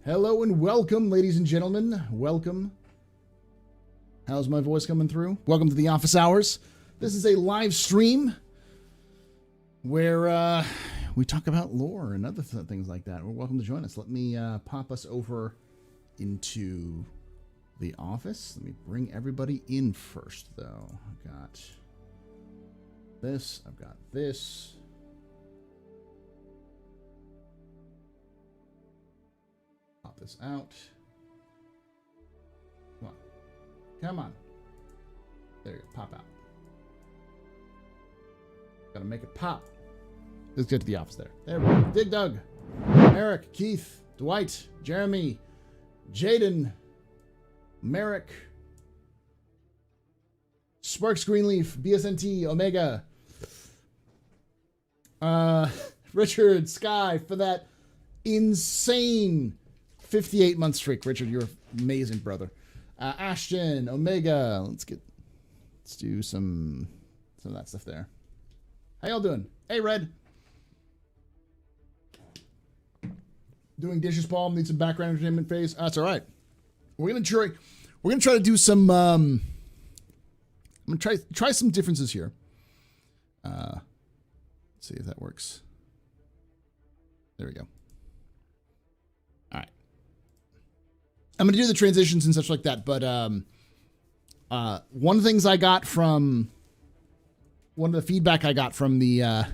Hello and welcome, ladies and gentlemen. Welcome. How's my voice coming through? Welcome to the office hours. This is a live stream where we talk about lore and other things like that. Well, welcome to join us. Let me pop us over into the office. Let me bring everybody in first, though. I've got this. I've got this. Pop this out. Come on. Come on. There you go. Pop out. Gotta make it pop. Let's get to the office there. There we go. Dig Dug. Eric, Keith, Dwight, Jeremy, Jaden, Merrick, Sparks Greenleaf, BSNT, Omega, Richard, Sky, for that insane 58-month streak. Richard, you're amazing, brother. Ashton, Omega, let's do some of that stuff there. How y'all doing? Hey, Red. Doing dishes, Paul. Need some background entertainment phase. That's all right. We're gonna try to do some. I'm gonna try some differences here. Let's see if that works. There we go. All right. I'm gonna do the transitions and such like that. But one of the things I got from one of the feedback I got from the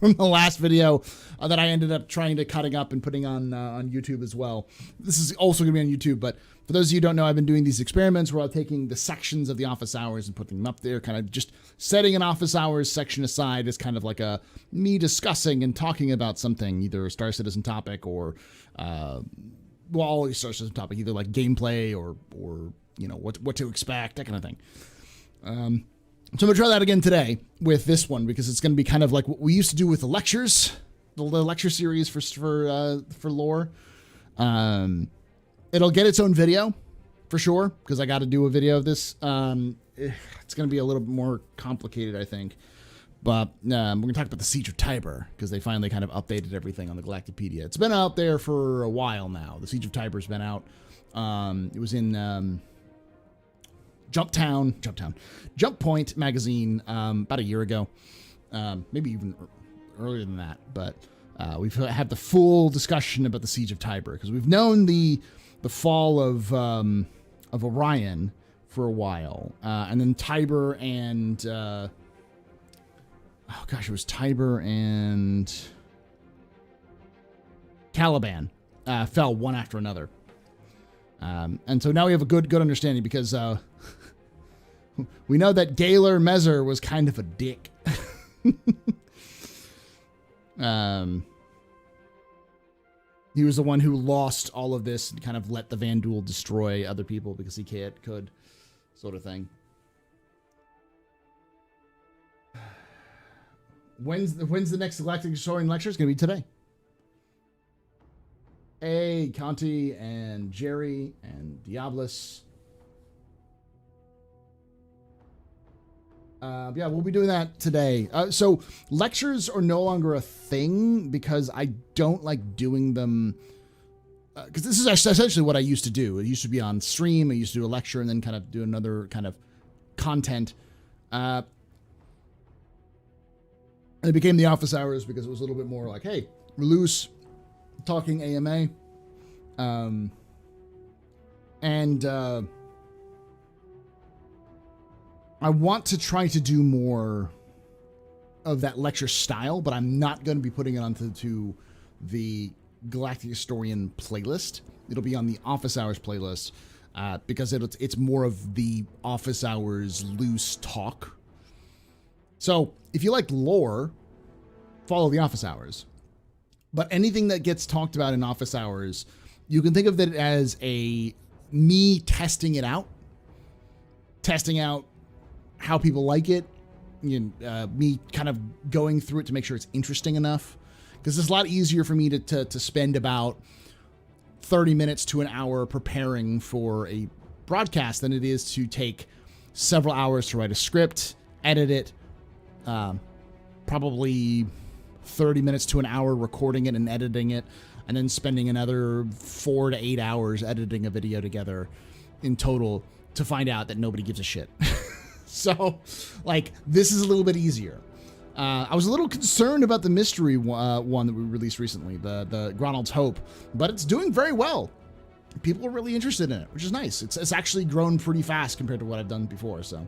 last video that I ended up trying to cutting up and putting on YouTube as well. This is also going to be on YouTube, but for those of you who don't know, I've been doing these experiments where I'm taking the sections of the office hours and putting them up there, kind of just setting an office hours section aside as kind of like a me discussing and talking about something, either a Star Citizen topic or, always Star Citizen topic, either like gameplay or you know, what to expect, that kind of thing. So I'm going to try that again today with this one because it's going to be kind of like what we used to do with the lectures, the lecture series for lore. It'll get its own video for sure because I got to do a video of this. It's going to be a little bit more complicated, I think. But we're going to talk about the Siege of Tiber because they finally kind of updated everything on the Galactipedia. It's been out there for a while now. The Siege of Tiber's been out. It was in Jump Point magazine about a year ago, maybe even earlier than that. But we've had the full discussion about the Siege of Tiber because we've known the fall of Orion for a while, and then Tiber and it was Tiber and Caliban fell one after another, and so now we have a good understanding because. We know that Gaylor Mezer was kind of a dick. He was the one who lost all of this and kind of let the Vanduul destroy other people because he could, sort of thing. When's the next Galactic Historian lecture? It's going to be today. Hey, Conti and Jerry and Diablos. Yeah, we'll be doing that today. So lectures are no longer a thing because I don't like doing them. Because this is essentially what I used to do. It used to be on stream. I used to do a lecture and then kind of do another kind of content. And it became the office hours because it was a little bit more like, hey, we're loose, talking AMA. I want to try to do more of that lecture style, but I'm not going to be putting it onto the Galactic Historian playlist. It'll be on the Office Hours playlist because it's more of the Office Hours loose talk. So if you like lore, follow the Office Hours. But anything that gets talked about in Office Hours, you can think of it as me testing it out. Testing out how people like it, me kind of going through it to make sure it's interesting enough. Because it's a lot easier for me to spend about 30 minutes to an hour preparing for a broadcast than it is to take several hours to write a script, edit it, probably 30 minutes to an hour recording it and editing it, and then spending another 4 to 8 hours editing a video together in total to find out that nobody gives a shit. So, like, this is a little bit easier. I was a little concerned about the mystery one that we released recently, the Gronald's Hope, but it's doing very well. People are really interested in it, which is nice. It's actually grown pretty fast compared to what I've done before, so.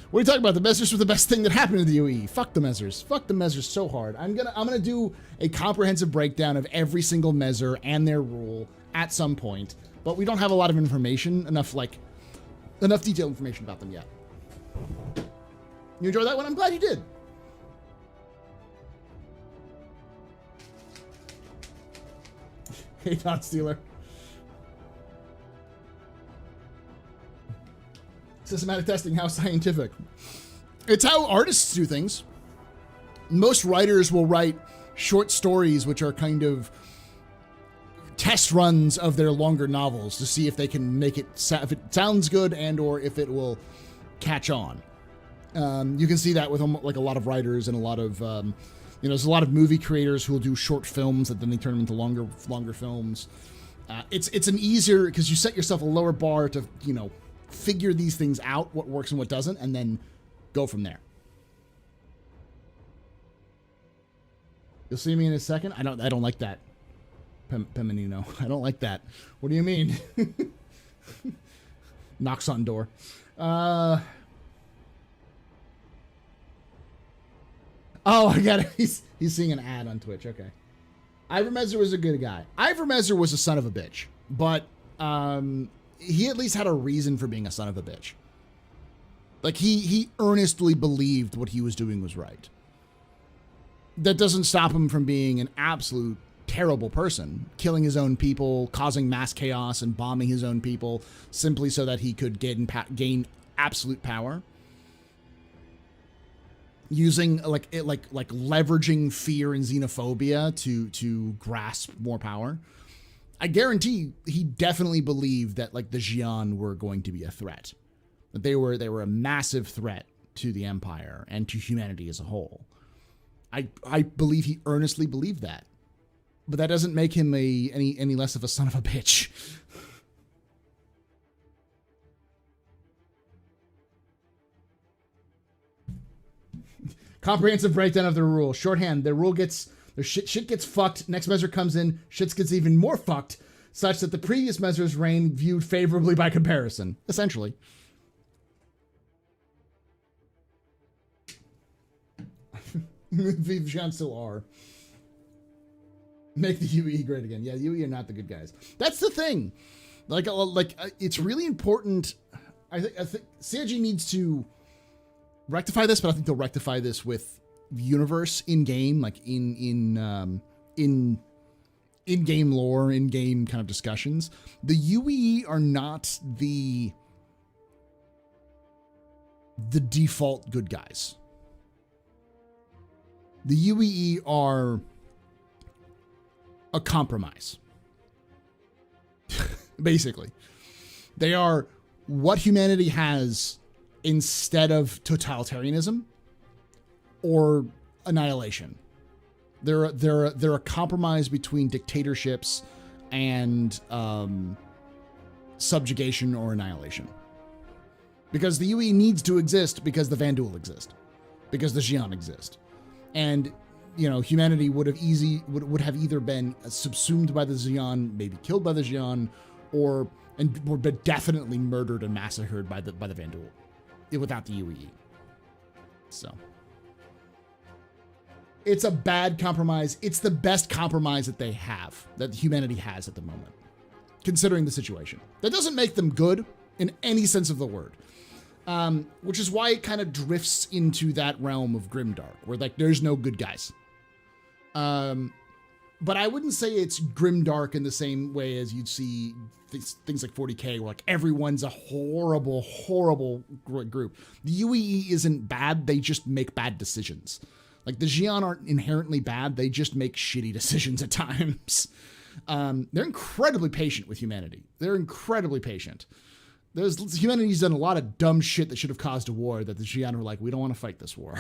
What are you talking about? The Mezzers were the best thing that happened to the UE. Fuck the Mezzers. Fuck the Mezzers so hard. I'm gonna do a comprehensive breakdown of every single Mezzer and their rule at some point, but we don't have a lot of information, enough detailed information about them yet. You enjoyed that one? I'm glad you did. Hey, Todd Steeler. Systematic testing, how scientific? It's how artists do things. Most writers will write short stories, which are kind of test runs of their longer novels to see if they can make it, if it sounds good and or if it will catch on. You can see that with like a lot of writers and a lot of, there's a lot of movie creators who will do short films that then they turn them into longer films. It's an easier, because you set yourself a lower bar to, figure these things out, what works and what doesn't, and then go from there. You'll see me in a second. I don't like that, Peminino. I don't like that. What do you mean? Knocks on door. Oh, I got it. He's seeing an ad on Twitch. Okay. Ivor Mezzer was a good guy. Ivor Mezzer was a son of a bitch, but he at least had a reason for being a son of a bitch. Like, he earnestly believed what he was doing was right. That doesn't stop him from being an absolute terrible person, killing his own people, causing mass chaos, and bombing his own people simply so that he could gain absolute power. Using like leveraging fear and xenophobia to grasp more power. I guarantee he definitely believed that like the Xi'an were going to be a threat, that they were a massive threat to the Empire and to humanity as a whole. I believe he earnestly believed that, but that doesn't make him any less of a son of a bitch. Comprehensive breakdown of the rule. Shorthand: the rule gets. Their shit gets fucked. Next Mezzer comes in, shit gets even more fucked, such that the previous Mezzer's reign viewed favorably by comparison. Essentially. The Xi'an still are. Make the UE great again. Yeah, the UE are not the good guys. That's the thing. Like it's really important. I think CIG needs to rectify this, but I think they'll rectify this with universe in game, like in game lore, in game kind of discussions. The UE are not the default good guys. The UE are a compromise. Basically, they are what humanity has instead of totalitarianism or annihilation. They're a compromise between dictatorships and subjugation or annihilation. Because the UE needs to exist because the Vanduul exist, because the Xi'an exist, and humanity would have either been subsumed by the Xi'an, maybe killed by the Xi'an, or definitely murdered and massacred by the Vanduul without the UE. So. It's a bad compromise. It's the best compromise that humanity has at the moment, considering the situation. That doesn't make them good in any sense of the word, which is why it kind of drifts into that realm of Grimdark, where like there's no good guys. But I wouldn't say it's Grimdark in the same way as you'd see things like 40K, where like everyone's a horrible, horrible group. The UE isn't bad. They just make bad decisions. Like, the Xi'an aren't inherently bad. They just make shitty decisions at times. They're incredibly patient with humanity. They're incredibly patient. Humanity's done a lot of dumb shit that should have caused a war that the Xi'an were like, we don't want to fight this war.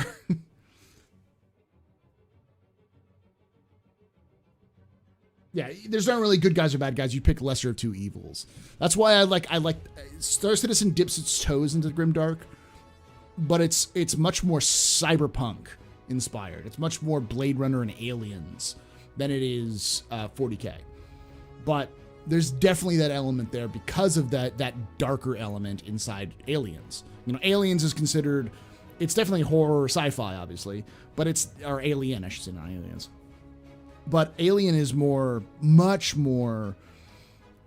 Yeah, there's not really good guys or bad guys. You pick lesser of two evils. That's why I like Star Citizen dips its toes into Grimdark, but it's much more cyberpunk inspired. It's much more Blade Runner and Aliens than it is 40K. But there's definitely that element there because of that darker element inside Aliens. You know, Aliens is considered, it's definitely horror or sci-fi, obviously, but or Alien, I should say, not Aliens. But Alien is much more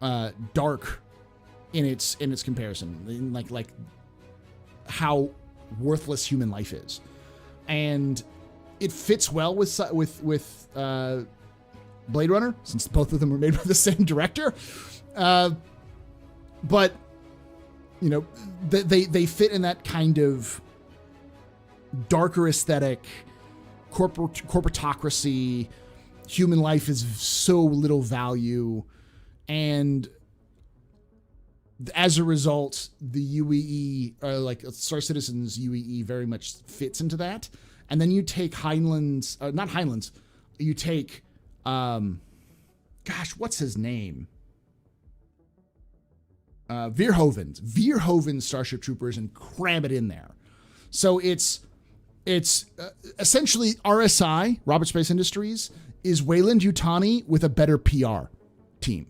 dark in its comparison, in like how worthless human life is, and it fits well with Blade Runner, since both of them were made by the same director. But you know, they fit in that kind of darker aesthetic, corporatocracy. Human life is so little value, and as a result, the UEE, like Star Citizen's UEE, very much fits into that. And then you take not Heinlein's, you take, gosh, what's his name? Verhoeven's Starship Troopers, and cram it in there. So it's essentially RSI, Robert Space Industries, is Wayland Yutani with a better PR team.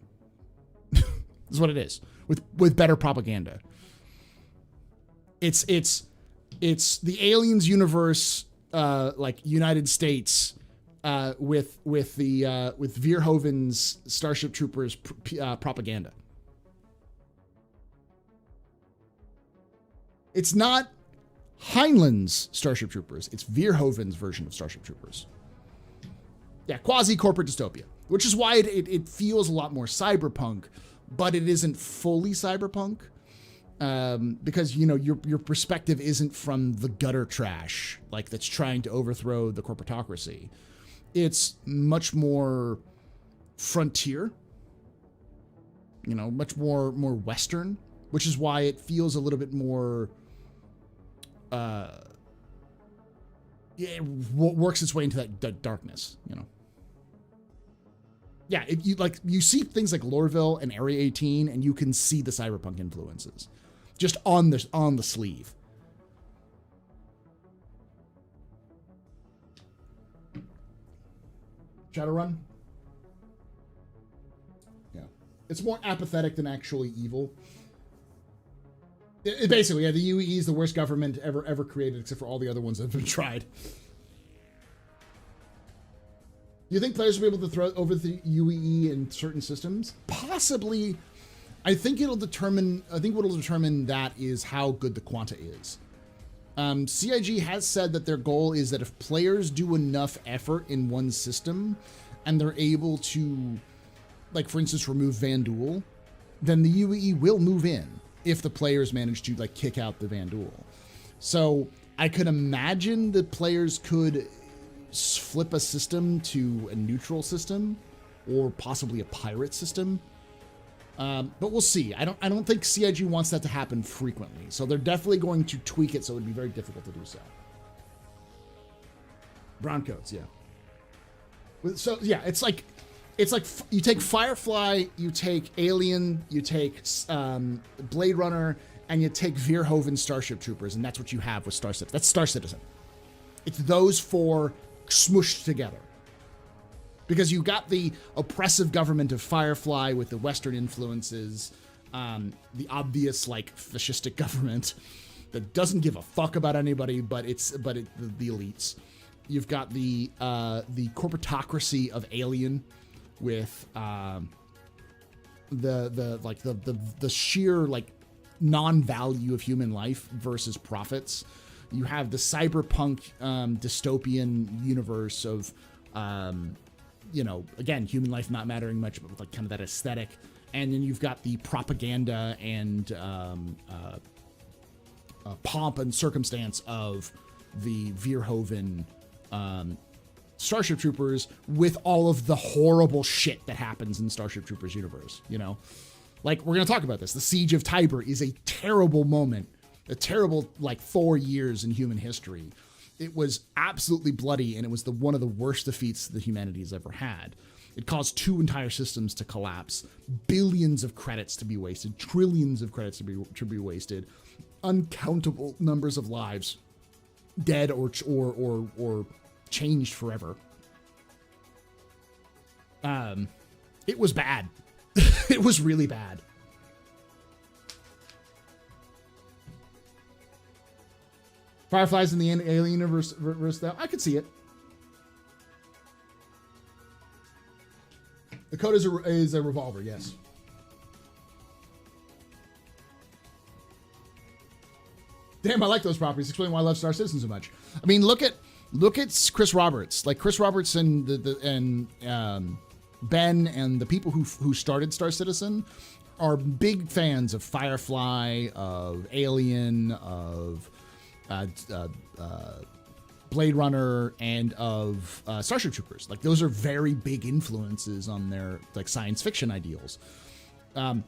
Is what it is, with better propaganda. It's the Aliens universe, like United States, with Verhoeven's Starship Troopers propaganda. It's not Heinlein's Starship Troopers. It's Verhoeven's version of Starship Troopers. Yeah, quasi-corporate dystopia, which is why it feels a lot more cyberpunk, but it isn't fully cyberpunk, because, you know, your perspective isn't from the gutter trash, like, that's trying to overthrow the corporatocracy. It's much more frontier, you know, much more Western, which is why it feels a little bit more, it works its way into that darkness, you know. Yeah, you see things like Lorville and Area 18, and you can see the cyberpunk influences just on the sleeve. Shadowrun? Yeah. It's more apathetic than actually evil. Basically, yeah, the UE is the worst government ever created, except for all the other ones that have been tried. Do you think players will be able to throw over the UEE in certain systems? Possibly. I think what'll determine that is how good the quanta is. CIG has said that their goal is that if players do enough effort in one system and they're able to, like, for instance, remove Vanduul, then the UEE will move in if the players manage to, like, kick out the Vanduul. So I could imagine that players could flip a system to a neutral system, or possibly a pirate system. But we'll see. I don't think CIG wants that to happen frequently, so they're definitely going to tweak it so it would be very difficult to do so. Browncoats, yeah. So yeah, it's like you take Firefly, you take Alien, you take Blade Runner, and you take Verhoeven's Starship Troopers, and that's what you have with Star Citizen. That's Star Citizen. It's those four smushed together. Because you got the oppressive government of Firefly with the Western influences, the obvious, like, fascistic government that doesn't give a fuck about anybody, but the elites. You've got the corporatocracy of Alien with the sheer, like, non-value of human life versus profits. You have the cyberpunk dystopian universe of you know, again, human life not mattering much, but with, like, kind of that aesthetic. And then you've got the propaganda and pomp and circumstance of the Verhoeven Starship Troopers, with all of the horrible shit that happens in Starship Troopers universe, you know? Like, we're going to talk about this. The Siege of Tiber is a terrible moment, a terrible, like, 4 years in human history. It was absolutely bloody, and it was one of the worst defeats that humanity has ever had. It caused 2 entire systems to collapse, billions of credits to be wasted, trillions of credits to be wasted, uncountable numbers of lives dead or changed forever. It was bad. It was really bad. Fireflies in the Alien universe, though, I could see it. The code is a revolver, yes. Damn, I like those properties. Explain why I love Star Citizen so much. I mean, look at Chris Roberts. Like Chris Roberts and Ben and the people who started Star Citizen are big fans of Firefly, of Alien, of Blade Runner, and of Starship Troopers. Like those are very big influences on their like science fiction ideals. I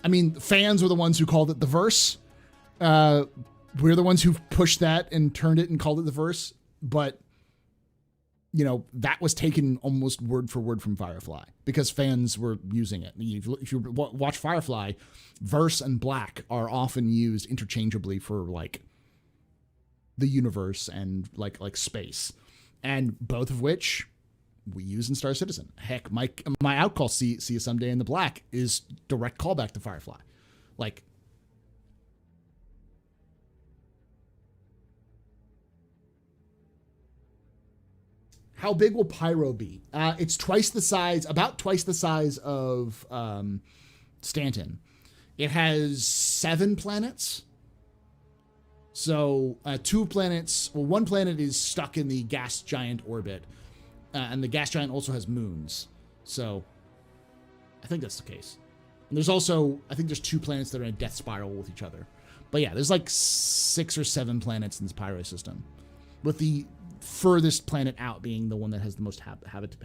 mean, fans were the ones who called it the verse. We're the ones who pushed that and turned it and called it the verse. But you know, that was taken almost word for word from Firefly because fans were using it. If you watch Firefly, verse and black are often used interchangeably for like the universe and like space, and both of which we use in Star Citizen. Heck, my outcall see you someday in the black is direct callback to Firefly. Like, how big will Pyro be? It's about twice the size of Stanton. It has 7 planets. So 2 planets, well, 1 planet is stuck in the gas giant orbit, and the gas giant also has moons. So I think that's the case. And there's also, I think there's 2 planets that are in a death spiral with each other. But yeah, there's like 6 or 7 planets in this Pyro system, with the furthest planet out being the one that has the most habitability.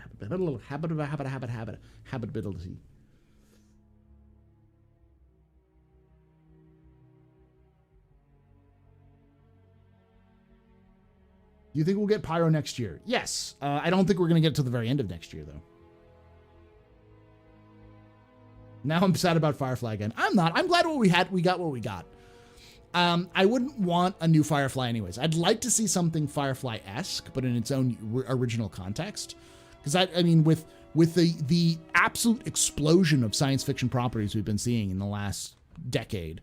Do you think we'll get Pyro next year? Yes. I don't think we're going to get to the very end of next year, though. Now I'm sad about Firefly again. I'm not. I'm glad we got what we got. I wouldn't want a new Firefly anyways. I'd like to see something Firefly-esque, but in its own original context. Because, I mean, with the absolute explosion of science fiction properties we've been seeing in the last decade,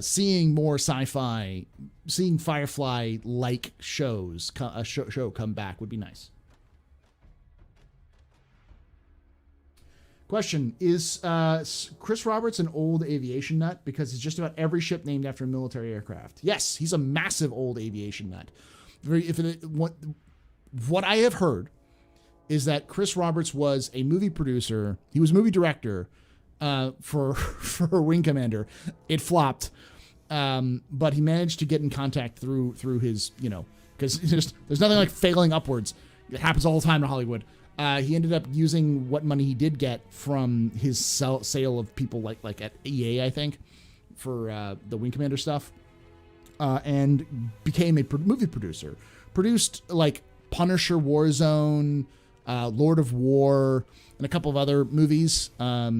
seeing more sci-fi, seeing Firefly-like shows, a show come back would be nice. Question, is Chris Roberts an old aviation nut? Because he's just about every ship named after a military aircraft. Yes, he's a massive old aviation nut. What I have heard is that Chris Roberts was a movie producer. He was a movie director for Wing Commander. It flopped, but he managed to get in contact through his, you know, because there's nothing like failing upwards. It happens all the time in Hollywood. He ended up using what money he did get from his sale of people like at EA, I think, for the Wing Commander stuff, and became a movie producer. Produced like Punisher, Warzone, Lord of War, and a couple of other movies. A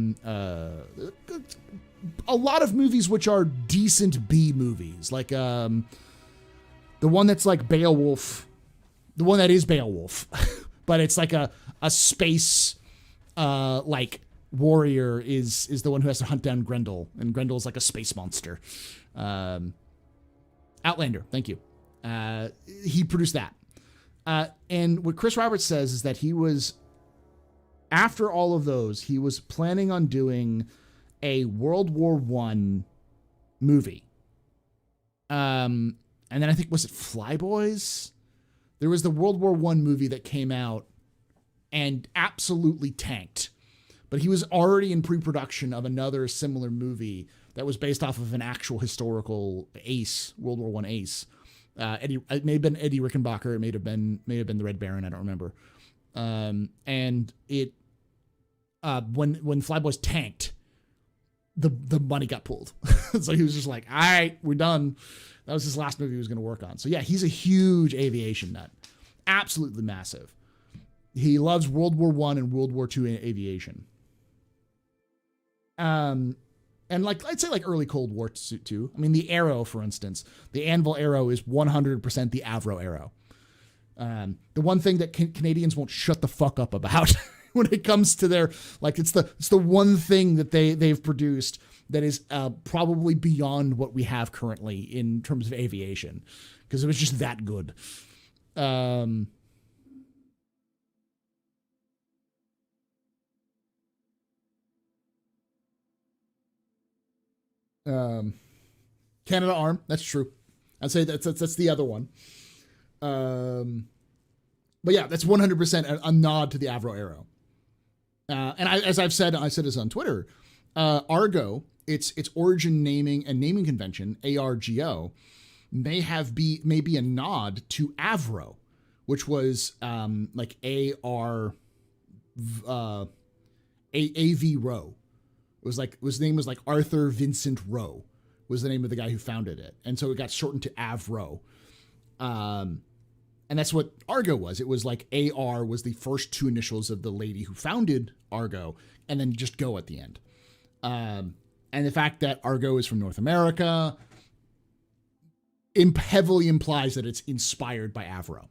lot of movies which are decent B movies, like the one that's like Beowulf, the one that is Beowulf. But it's like a space like warrior is the one who has to hunt down Grendel, and Grendel is like a space monster. Outlander, thank you. He produced that. And what Chris Roberts says is that he was, after all of those, he was planning on doing a World War I movie. And then I think, was it Flyboys? There was the World War I movie that came out and absolutely tanked. But he was already in pre-production of another similar movie that was based off of an actual historical ace, World War I ace. It may have been Eddie Rickenbacker. It may have been the Red Baron. I don't remember. And it when Flyboys tanked, the money got pulled. So he was just like, all right, we're done. That was his last movie he was going to work on. So yeah, he's a huge aviation nut. Absolutely massive. He loves World War I and World War II aviation. And like, I'd say like early Cold War too. I mean, the arrow, for instance, the anvil arrow is 100% the Avro arrow. The one thing that Canadians won't shut the fuck up about when it comes to their, like, it's the one thing that they've produced that is probably beyond what we have currently in terms of aviation, because it was just that good. Canada Arm, that's true. I'd say that's the other one. But yeah, that's 100% a nod to the Avro arrow. And as I said this on Twitter, Argo, its origin naming and naming convention, ARGO, may be a nod to Avro, which was like AV Rowe. His name was like Arthur Vincent Rowe was the name of the guy who founded it. And so it got shortened to Avro. And that's what Argo was. It was like AR was the first two initials of the lady who founded Argo, and then just go at the end. And the fact that Argo is from North America heavily implies that it's inspired by Avro.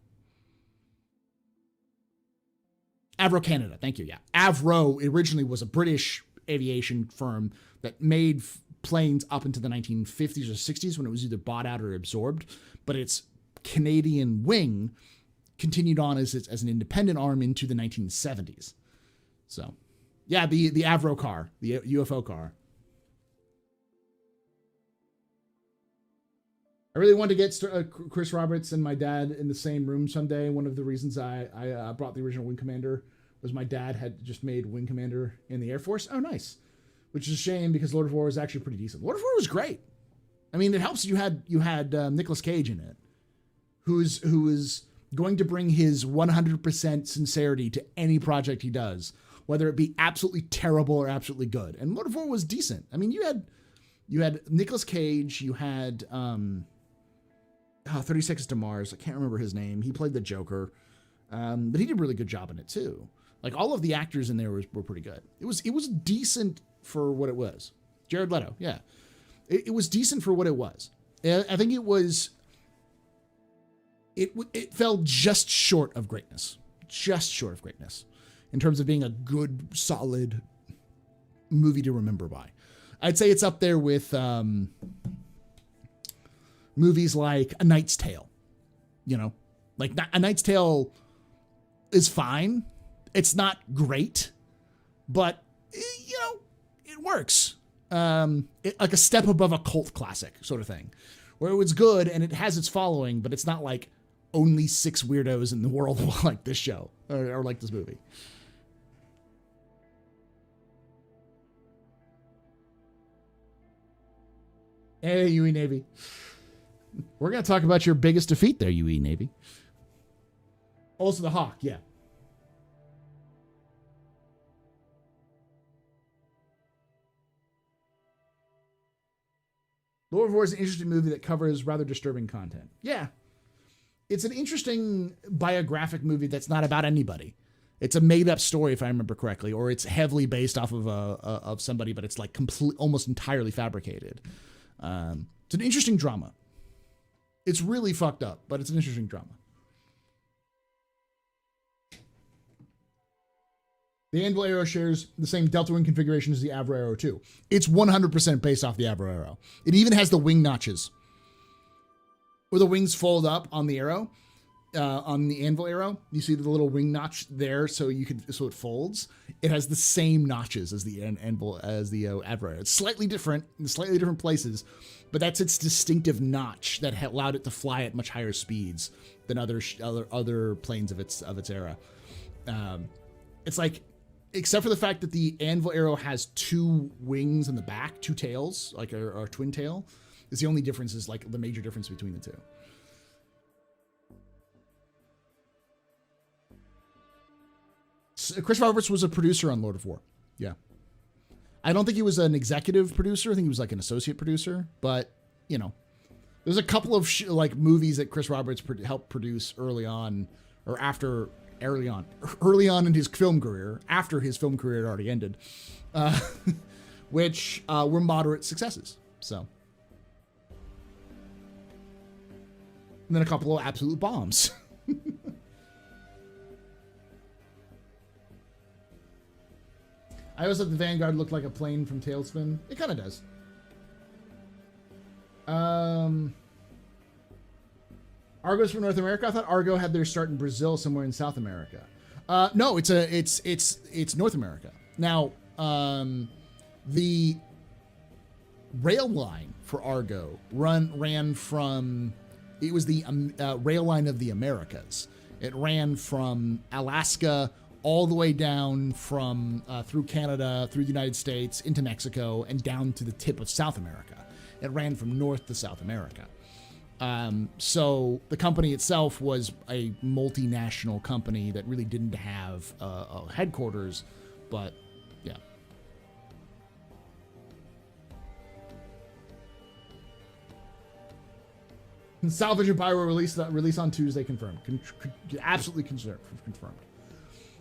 Avro Canada, thank you, yeah. Avro originally was a British aviation firm that made planes up into the 1950s or 60s when it was either bought out or absorbed, but its Canadian wing continued on as an independent arm into the 1970s. So, yeah, the Avro car, the UFO car. I really wanted to get Chris Roberts and my dad in the same room someday. One of the reasons I brought the original Wing Commander was my dad had just made Wing Commander in the Air Force. Oh, nice. Which is a shame because Lord of War was actually pretty decent. Lord of War was great. I mean, it helps you had Nicolas Cage in it, who is going to bring his 100% sincerity to any project he does, whether it be absolutely terrible or absolutely good. And Lord of War was decent. I mean, you had Nicolas Cage, you had 30 Seconds to Mars. I can't remember his name. He played the Joker, but he did a really good job in it too. Like, all of the actors in there were pretty good. It was decent for what it was. Jared Leto, yeah, it was decent for what it was. I think it was. It fell just short of greatness, in terms of being a good, solid movie to remember by. I'd say it's up there with movies like A Knight's Tale. You know, like A Knight's Tale is fine. It's not great, but you know, it works. Like a step above a cult classic sort of thing, where it was good and it has its following, but it's not like only 6 weirdos in the world will like this show or like this movie. Hey, UE Navy. We're going to talk about your biggest defeat there, UE Navy. Also the Hawk, yeah. Lord of War is an interesting movie that covers rather disturbing content. Yeah. It's an interesting biographic movie that's not about anybody. It's a made-up story, if I remember correctly, or it's heavily based off of somebody, but it's like almost entirely fabricated. It's an interesting drama. It's really fucked up, but it's an interesting drama. The Anvil Arrow shares the same delta wing configuration as the Avro Arrow too. It's 100% based off the Avro Arrow. It even has the wing notches, where the wings fold up on the arrow, on the Anvil Arrow. You see the little wing notch there, so it folds. It has the same notches as the Anvil Avro Arrow. It's slightly different in slightly different places, but that's its distinctive notch that allowed it to fly at much higher speeds than other planes of its era. It's like, except for the fact that the Anvil Arrow has 2 wings in the back, 2 tails, like a twin tail. It's the only difference, is like the major difference between the two. Chris Roberts was a producer on Lord of War. Yeah. I don't think he was an executive producer. I think he was like an associate producer, but you know, there's a couple of like movies that Chris Roberts helped produce early on or after early on in his film career, after his film career had already ended, which were moderate successes. So, and then a couple of absolute bombs. I always thought the Vanguard looked like a plane from Tailspin. It kind of does. Argo's from North America. I thought Argo had their start in Brazil, somewhere in South America. No, it's North America. Now, the rail line for Argo ran from. It was the rail line of the Americas. It ran from Alaska all the way down from through Canada, through the United States, into Mexico, and down to the tip of South America. It ran from North to South America. So the company itself was a multinational company that really didn't have a headquarters, but yeah. Salvage and Pyro release on Tuesday confirmed. Absolutely confirmed.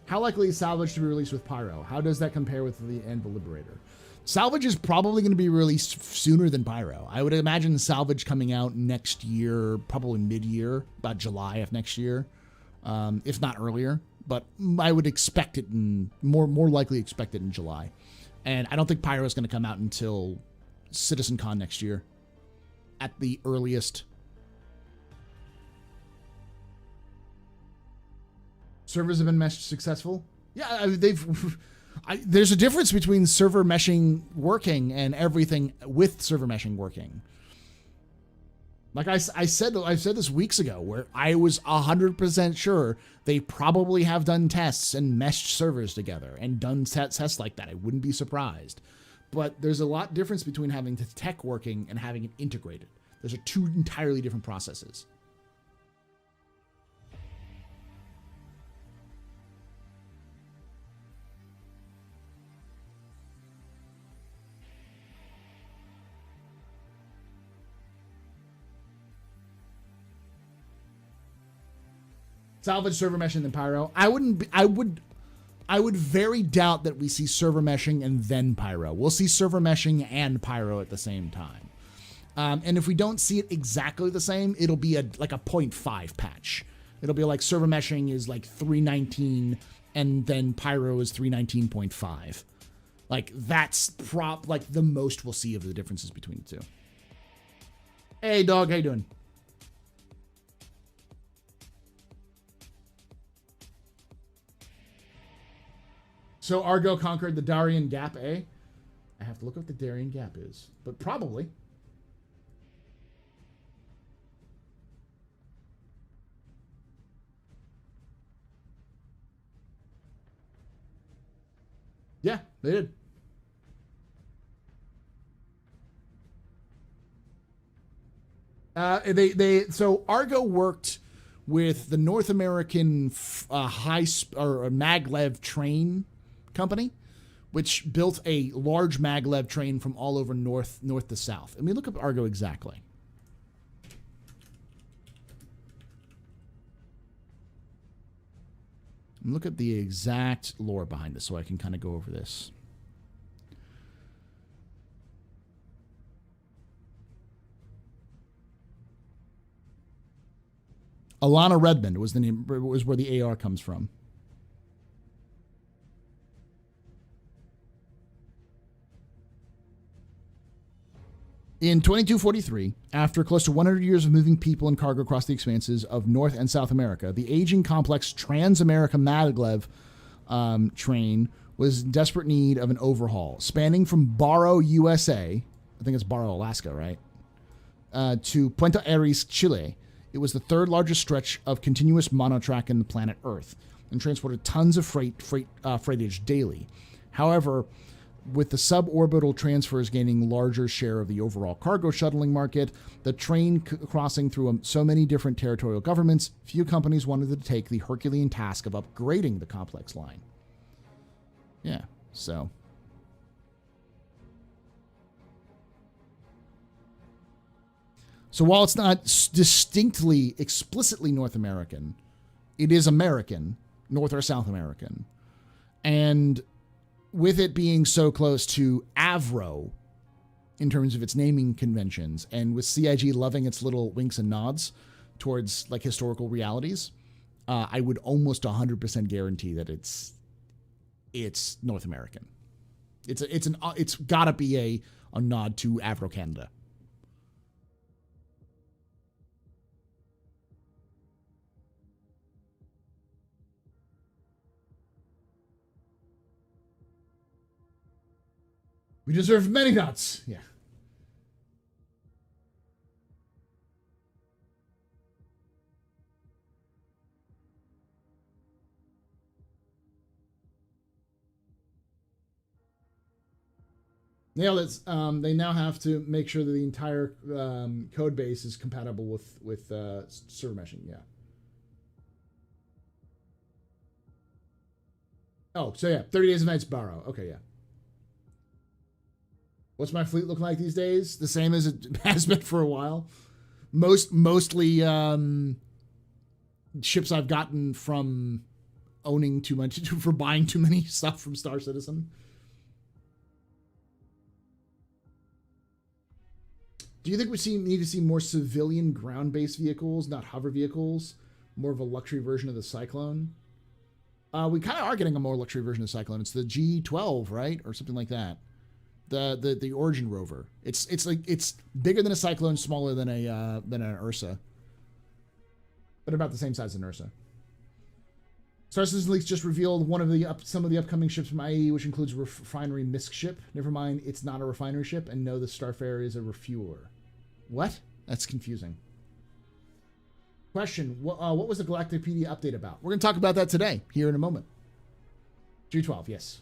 How likely is Salvage to be released with Pyro? How does that compare with the Anvil Liberator? Salvage is probably going to be released sooner than Pyro. I would imagine Salvage coming out next year, probably mid-year, about July of next year, if not earlier. But I would expect it more likely expect it in July. And I don't think Pyro is going to come out until CitizenCon next year, at the earliest. Servers have been meshed successful. Yeah, there's a difference between server meshing working and everything with server meshing working. Like I said this weeks ago, where I was 100% sure they probably have done tests and meshed servers together and done tests like that. I wouldn't be surprised. But there's a lot difference between having the tech working and having it integrated. Those are two entirely different processes. Salvage, server meshing, then Pyro. I would very doubt that we see server meshing and then Pyro. We'll see server meshing and Pyro at the same time. And if we don't see it exactly the same, it'll be like a 0.5 patch. It'll be like server meshing is like 319 and then Pyro is 319.5. Like that's like the most we'll see of the differences between the two. Hey dog, how you doing? So Argo conquered the Darien Gap, eh? I have to look up what the Darien Gap is, but probably. Yeah, they did. So Argo worked with the North American maglev train company, which built a large maglev train from all over north to south. And we look up Argo exactly. And look at the exact lore behind this so I can kind of go over this. Alana Redmond was the name, was where the AR comes from. In 2243, after close to 100 years of moving people and cargo across the expanses of North and South America, the aging complex Trans-America Maglev train was in desperate need of an overhaul. Spanning from Barrow, USA, I think it's Barrow, Alaska, right, to Puerto Aires, Chile, it was the third largest stretch of continuous monotrack in the planet Earth and transported tons of freightage daily. However, with the suborbital transfers gaining larger share of the overall cargo shuttling market, the train crossing through so many different territorial governments, few companies wanted to take the Herculean task of upgrading the complex line. Yeah, so. So while it's not distinctly, explicitly North American, it is American. North or South American. And with it being so close to Avro in terms of its naming conventions, and with CIG loving its little winks and nods towards like historical realities, I would almost 100% guarantee that it's North American. It's gotta be a nod to Avro Canada. We deserve many nuts. Yeah. Nailed it. They now have to make sure that the entire code base is compatible with server meshing. Yeah. Oh, so yeah, 30 days of nights borrow. Okay, yeah. What's my fleet look like these days? The same as it has been for a while. Mostly ships I've gotten from owning too much, for buying too many stuff from Star Citizen. Do you think we need to see more civilian ground-based vehicles, not hover vehicles? More of a luxury version of the Cyclone? We kind of are getting a more luxury version of the Cyclone. It's the G12, right? Or something like that. The Origin rover. It's bigger than a Cyclone, smaller than an Ursa. But about the same size as an Ursa. Star Citizen Leaks just revealed some of the upcoming ships from IE, which includes a refinery misc ship. Never mind, it's not a refinery ship, and no, the Starfarer is a refueler. What? That's confusing. Question, what was the Galactipedia update about? We're going to talk about that today, here in a moment. G12, yes.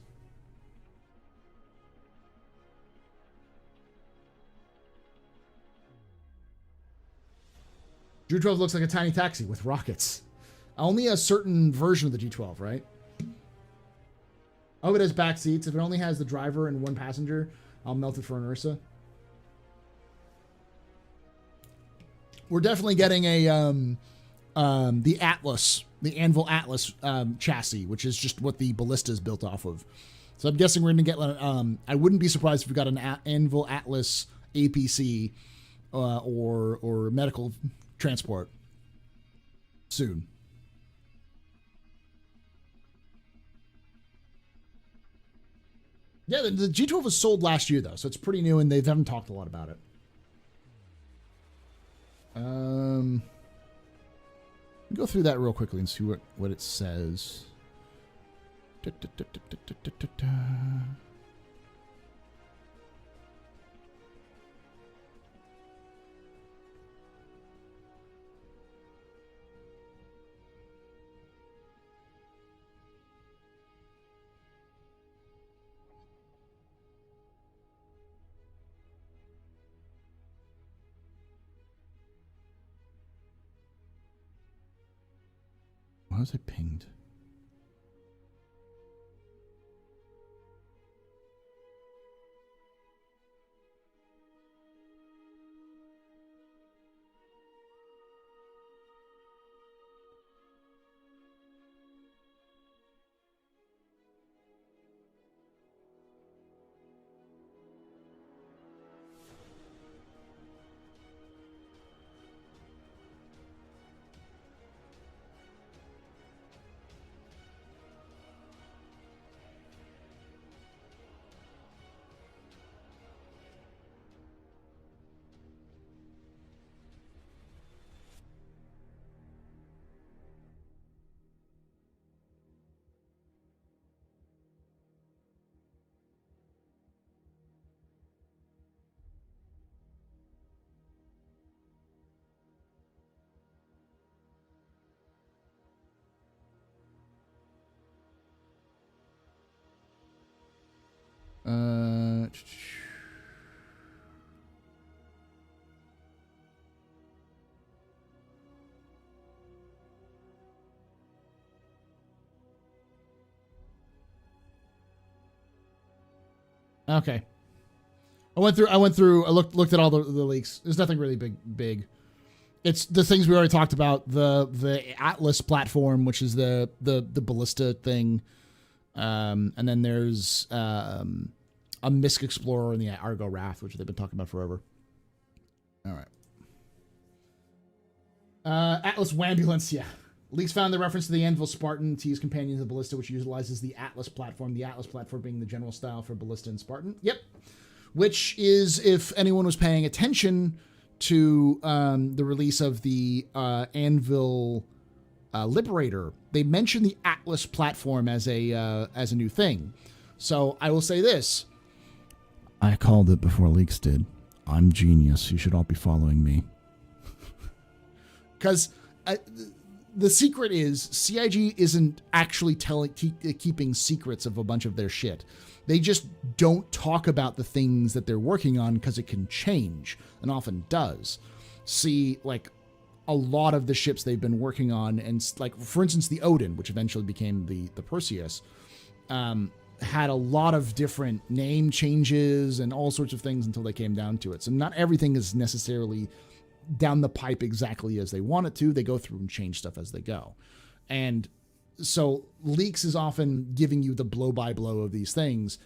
G12 looks like a tiny taxi with rockets. Only a certain version of the G12, right? Oh, it has back seats. If it only has the driver and one passenger, I'll melt it for an Ursa. We're definitely getting the Atlas, the Anvil Atlas chassis, which is just what the ballista is built off of. So I'm guessing we're going to get, I wouldn't be surprised if we got an Anvil Atlas APC or medical transport soon. Yeah, the G12 was sold last year, though, so it's pretty new, and they haven't talked a lot about it. Go through that real quickly and see what it says. Why was I pinged? Okay. I went through. I looked at all the leaks. There's nothing really big. It's the things we already talked about. The Atlas platform, which is the ballista thing, and then there's a Misk Explorer and the Argo Wrath, which they've been talking about forever. All right. Atlas Wambulance, yeah. Leaks found the reference to the Anvil Spartan to use companions of Ballista, which utilizes the Atlas platform. The Atlas platform being the general style for Ballista and Spartan. Yep. Which is, if anyone was paying attention to the release of the Anvil Liberator, they mentioned the Atlas platform as a new thing. So I will say this. I called it before Leaks did. I'm genius. You should all be following me. Because the secret is CIG isn't actually keeping secrets of a bunch of their shit. They just don't talk about the things that they're working on because it can change, and often does. See, like, a lot of the ships they've been working on, and like, for instance, the Odin, which eventually became the Perseus, had a lot of different name changes and all sorts of things until they came down to it. So not everything is necessarily down the pipe exactly as they want it to. They go through and change stuff as they go. And so Leaks is often giving you the blow by blow of these things,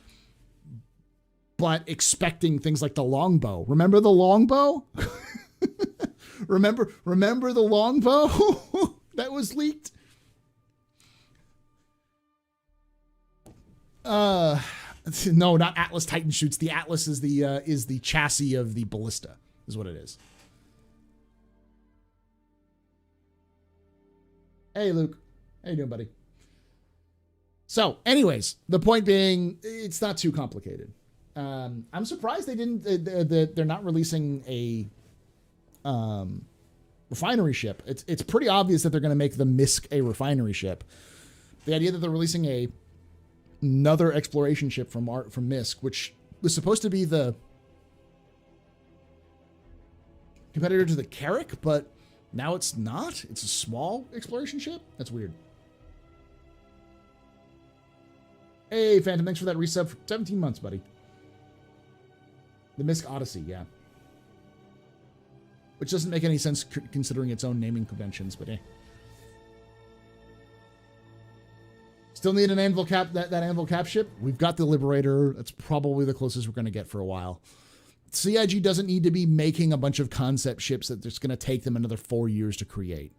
but expecting things like the longbow. Remember the longbow? remember the longbow that was leaked? No, not Atlas Titan shoots. The Atlas is the chassis of the ballista, is what it is. Hey, Luke. How you doing, buddy? So, anyways, the point being, it's not too complicated. I'm surprised they didn't. They're not releasing a refinery ship. It's pretty obvious that they're going to make the Misk a refinery ship. The idea that they're releasing another exploration ship from Misk, which was supposed to be the competitor to the Carrack, but now it's not. It's a small exploration ship. That's weird. Hey, Phantom, thanks for that resub for 17 months, buddy. The Misk Odyssey, yeah. Which doesn't make any sense considering its own naming conventions, but eh. Still need an Anvil Cap, that Anvil Cap ship? We've got the Liberator. That's probably the closest we're going to get for a while. CIG doesn't need to be making a bunch of concept ships that it's going to take them another 4 years to create.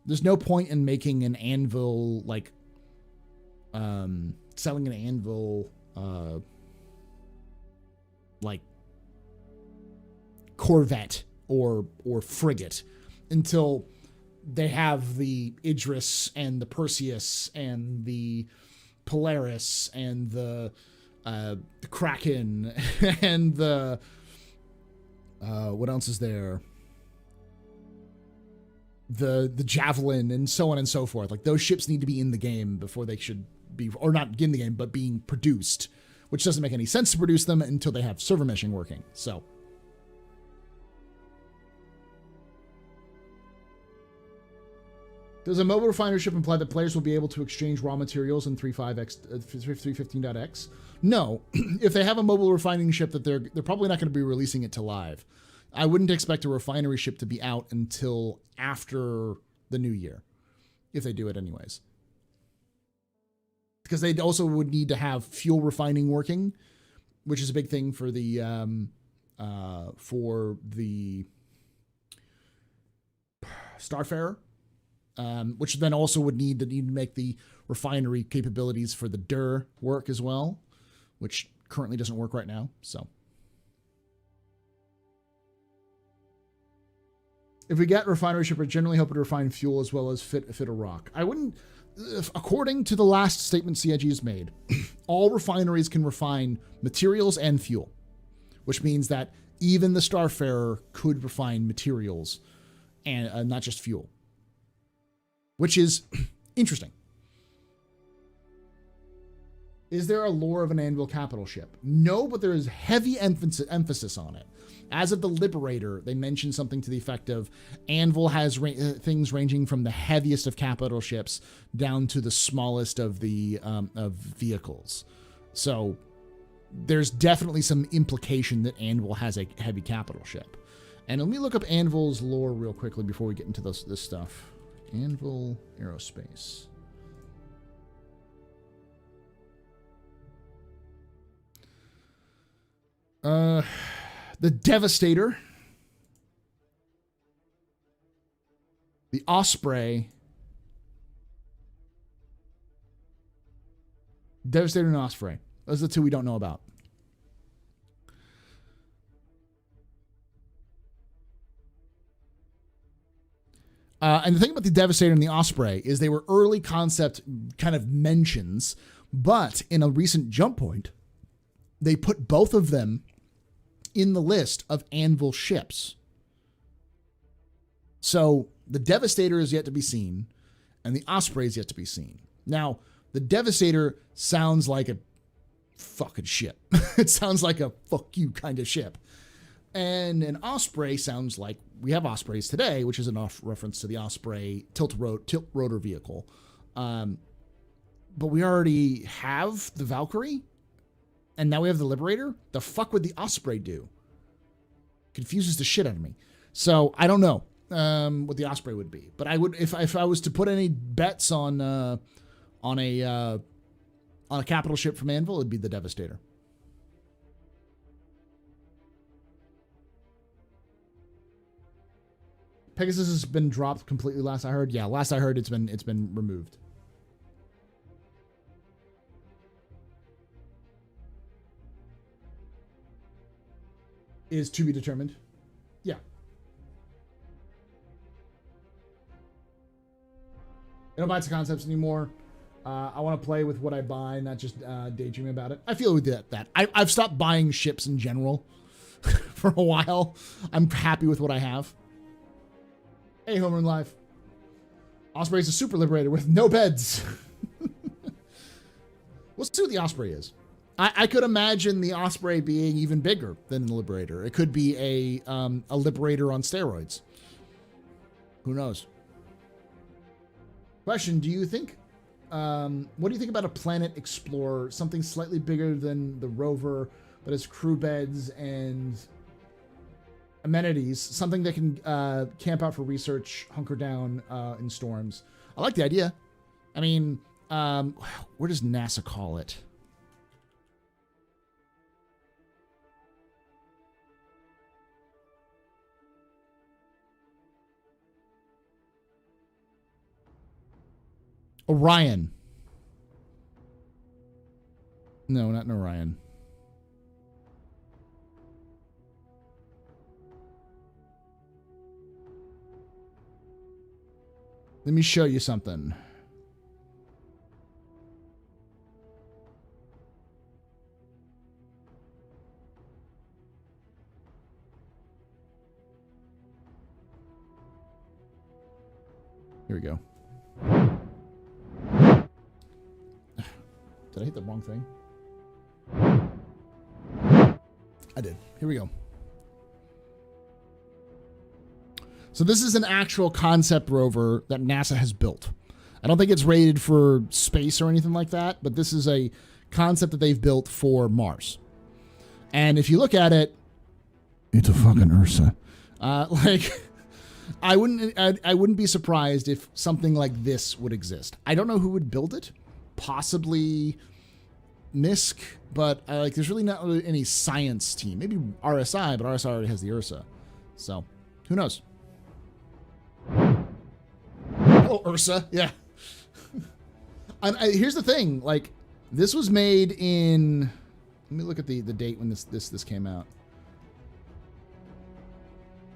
There's no point in making an Anvil, like, selling an Anvil, like, Corvette or frigate until they have the Idris and the Perseus and the Polaris and the Kraken and the what else is there? The Javelin and so on and so forth. Like, those ships need to be in the game before they should be, or not in the game, but being produced, which doesn't make any sense to produce them until they have server meshing working. So does a mobile refinery ship imply that players will be able to exchange raw materials in 3.15.x? No. If they have a mobile refining ship, that they're probably not going to be releasing it to live. I wouldn't expect a refinery ship to be out until after the new year, if they do it anyways. Because they also would need to have fuel refining working, which is a big thing for the Starfarer. Which then also would need to make the refinery capabilities for the DUR work as well, which currently doesn't work right now. So if we get refinery ship, we're generally hoping to refine fuel as well as fit a rock. I wouldn't, according to the last statement CIG has made, all refineries can refine materials and fuel, which means that even the Starfarer could refine materials and not just fuel. Which is interesting. Is there a lore of an Anvil capital ship? No, but there is heavy emphasis on it. As of the Liberator, they mentioned something to the effect of Anvil has things ranging from the heaviest of capital ships down to the smallest of the of vehicles. So there's definitely some implication that Anvil has a heavy capital ship. And let me look up Anvil's lore real quickly before we get into this stuff. Anvil Aerospace. The Devastator. The Osprey. Devastator and Osprey. Those are the two we don't know about. And the thing about the Devastator and the Osprey is they were early concept kind of mentions, but in a recent jump point, they put both of them in the list of Anvil ships. So the Devastator is yet to be seen, and the Osprey is yet to be seen. Now, the Devastator sounds like a fucking ship. It sounds like a fuck you kind of ship. And an Osprey sounds like we have Ospreys today, which is an off reference to the Osprey tilt rotor vehicle. But we already have the Valkyrie, and now we have the Liberator. The fuck would the Osprey do? Confuses the shit out of me. So I don't know what the Osprey would be, but I would if I was to put any bets on a capital ship from Anvil, it'd be the Devastator. Pegasus has been dropped completely. Last I heard, yeah. Last I heard, it's been removed. Is to be determined. Yeah. I don't buy concepts anymore. I want to play with what I buy, not just daydream about it. I feel we did that. I've stopped buying ships in general for a while. I'm happy with what I have. Hey, Homer Live. Osprey's a super liberator with no beds. Let's see what the Osprey is. I could imagine the Osprey being even bigger than the Liberator. It could be a Liberator on steroids. Who knows? Question: do you think? What do you think about a planet explorer, something slightly bigger than the rover, but has crew beds and amenities, something that can camp out for research, hunker down in storms? I like the idea. I mean, where does NASA call it? Orion. No, not in Orion. Let me show you something. Here we go. Did I hit the wrong thing? I did. Here we go. So this is an actual concept rover that NASA has built. I don't think it's rated for space or anything like that, but this is a concept that they've built for Mars. And if you look at it, it's a fucking Ursa. I wouldn't be surprised if something like this would exist. I don't know who would build it. Possibly NISC, but there's really not really any science team. Maybe RSI, but RSI already has the Ursa. So, who knows? Oh, Ursa, yeah. And here's the thing, this was made in. Let me look at the date when this came out.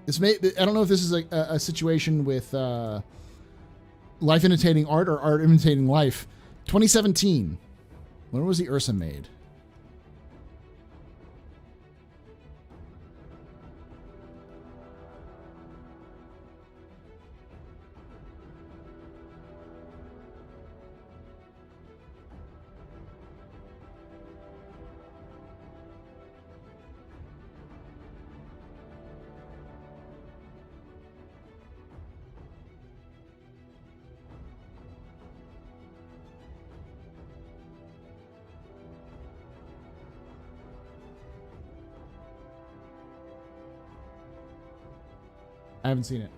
I don't know if this is a situation with life imitating art or art imitating life. 2017. When was the Ursa made? I haven't seen it.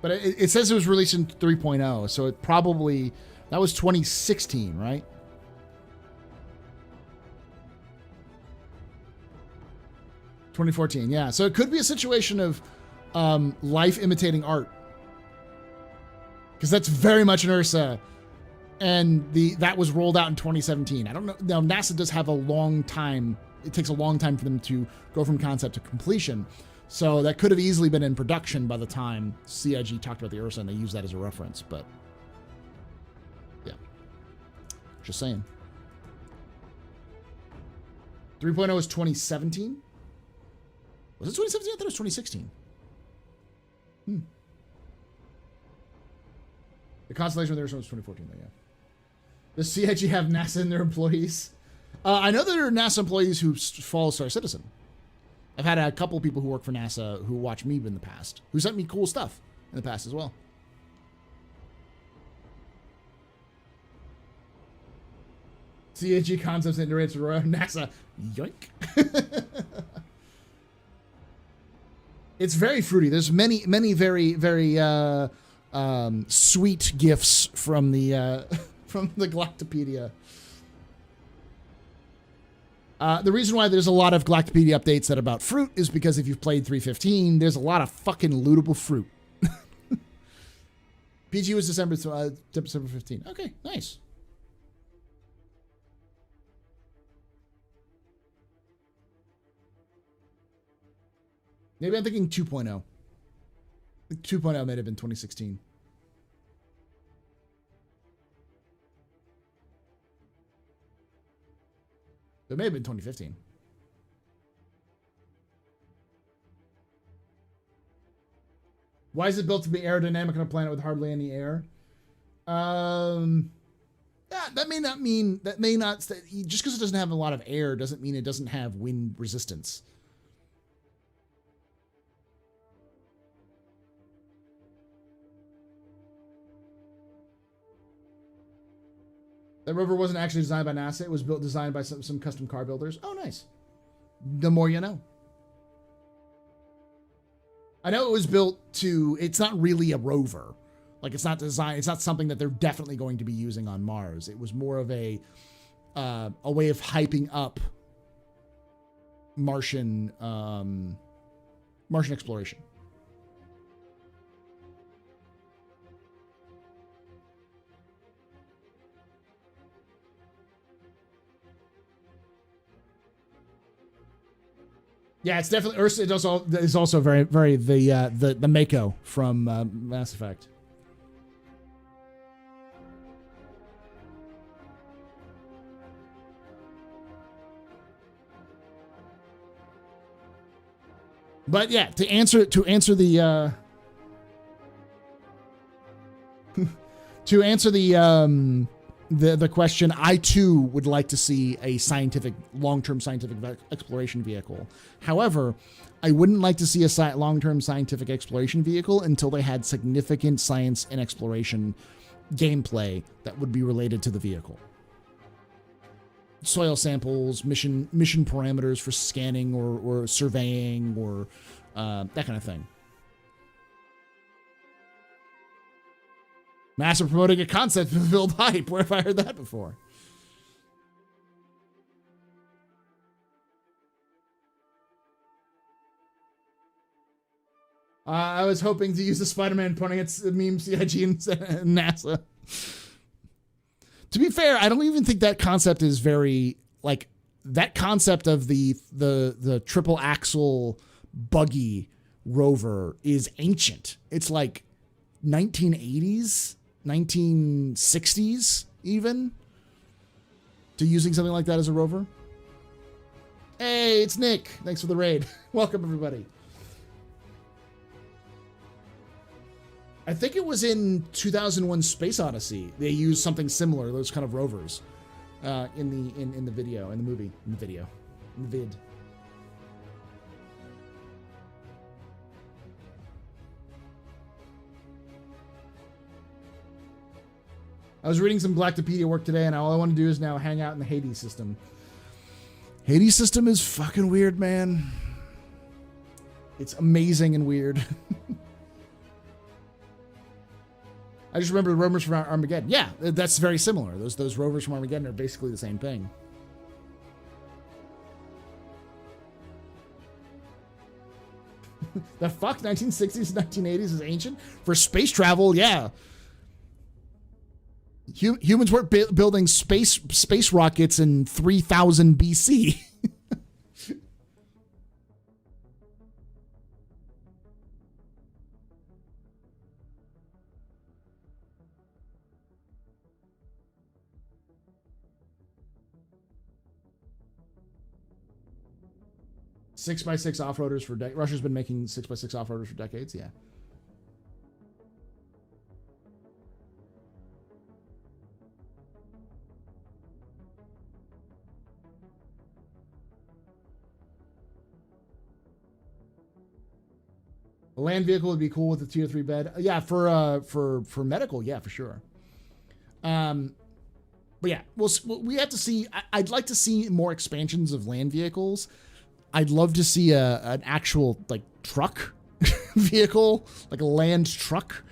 But it says it was released in 3.0, so it probably... That was 2016, right? ...2014, yeah. So it could be a situation of life imitating art. Because that's very much an Ursa. And that was rolled out in 2017. I don't know. Now, NASA does have a long time. It takes a long time for them to go from concept to completion. So that could have easily been in production by the time CIG talked about the Ursa, and they used that as a reference. But, yeah. Just saying. 3.0 was 2017? Was it 2017? I thought it was 2016. The constellation of the Ursa was 2014, though, yeah. Does CIG have NASA and their employees? I know there are NASA employees who follow Star Citizen. I've had a couple of people who work for NASA who watch me in the past, who sent me cool stuff in the past as well. CIG concepts and narrates for NASA. Yoink. It's very fruity. There's many very, very sweet gifts from the Galactipedia. The reason why there's a lot of Galactipedia updates that are about fruit is because if you've played 3.15, there's a lot of fucking lootable fruit. PG was December 15. Okay, nice. Maybe I'm thinking 2.0. 2.0 might have been 2016. It may have been 2015. Why is it built to be aerodynamic on a planet with hardly any air? Yeah, that may not mean, just because it doesn't have a lot of air doesn't mean it doesn't have wind resistance. That rover wasn't actually designed by NASA. It was designed by some custom car builders. Oh, nice. The more you know. I know it was built to... It's not really a rover. Like, it's not designed... It's not something that they're definitely going to be using on Mars. It was more of a way of hyping up Martian exploration. Yeah, it's definitely Ursa. It is also very, very the Mako from Mass Effect. But yeah, to answer the to answer the question, I too would like to see a long-term scientific exploration vehicle. However, I wouldn't like to see a long-term scientific exploration vehicle until they had significant science and exploration gameplay that would be related to the vehicle. Soil samples, mission parameters for scanning or surveying or that kind of thing. NASA promoting a concept to build hype. Where have I heard that before? I was hoping to use the Spider-Man pointing at meme CIG and NASA. To be fair, I don't even think that concept is very, like, that concept of the triple axle buggy rover is ancient. It's like 1980s, 1960s even, to using something like that as a rover. Hey, it's Nick. Thanks for the raid. Welcome, everybody. I think it was in 2001 Space Odyssey. They used something similar, those kind of rovers, in the video, in the movie, in the vid. I was reading some Galactipedia work today, and all I want to do is now hang out in the Hades system. Hades system is fucking weird, man. It's amazing and weird. I just remember the rovers from Armageddon. Yeah, that's very similar. Those rovers from Armageddon are basically the same thing. The fuck? 1960s, 1980s is ancient? For space travel, yeah. Humans weren't building space rockets in 3000 BC. 6x6 off-roaders for decades. Russia's been making 6x6 off-roaders for decades, yeah. A land vehicle would be cool with a tier 3 bed. Yeah, for medical, yeah, for sure. But yeah, we have to see. I'd like to see more expansions of land vehicles. I'd love to see an actual like truck vehicle, like a land truck.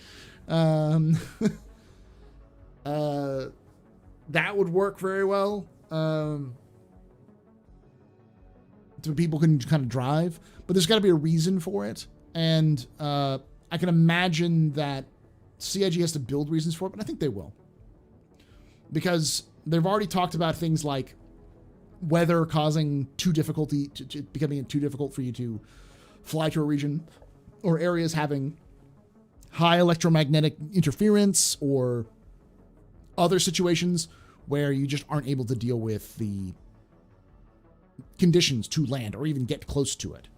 That would work very well. So people can kind of drive, but there's got to be a reason for it. And I can imagine that CIG has to build reasons for it, but I think they will. Because they've already talked about things like weather causing becoming too difficult for you to fly to a region, or areas having high electromagnetic interference, or other situations where you just aren't able to deal with the conditions to land or even get close to it.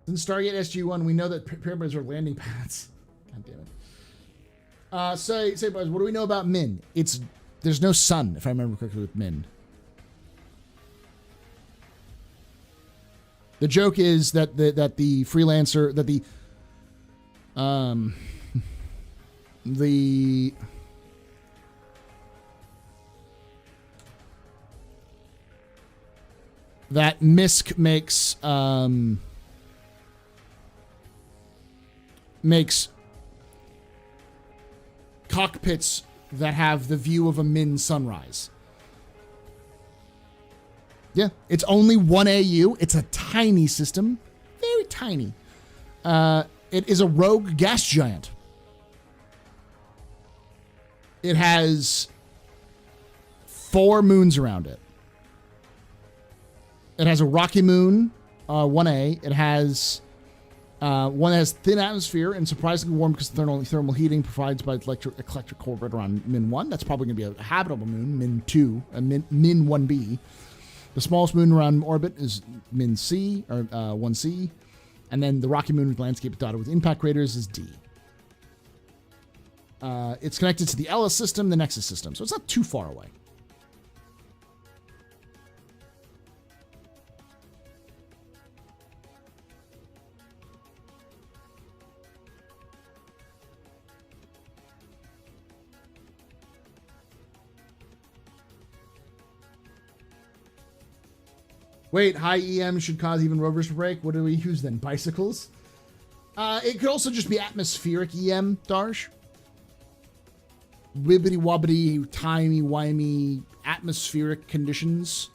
In Stargate SG-1, we know that pyramids are landing pads. God damn it. Say, Buzz, what do we know about Min? There's no sun, if I remember correctly, with Min. The joke is that the freelancer, that that MISC makes cockpits that have the view of a Min sunrise. Yeah, it's only 1 AU. It's a tiny system. Very tiny. It is a rogue gas giant. It has 4 moons around it. It has a rocky moon, 1A. It has one that has thin atmosphere and surprisingly warm because thermal heating provides by electric orbit around Min 1. That's probably going to be a habitable moon, Min 2, Min 1B. The smallest moon around orbit is Min C, or 1C. And then the rocky moon with landscape dotted with impact craters is D. It's connected to the Ellis system, the Nexus system, so it's not too far away. Wait, high EM should cause even rovers to break. What do we use then? Bicycles? It could also just be atmospheric EM, Darsh. Wibbity wobbity, timey wimey, atmospheric conditions.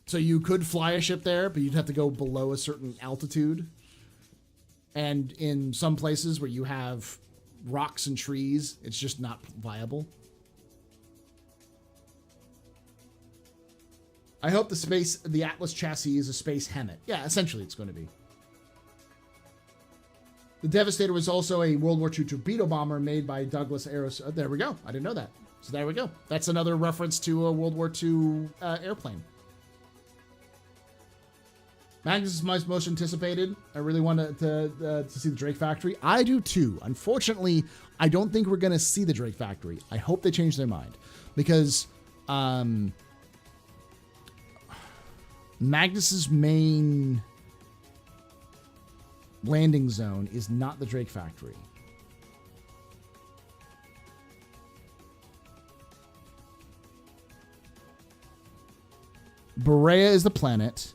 So you could fly a ship there, but you'd have to go below a certain altitude. And in some places where you have rocks and trees, it's just not viable. I hope the Atlas chassis is a space Hemet. Yeah, essentially it's going to be. The Devastator was also a World War II torpedo bomber made by Douglas Aeros. There we go. I didn't know that. So there we go. That's another reference to a World War II airplane. Magnus is my most anticipated. I really want to see the Drake Factory. I do too. Unfortunately, I don't think we're going to see the Drake Factory. I hope they change their mind. Because Magnus's main landing zone is not the Drake Factory. Berea is the planet.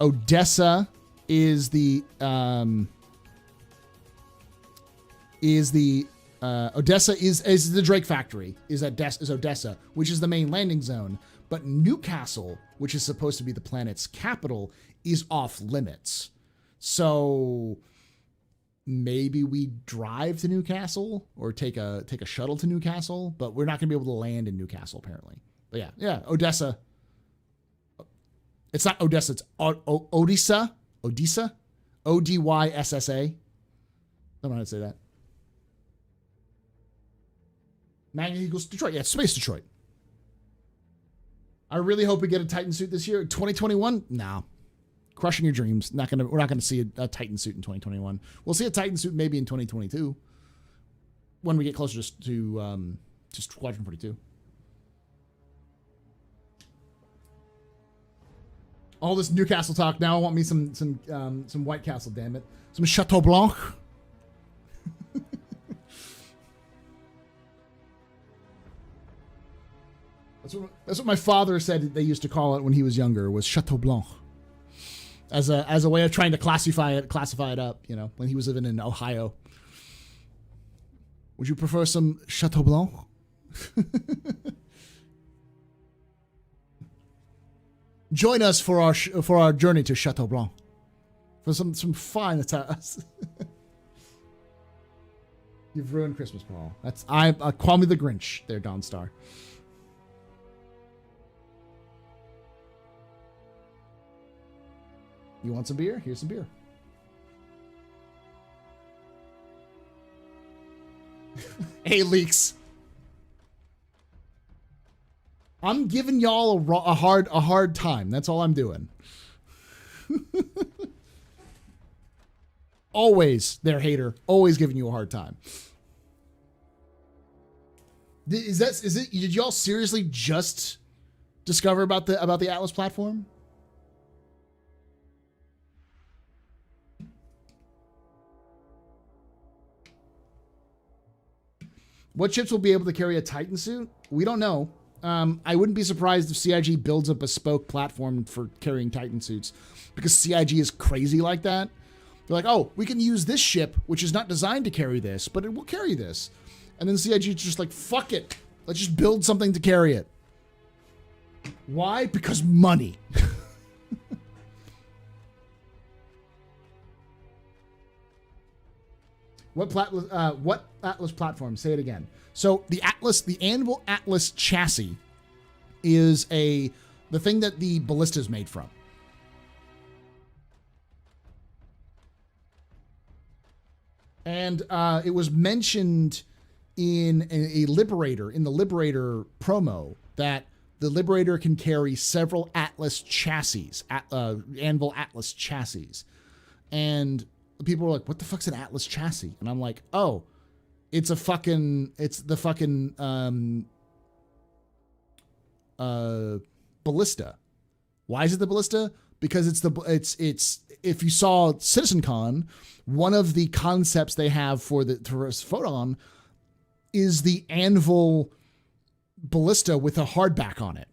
Odessa is the Odessa is the Drake factory is Odessa, which is the main landing zone. But Newcastle, which is supposed to be the planet's capital, is off limits. So maybe we drive to Newcastle or take a shuttle to Newcastle, but we're not going to be able to land in Newcastle apparently. But yeah, Odessa. It's not Odessa, it's Odessa, Odyssa. I don't know how to say that. Magnet equals Detroit. Yeah, it's Space Detroit. I really hope we get a Titan suit this year. 2021? No. Crushing your dreams. We're not gonna see a Titan suit in 2021. We'll see a Titan suit maybe in 2022 when we get closer to Squadron 42. All this Newcastle talk. Now I want me some White Castle. Damn it, some Chateau Blanc. That's what my father said they used to call it when he was younger, was Chateau Blanc. As a way of trying to classify it up, you know, when he was living in Ohio. Would you prefer some Chateau Blanc? Join us for our journey to Chateau Blanc. For some fine attacks. You've ruined Christmas, Paul. Call me the Grinch there, Dawnstar. You want some beer? Here's some beer. Hey, Leaks. I'm giving y'all a hard time. That's all I'm doing. Always their hater. Always giving you a hard time. Is it? Did y'all seriously just discover about the Atlas platform? What ships will be able to carry a Titan suit? We don't know. I wouldn't be surprised if CIG builds a bespoke platform for carrying Titan suits, because CIG is crazy like that. They're like, oh, we can use this ship, which is not designed to carry this, but it will carry this. And then CIG is just like, fuck it. Let's just build something to carry it. Why? Because money. What Atlas platform? Say it again. So the Anvil Atlas chassis is the thing that the ballista is made from. And it was mentioned in the Liberator promo, that the Liberator can carry several Atlas chassis, Anvil Atlas chassis. And people were like, what the fuck's an Atlas chassis? And I'm like, oh, it's the fucking ballista. Why is it the ballista? Because it's if you saw CitizenCon, one of the concepts they have for the Photon is the Anvil ballista with a hardback on it.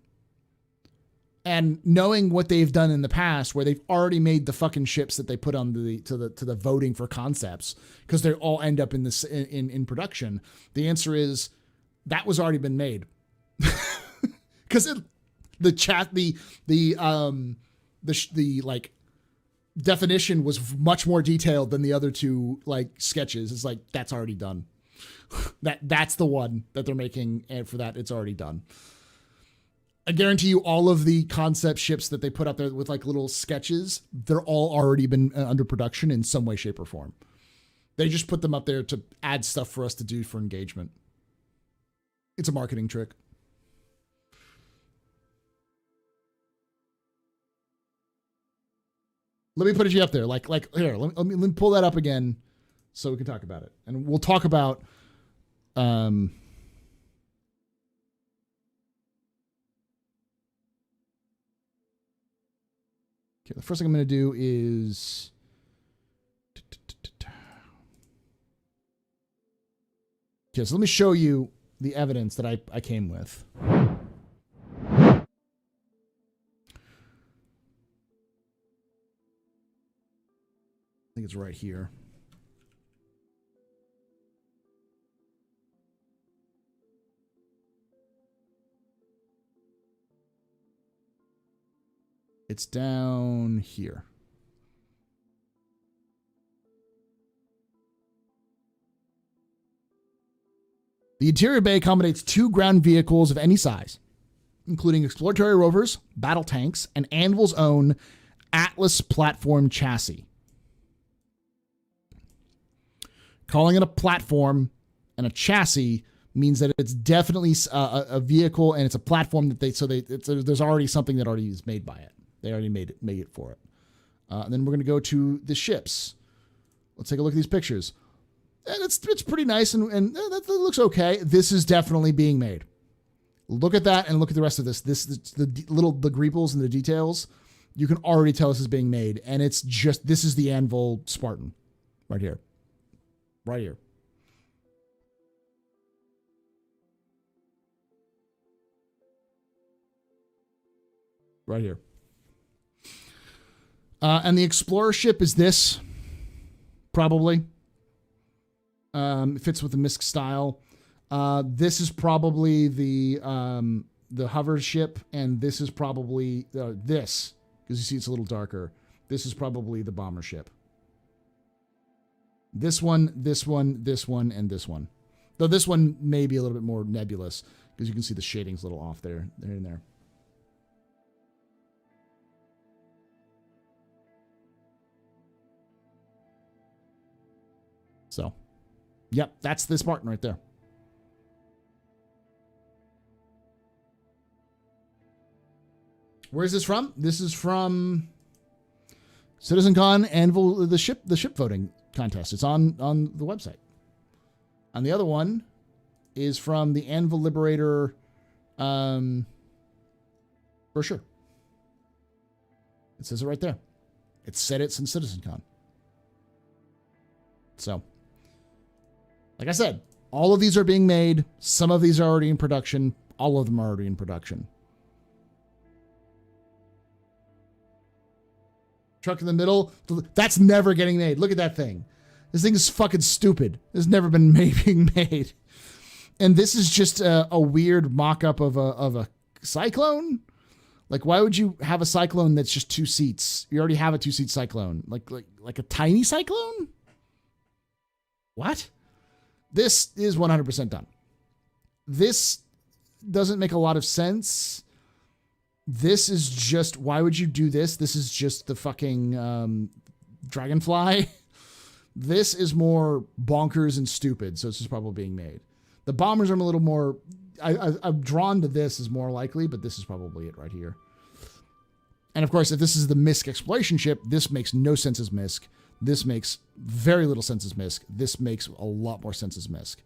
And knowing what they've done in the past, where they've already made the fucking ships that they put on to the voting for concepts, because they all end up in this in production, the answer is that was already been made. Because the like definition was much more detailed than the other two like sketches. It's like, that's already done. That's the one that they're making, and for that it's already done. I guarantee you all of the concept ships that they put out there with like little sketches, they're all already been under production in some way, shape, or form. They just put them up there to add stuff for us to do for engagement. It's a marketing trick. Let me put it up there. Like here, let me pull that up again so we can talk about it. And we'll talk about okay, the first thing I'm going to do is okay, so let me show you the evidence that I came with. think it's right here. It's down here. The interior bay accommodates 2 ground vehicles of any size, including exploratory rovers, battle tanks, and Anvil's own Atlas platform chassis. Calling it a platform and a chassis means that it's definitely a vehicle, and it's a platform that there's already something that already is made by it. They already made it for it. And then we're going to go to the ships. Let's take a look at these pictures. And it's pretty nice, and that looks okay. This is definitely being made. Look at that, and look at the rest of this. The greeples and the details. You can already tell this is being made, and it's just, this is the Anvil Spartan right here. Right here. Right here. And the Explorer ship is this, probably. It fits with the MISC style. This is probably the hover ship, and this is probably this, because you see it's a little darker. This is probably the bomber ship. This one, this one, this one, and this one. Though this one may be a little bit more nebulous, because you can see the shading's a little off there and there. So, yep, that's the Spartan right there. Where is this from? This is from CitizenCon Anvil, the ship voting contest. It's on the website. And the other one is from the Anvil Liberator brochure. It says it right there. It said it's in CitizenCon. So, like I said, all of these are being made. Some of these are already in production. All of them are already in production. Truck in the middle, that's never getting made. Look at that thing. This thing is fucking stupid. It's never been being made. And this is just a weird mock-up of a Cyclone. Like, why would you have a Cyclone that's just 2 seats? You already have a 2-seat Cyclone. Like a tiny Cyclone? What? This is 100% done. This doesn't make a lot of sense. This is just, why would you do this? This is just the fucking Dragonfly. This is more bonkers and stupid, so this is probably being made. The bombers are a little more, I'm drawn to this as more likely, but this is probably it right here. And of course, if this is the MISC exploration ship, this makes no sense as MISC. This makes very little sense as MISC. This makes a lot more sense as MISC.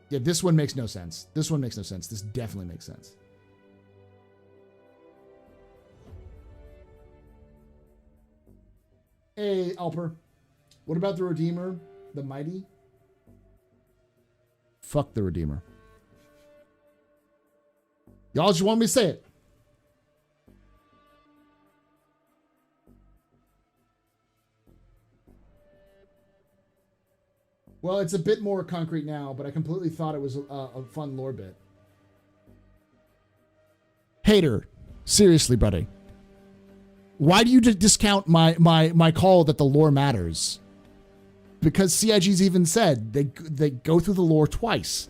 Yeah, this one makes no sense. This one makes no sense. This definitely makes sense. Hey, Alper. What about the Redeemer? The Mighty? Fuck the Redeemer. Y'all just want me to say it. Well, it's a bit more concrete now, but I completely thought it was a fun lore bit. Hater, seriously, buddy. Why do you discount my call that the lore matters? Because CIG's even said they go through the lore twice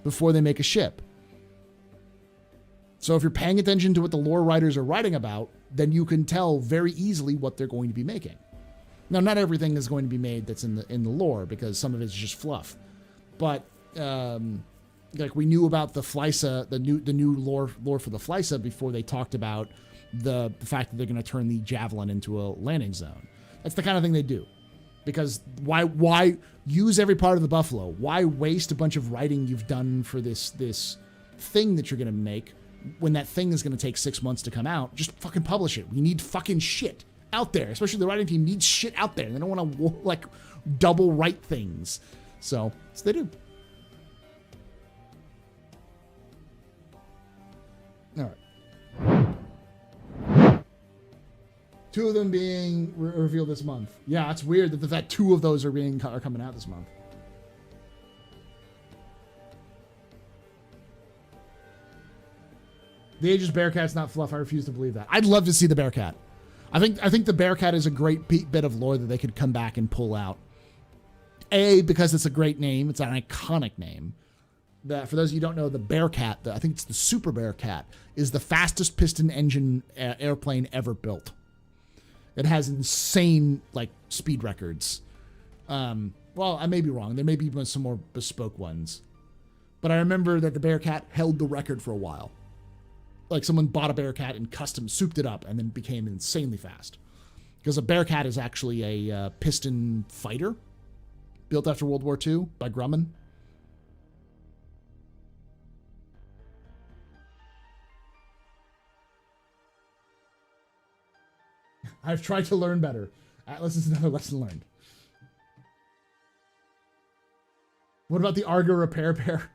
before they make a ship. So if you're paying attention to what the lore writers are writing about, then you can tell very easily what they're going to be making. Now, not everything is going to be made that's in the lore, because some of it's just fluff. But like we knew about the Flysa, the new lore for the Flysa before they talked about the fact that they're going to turn the Javelin into a landing zone. That's the kind of thing they do. Because why use every part of the Buffalo? Why waste a bunch of writing you've done for this thing that you're going to make when that thing is going to take 6 months to come out? Just fucking publish it. We need fucking shit out there, especially the writing team needs shit out there. They don't want to like double write things. So they do. All right. Two of them being revealed this month. Yeah, it's weird that two of those are coming out this month. The Aegis Bearcat's not fluff. I refuse to believe that. I'd love to see the Bearcat. I think the Bearcat is a great bit of lore that they could come back and pull out. A, because it's a great name. It's an iconic name. For those of you who don't know, the Bearcat, I think it's the Super Bearcat, is the fastest piston engine airplane ever built. It has insane speed records. Well, I may be wrong. There may be even some more bespoke ones. But I remember that the Bearcat held the record for a while. Like someone bought a Bearcat and custom souped it up and then became insanely fast. Because a Bearcat is actually a piston fighter built after World War II by Grumman. I've tried to learn better. Atlas is another lesson learned. What about the Argo repair bear?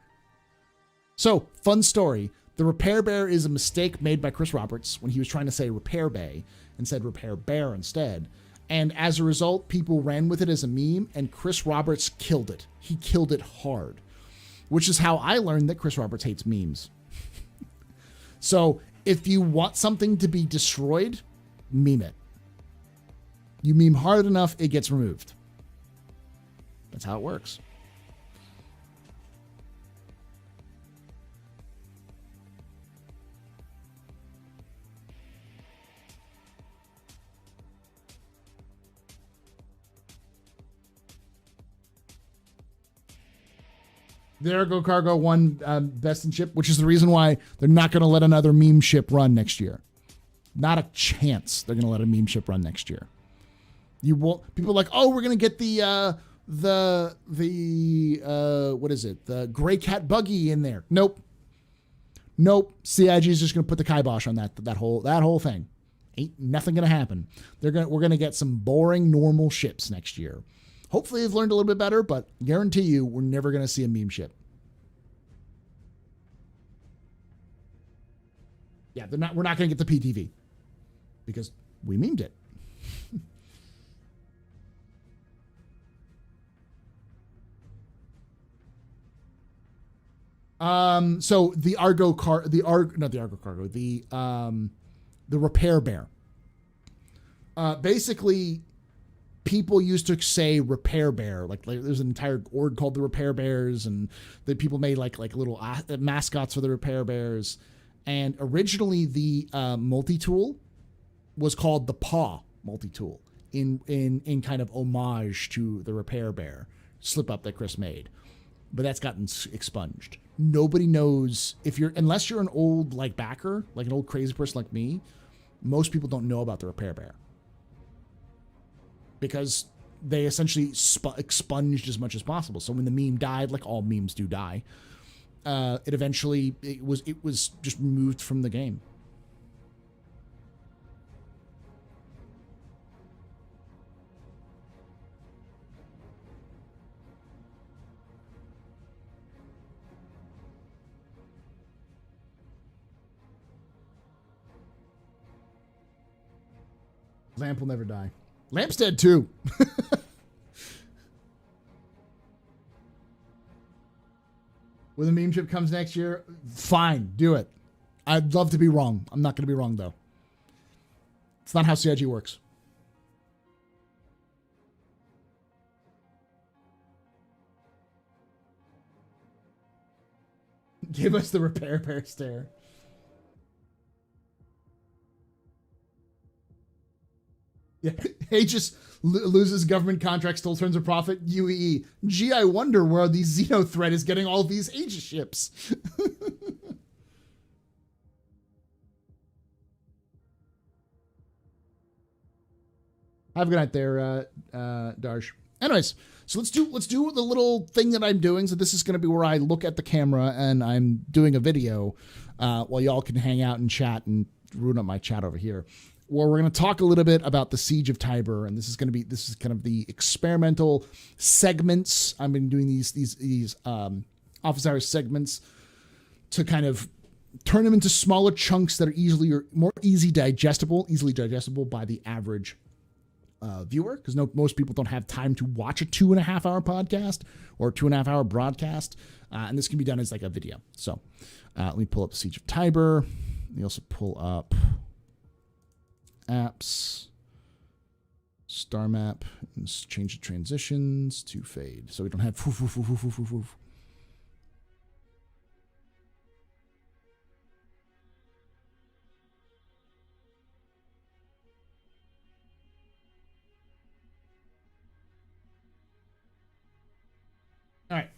So, fun story. The repair bear is a mistake made by Chris Roberts when he was trying to say repair bay and said repair bear instead. And as a result, people ran with it as a meme, and Chris Roberts killed it. He killed it hard, which is how I learned that Chris Roberts hates memes. So if you want something to be destroyed, meme it. You meme hard enough, it gets removed. That's how it works. The Argo Cargo won best in ship, which is the reason why they're not going to let another meme ship run next year. Not a chance they're going to let a meme ship run next year. You won't. People are like, oh, we're going to get the what is it? The Gray Cat buggy in there. Nope. CIG is just going to put the kibosh on that whole thing. Ain't nothing going to happen. We're going to get some boring normal ships next year. Hopefully they've learned a little bit better, but guarantee you we're never going to see a meme ship. Yeah, we're not going to get the PTV because we memed it. So the repair bear. Basically, people used to say repair bear. Like there's an entire org called the Repair Bears, and the people made like little mascots for the Repair Bears. And originally the multi-tool was called the Paw multi-tool in kind of homage to the Repair Bear slip up that Chris made. But that's gotten expunged. Nobody knows unless you're an old backer, like an old crazy person like me, most people don't know about the Repair Bear. Because they essentially expunged as much as possible. So when the meme died, like all memes do die, it was just removed from the game. Lamp will never die. Lamp's dead too. When the meme chip comes next year, fine, do it. I'd love to be wrong. I'm not going to be wrong, though. It's not how CIG works. Give us the Repair Bear stare. Yeah. Aegis loses government contract, still turns a profit. UEE. Gee, I wonder where the Xeno threat is getting all these Aegis ships. Have a good night there, Darsh. Anyways, so let's do the little thing that I'm doing. So this is going to be where I look at the camera and I'm doing a video while y'all can hang out and chat and ruin up my chat over here. Where we're going to talk a little bit about the Siege of Tiber, and this is kind of the experimental segments. I've been doing these office hours segments to kind of turn them into smaller chunks that are more easily digestible by the average viewer, because most people don't have time to watch a 2.5 hour podcast or 2.5 hour broadcast. And this can be done as like a video. So let me pull up Siege of Tiber. Let me also pull up apps, star map, and change the transitions to fade. So we don't have woof, woof, woof, woof, woof, woof, woof. All right.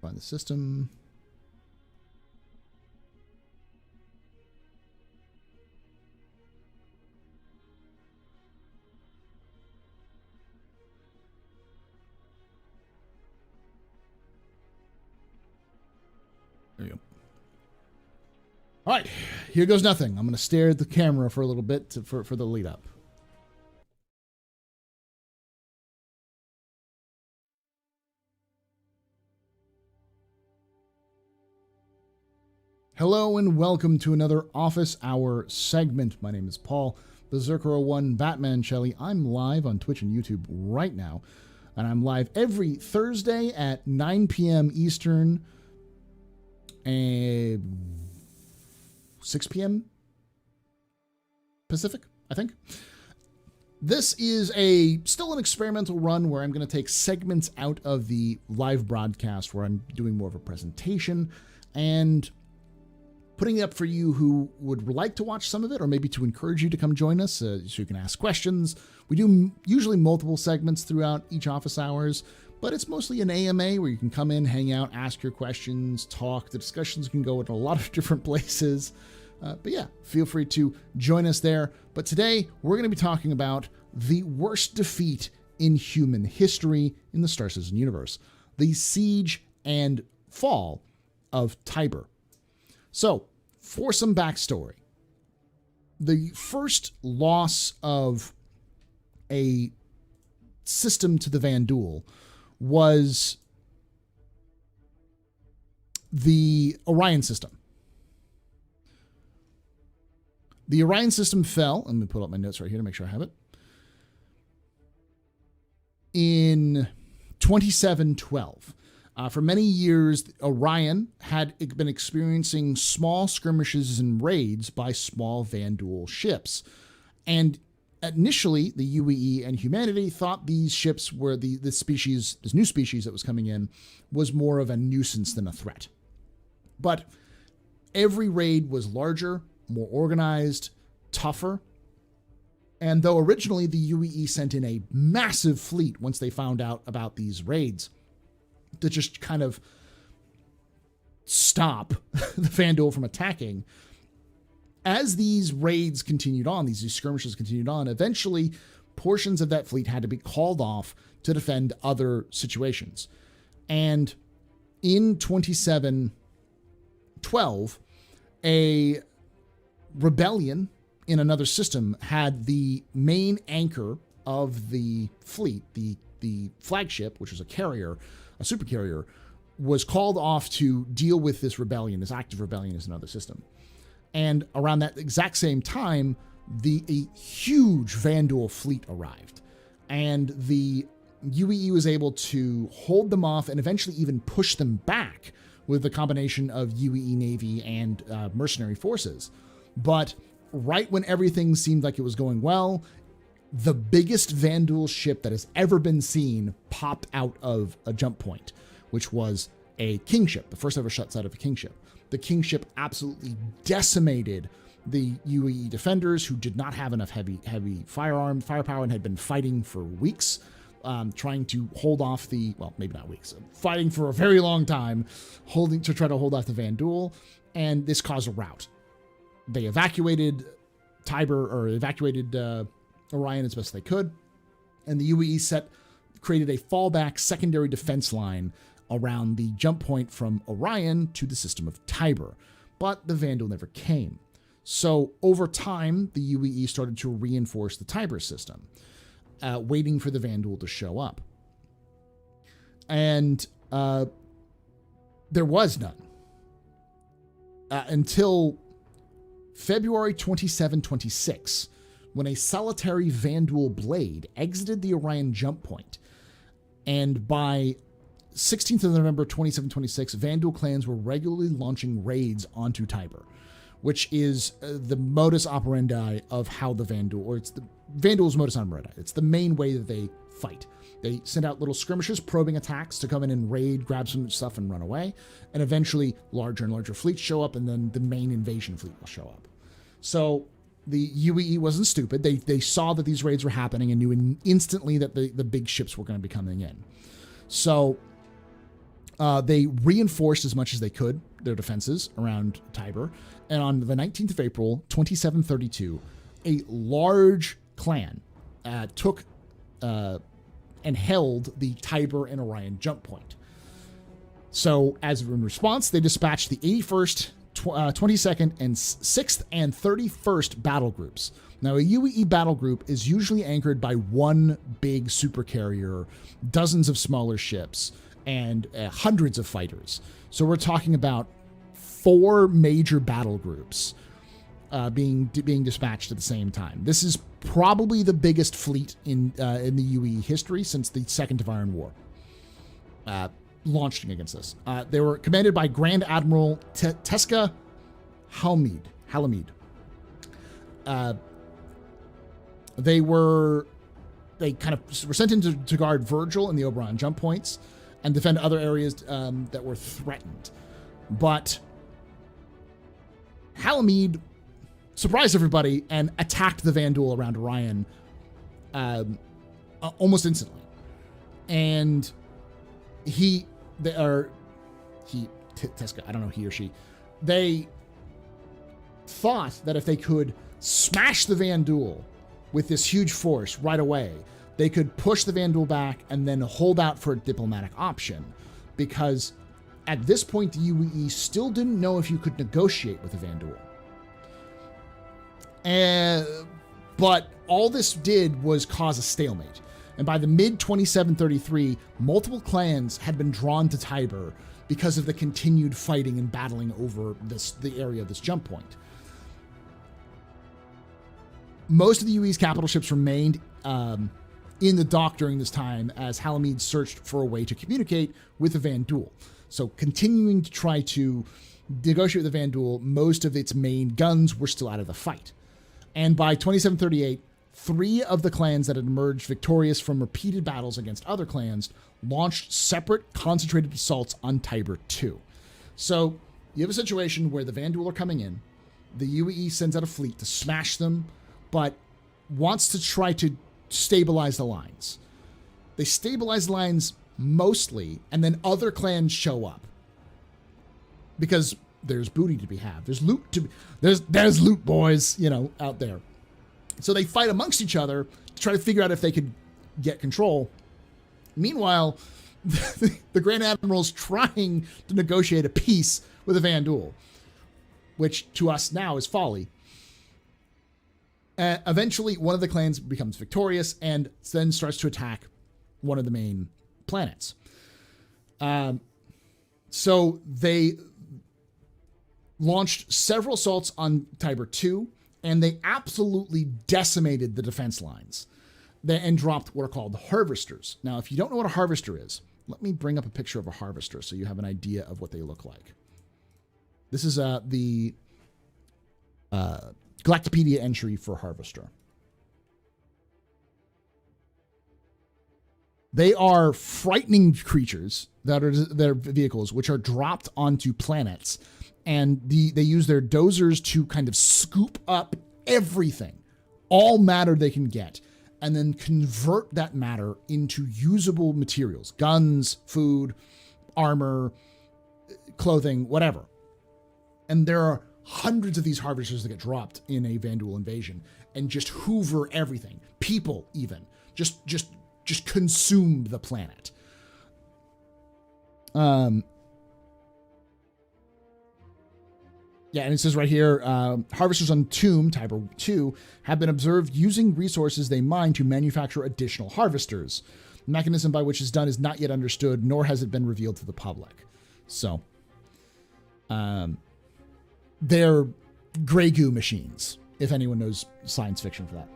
Find the system. There you go. All right, here goes nothing. I'm going to stare at the camera for a little bit for the lead up. Hello and welcome to another Office Hour segment. My name is Paul, Berserker01 Batman Shelley. I'm live on Twitch and YouTube right now, and I'm live every Thursday at 9 p.m. Eastern and 6 p.m. Pacific, I think. This is still an experimental run where I'm going to take segments out of the live broadcast where I'm doing more of a presentation and putting it up for you who would like to watch some of it, or maybe to encourage you to come join us so you can ask questions. We do usually multiple segments throughout each office hours, but it's mostly an AMA where you can come in, hang out, ask your questions, talk. The discussions can go in a lot of different places. But yeah, feel free to join us there. But today, we're going to be talking about the worst defeat in human history in the Star Citizen universe, the siege and fall of Tiber. So, for some backstory, the first loss of a system to the Vanduul was the Orion system. The Orion system fell. Let me pull up my notes right here to make sure I have it. In 2712. For many years, Orion had been experiencing small skirmishes and raids by small Vanduul ships. And initially, the UEE and humanity thought these ships were this new species that was coming in, was more of a nuisance than a threat. But every raid was larger, more organized, tougher. And though originally the UEE sent in a massive fleet once they found out about these raids, to just kind of stop the Vanduul from attacking. As these raids continued on, these skirmishes continued on, eventually portions of that fleet had to be called off to defend other situations. And in 2712, a rebellion in another system had the main anchor of the fleet, the flagship, which was a carrier, a supercarrier, was called off to deal with this rebellion, this active rebellion is another system. And around that exact same time, a huge Vanduul fleet arrived. And the UEE was able to hold them off and eventually even push them back with a combination of UEE Navy and mercenary forces. But right when everything seemed like it was going well, the biggest Vanduul ship that has ever been seen popped out of a jump point, which was a kingship, the first ever shots out of a kingship. The kingship absolutely decimated the UEE defenders, who did not have enough heavy firepower, and had been fighting for weeks, trying to hold off maybe not weeks, fighting for a very long time, to try to hold off the Vanduul, and this caused a rout. They evacuated Orion as best they could, and the UEE created a fallback secondary defense line around the jump point from Orion to the system of Tiber, but the Vanduul never came. So over time, the UEE started to reinforce the tiber system, waiting for the Vanduul to show up. And there was none. Until February 2726, when a solitary Vanduul blade exited the Orion jump point. And by 16th of November 2726, Vanduul clans were regularly launching raids onto Tiber, which is the modus operandi of how the Vanduul, or it's the Vanduul's modus operandi. It's the main way that they fight. They send out little skirmishes, probing attacks to come in and raid, grab some stuff, and run away. And eventually, larger and larger fleets show up, and then the main invasion fleet will show up. So the UEE wasn't stupid. They saw that these raids were happening and knew instantly that the big ships were going to be coming in. So they reinforced as much as they could their defenses around Tiber. And on the 19th of April, 2732, a large clan took and held the Tiber and Orion jump point. So as in response, they dispatched the 81st, 22nd, and 6th and 31st battle groups. Now, a UEE battle group is usually anchored by one big supercarrier, dozens of smaller ships, and hundreds of fighters. So we're talking about 4 major battle groups being dispatched at the same time. This is probably the biggest fleet in the UEE history since the Second Iron War. Launching against this. They were commanded by Grand Admiral Teska Halamid. They kind of were sent in to guard Virgil and the Oberon jump points and defend other areas that were threatened. But Halamid surprised everybody and attacked the Vanduul around Orion almost instantly. And Teska, I don't know, he or she, they thought that if they could smash the Vanduul with this huge force right away, they could push the Vanduul back and then hold out for a diplomatic option. Because at this point, the UEE still didn't know if you could negotiate with the Vanduul. But all this did was cause a stalemate. And by the mid-2733, multiple clans had been drawn to Tiber because of the continued fighting and battling over the area of this jump point. Most of the UE's capital ships remained in the dock during this time as Halamid searched for a way to communicate with the Vanduul. So continuing to try to negotiate with the Vanduul, most of its main guns were still out of the fight. And by 2738, 3 of the clans that had emerged victorious from repeated battles against other clans launched separate concentrated assaults on Tiber II. So you have a situation where the Vanduul are coming in, the UEE sends out a fleet to smash them, but wants to try to stabilize the lines. They stabilize the lines mostly, and then other clans show up. Because there's booty to be had. There's loot to be... There's loot, boys, out there. So they fight amongst each other to try to figure out if they could get control. Meanwhile, the Grand Admiral's trying to negotiate a peace with the Vanduul, which to us now is folly. Eventually, one of the clans becomes victorious and then starts to attack one of the main planets. So they launched several assaults on Tiber II, and they absolutely decimated the defense lines and dropped what are called harvesters. Now, if you don't know what a harvester is, let me bring up a picture of a harvester so you have an idea of what they look like. This is the Galactipedia entry for harvester. They are frightening creatures that are their vehicles, which are dropped onto planets, and they use their dozers to kind of scoop up everything, all matter they can get, and then convert that matter into usable materials, guns, food, armor, clothing, whatever. And there are hundreds of these harvesters that get dropped in a Vanduul invasion and just hoover everything, people even, just consume the planet. Yeah, and it says right here, harvesters on Tomb, Tiber 2, have been observed using resources they mine to manufacture additional harvesters. The mechanism by which it's done is not yet understood, nor has it been revealed to the public. So, they're gray goo machines, if anyone knows science fiction for that.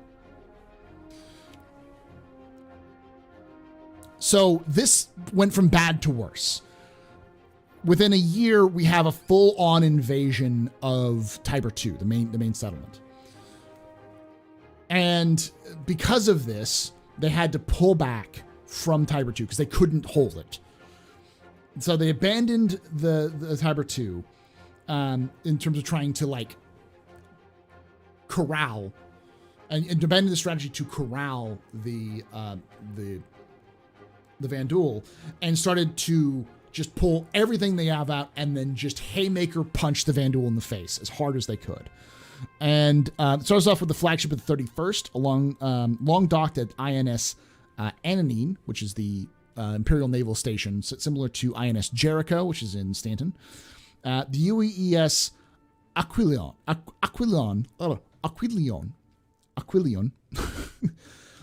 So this went from bad to worse. Within a year, we have a full-on invasion of Tiber 2, the main settlement. And because of this, they had to pull back from Tiber 2 because they couldn't hold it. So they abandoned the Tiber 2 in terms of trying to like corral and abandon the strategy to corral the Vanduul, and started to just pull everything they have out and then just haymaker punch the Vanduul in the face as hard as they could. And it starts off with the flagship of the 31st, long docked at INS Ananine, which is the Imperial Naval Station, similar to INS Jericho, which is in Stanton. The UES Aquilion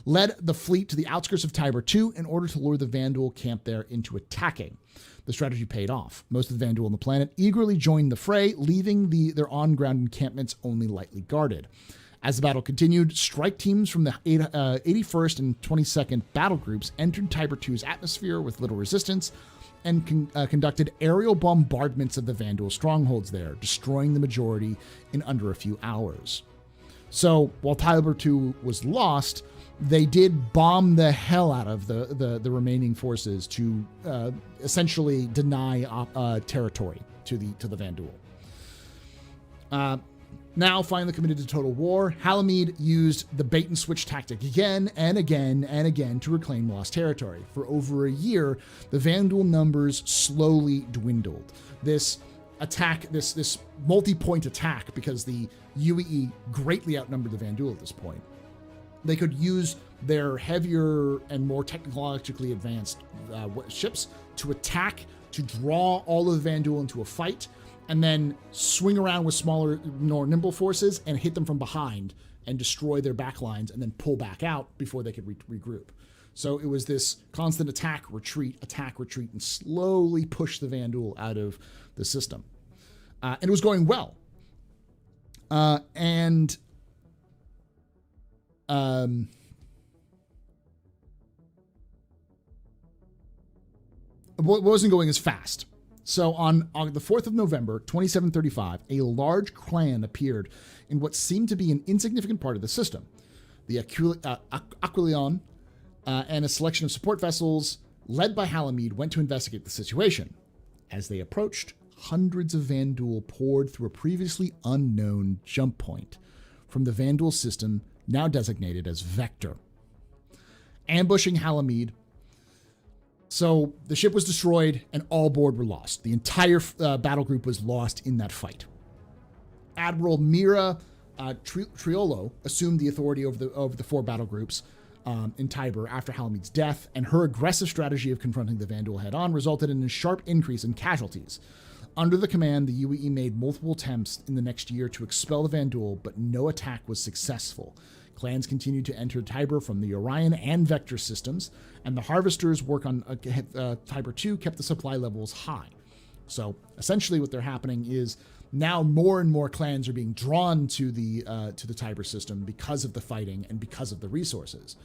led the fleet to the outskirts of Tiber 2 in order to lure the Vanduul camp there into attacking. The strategy paid off. Most of the Vanduul on the planet eagerly joined the fray, leaving their on-ground encampments only lightly guarded. As the battle continued, strike teams from the 81st and 22nd battle groups entered Tiber 2's atmosphere with little resistance and conducted aerial bombardments of the Vanduul strongholds there, destroying the majority in under a few hours. So, while Tiber 2 was lost, they did bomb the hell out of the remaining forces to essentially deny territory to the Vanduul. Now, finally committed to total war, Halamede used the bait and switch tactic again and again and again to reclaim lost territory. For over a year, the Vanduul numbers slowly dwindled. This attack, this multi-point attack, because the UEE greatly outnumbered the Vanduul at this point. They could use their heavier and more technologically advanced ships to attack, to draw all of the Vanduul into a fight, and then swing around with smaller, more nimble forces and hit them from behind and destroy their backlines and then pull back out before they could regroup. So it was this constant attack, retreat, and slowly push the Vanduul out of the system. And it was going well. What wasn't going as fast. So on the 4th of November, 2735, a large clan appeared in what seemed to be an insignificant part of the system. The Aquilion and a selection of support vessels led by Halamede went to investigate the situation. As they approached, hundreds of Vanduul poured through a previously unknown jump point from the Vanduul system, now designated as Vector, ambushing Halamede. So the ship was destroyed and all board were lost. The entire battle group was lost in that fight. Admiral Mira Triolo assumed the authority over the four battle groups in Tiber after Halamede's death, and her aggressive strategy of confronting the Vanduul head-on resulted in a sharp increase in casualties. Under the command, the UEE made multiple attempts in the next year to expel the Vanduul, but no attack was successful. Clans continued to enter Tiber from the Orion and Vector systems, and the Harvesters' work on Tiber 2 kept the supply levels high. So essentially what they're happening is now more and more clans are being drawn to the Tiber system because of the fighting and because of the resources.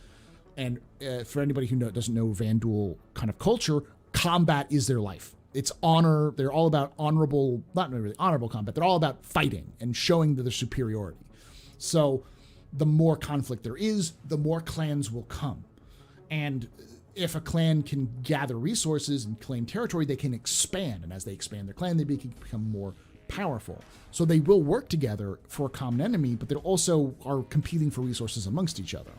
And for anybody who doesn't know Vanduul kind of culture, combat is their life. It's honor. They're all about honorable, not really honorable combat. They're all about fighting and showing their superiority. So the more conflict there is, the more clans will come. And if a clan can gather resources and claim territory, they can expand. And as they expand their clan, they become more powerful. So they will work together for a common enemy, but they also are competing for resources amongst each other.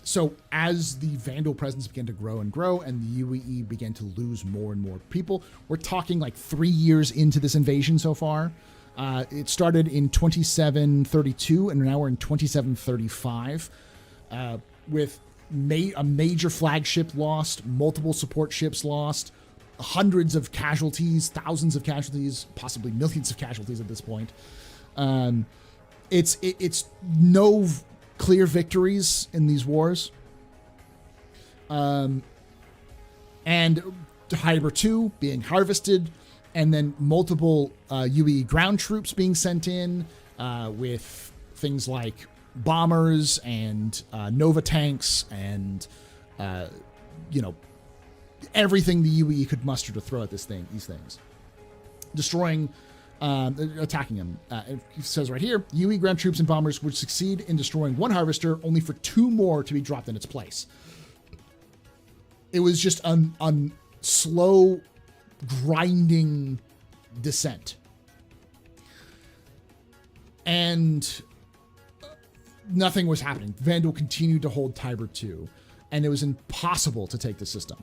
So as the Vanduul presence began to grow and grow, and the UEE began to lose more and more people, we're talking like 3 years into this invasion so far. It started in 2732, and now we're in 2735, with a major flagship lost, multiple support ships lost, hundreds of casualties, thousands of casualties, possibly millions of casualties at this point. It's no clear victories in these wars. And Tiber 2 being harvested, and then multiple UE ground troops being sent in with things like bombers and Nova tanks and, everything the UE could muster to throw at these things. Destroying, attacking them. It says right here, UE ground troops and bombers would succeed in destroying one harvester, only for 2 more to be dropped in its place. It was just on slow, grinding descent. And nothing was happening. Vanduul continued to hold Tiber 2, and it was impossible to take the system.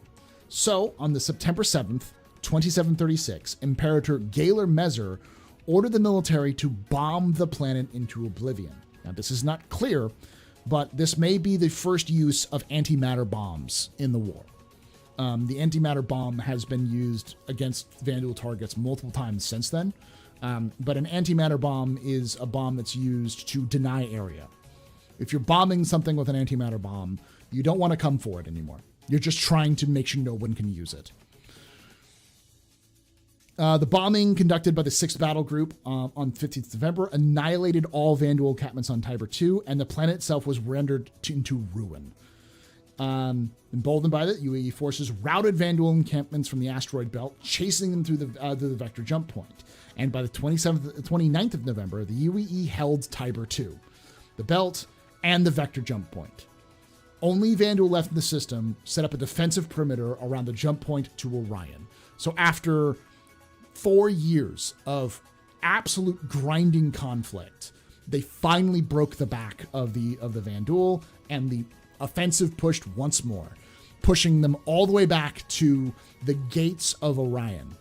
So, on the September 7th, 2736, Imperator Galer Mezer ordered the military to bomb the planet into oblivion. Now, this is not clear, but this may be the first use of antimatter bombs in the war. The antimatter bomb has been used against Vanduul targets multiple times since then, but an antimatter bomb is a bomb that's used to deny area. If you're bombing something with an antimatter bomb, you don't want to come for it anymore. You're just trying to make sure no one can use it. The bombing conducted by the 6th Battle Group on 15th November annihilated all Vanduul encampments on Tiber 2, and the planet itself was rendered into ruin. Emboldened by that, UAE forces routed Vanduul encampments from the asteroid belt, chasing them through the vector jump point. And by the 29th of November, the UAE held Tiber 2, the belt, and the vector jump point. Only Vanduul left in the system set up a defensive perimeter around the jump point to Orion. So after 4 years of absolute grinding conflict, they finally broke the back of the Vanduul, and the offensive pushed once more, pushing them all the way back to the gates of Orion.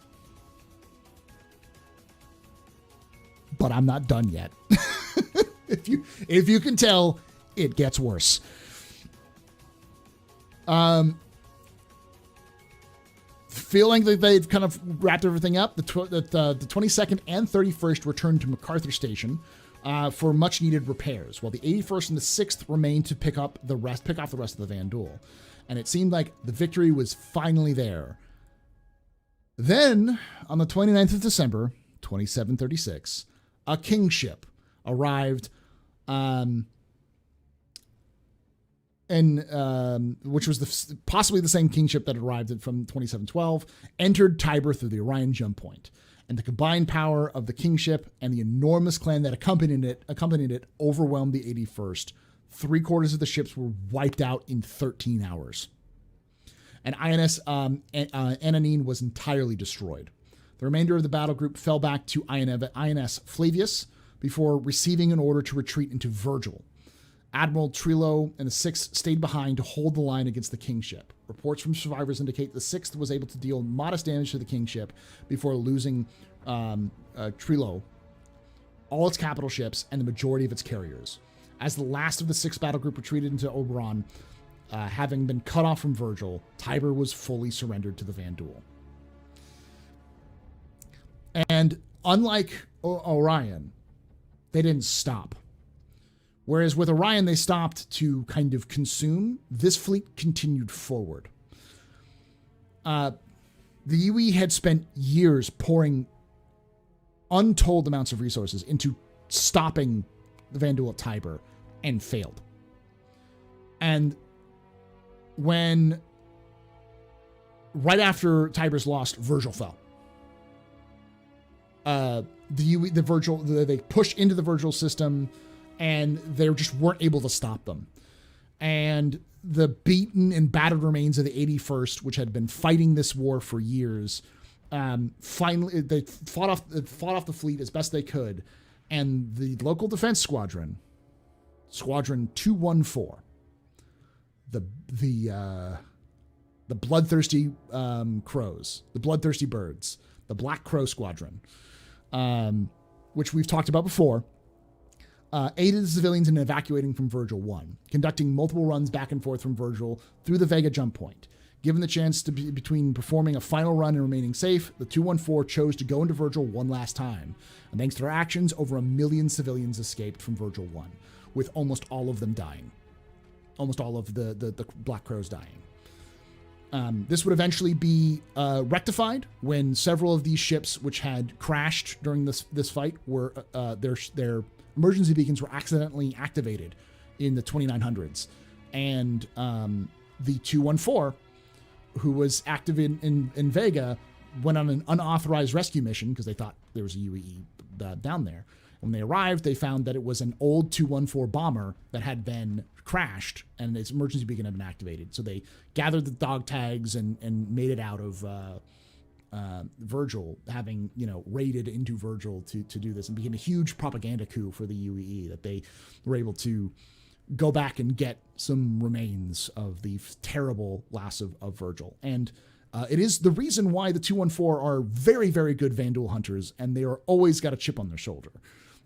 But I'm not done yet. If you can tell, it gets worse. Feeling that they've kind of wrapped everything up, the 22nd and 31st returned to MacArthur Station for much needed repairs, while the 81st and the 6th remained to pick off the rest of the Vanduul. And it seemed like the victory was finally there. Then, on the 29th of December, 2736, a kingship arrived, which was possibly the same kingship that arrived from 2712, entered Tiber through the Orion jump point. And the combined power of the kingship and the enormous clan that accompanied it overwhelmed the 81st. 3/4 of the ships were wiped out in 13 hours. And INS Ananine was entirely destroyed. The remainder of the battle group fell back to INS Flavius before receiving an order to retreat into Virgil. Admiral Trilo and the 6th stayed behind to hold the line against the kingship. Reports from survivors indicate the 6th was able to deal modest damage to the kingship before losing Trilo, all its capital ships, and the majority of its carriers. As the last of the 6th battle group retreated into Oberon, having been cut off from Virgil, Tiber was fully surrendered to the Vanduul. And unlike Orion, they didn't stop. Whereas with Orion, they stopped to kind of consume. This fleet continued forward. The UE had spent years pouring untold amounts of resources into stopping the Vanduul at Tiber and failed. And when, right after Tiber's lost, Virgil fell. They pushed into the Virgil system, and they just weren't able to stop them. And the beaten and battered remains of the 81st, which had been fighting this war for years, finally they fought off the fleet as best they could, and the local defense squadron, Squadron 214, the bloodthirsty crows, the bloodthirsty birds, the Black Crow Squadron, which we've talked about before, aided the civilians in evacuating from Virgil 1, conducting multiple runs back and forth from Virgil through the Vega jump point, Given the chance to be between performing a final run and remaining safe, the 214 chose to go into Virgil one last time. And thanks to their actions, over 1 million civilians escaped from Virgil 1, with almost all of them dying. Almost all of the Black Crows dying. This would eventually be rectified when several of these ships, which had crashed during this fight, were their emergency beacons were accidentally activated in the 2900s, and the 214, who was active in Vega, went on an unauthorized rescue mission because they thought there was a UEE down there. When they arrived, they found that it was an old 214 bomber that had been crashed and its emergency beacon had been activated. So they gathered the dog tags and made it out of Virgil, having, raided into Virgil to do this, and became a huge propaganda coup for the UEE that they were able to go back and get some remains of the terrible loss of Virgil. And it is the reason why the 214 are very, very good Vanduul hunters, and they are always got a chip on their shoulder.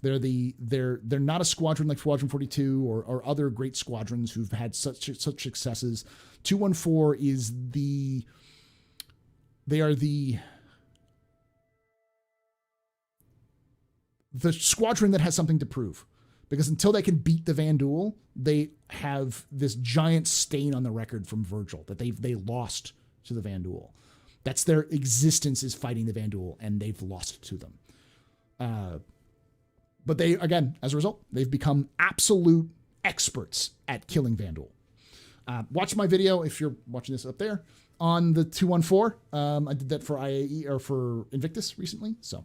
They're not a squadron like Squadron 42 or other great squadrons who've had such successes. 214 is the squadron that has something to prove, because until they can beat the Vanduul, they have this giant stain on the record from Virgil that they lost to the Vanduul. That's their existence, is fighting the Vanduul, and they've lost to them. But they, again, as a result, they've become absolute experts at killing Vanduul. Watch my video, if you're watching this up there, on the 214. I did that for IAE or for Invictus recently. So,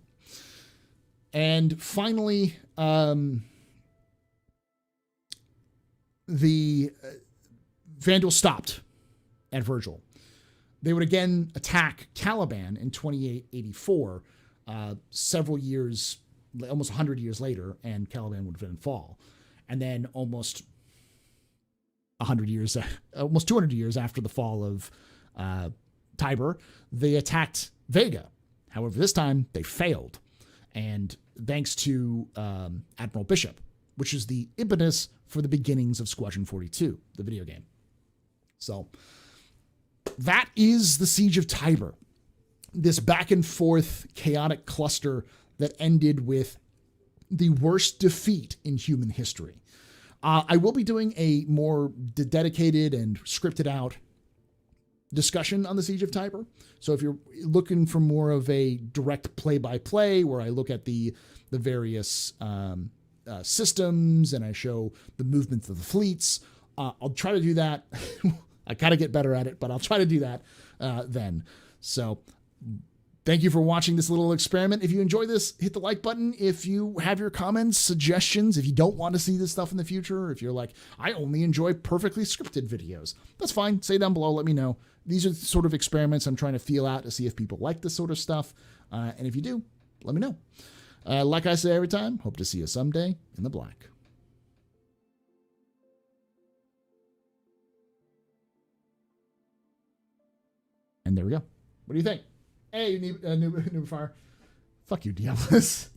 and finally, the Vanduul stopped at Virgil. They would again attack Caliban in 2884, several years, almost 100 years later, and Caliban would then fall. And then almost 100 years, almost 200 years after the fall of Tiber, they attacked Vega. However, this time they failed. And thanks to Admiral Bishop, which is the impetus for the beginnings of Squadron 42, the video game. So that is the Siege of Tiber, this back and forth chaotic cluster that ended with the worst defeat in human history. I will be doing a more dedicated and scripted out discussion on the Siege of Tiber. So if you're looking for more of a direct play-by-play where I look at the various systems and I show the movements of the fleets, I'll try to do that. I got to get better at it, but I'll try to do that then. So thank you for watching this little experiment. If you enjoy this, hit the like button. If you have your comments, suggestions, if you don't want to see this stuff in the future, or if you're like, I only enjoy perfectly scripted videos, that's fine. Say down below, let me know. These are the sort of experiments I'm trying to feel out to see if people like this sort of stuff. And if you do, let me know. Like I say every time, hope to see you someday in the black. And there we go. What do you think? Hey, Noob Fire. Fuck you, Diablos.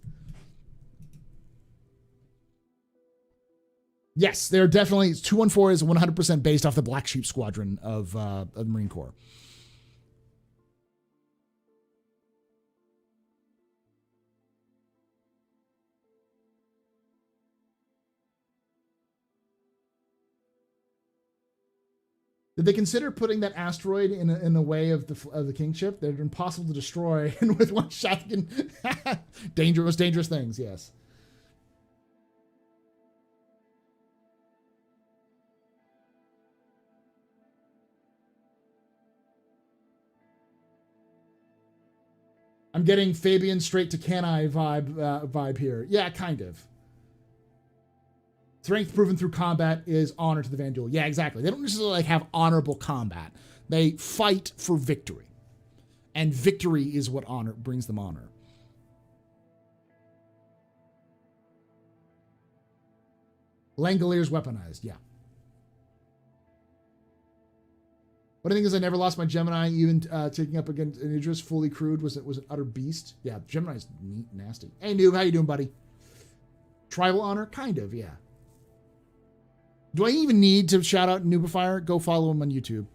Yes, they're definitely, 214 is 100% based off the Black Sheep Squadron of the Marine Corps. Did they consider putting that asteroid in the way of the Kingship? They're impossible to destroy, and with one shot, can dangerous things. Yes. I'm getting Fabian straight to Can-I vibe here. Yeah, kind of. Strength proven through combat is honor to the Vanduul. Yeah, exactly. They don't necessarily have honorable combat. They fight for victory. And victory is what honor brings them honor. Langolier's weaponized, yeah. What I think is I never lost my Gemini, even taking up against an Idris fully crewed was an utter beast. Yeah, Gemini's neat, nasty. Hey, Noob, how you doing, buddy? Tribal honor? Kind of, yeah. Do I even need to shout out Noobifier? Go follow him on YouTube.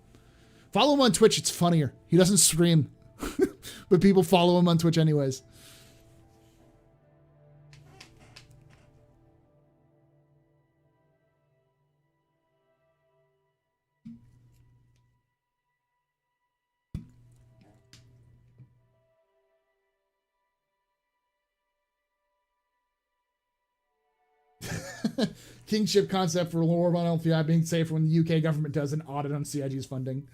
Follow him on Twitch. It's funnier. He doesn't stream, but people follow him on Twitch anyways. Kingship concept for Lord on LPI being safe when the UK government does an audit on CIG's funding.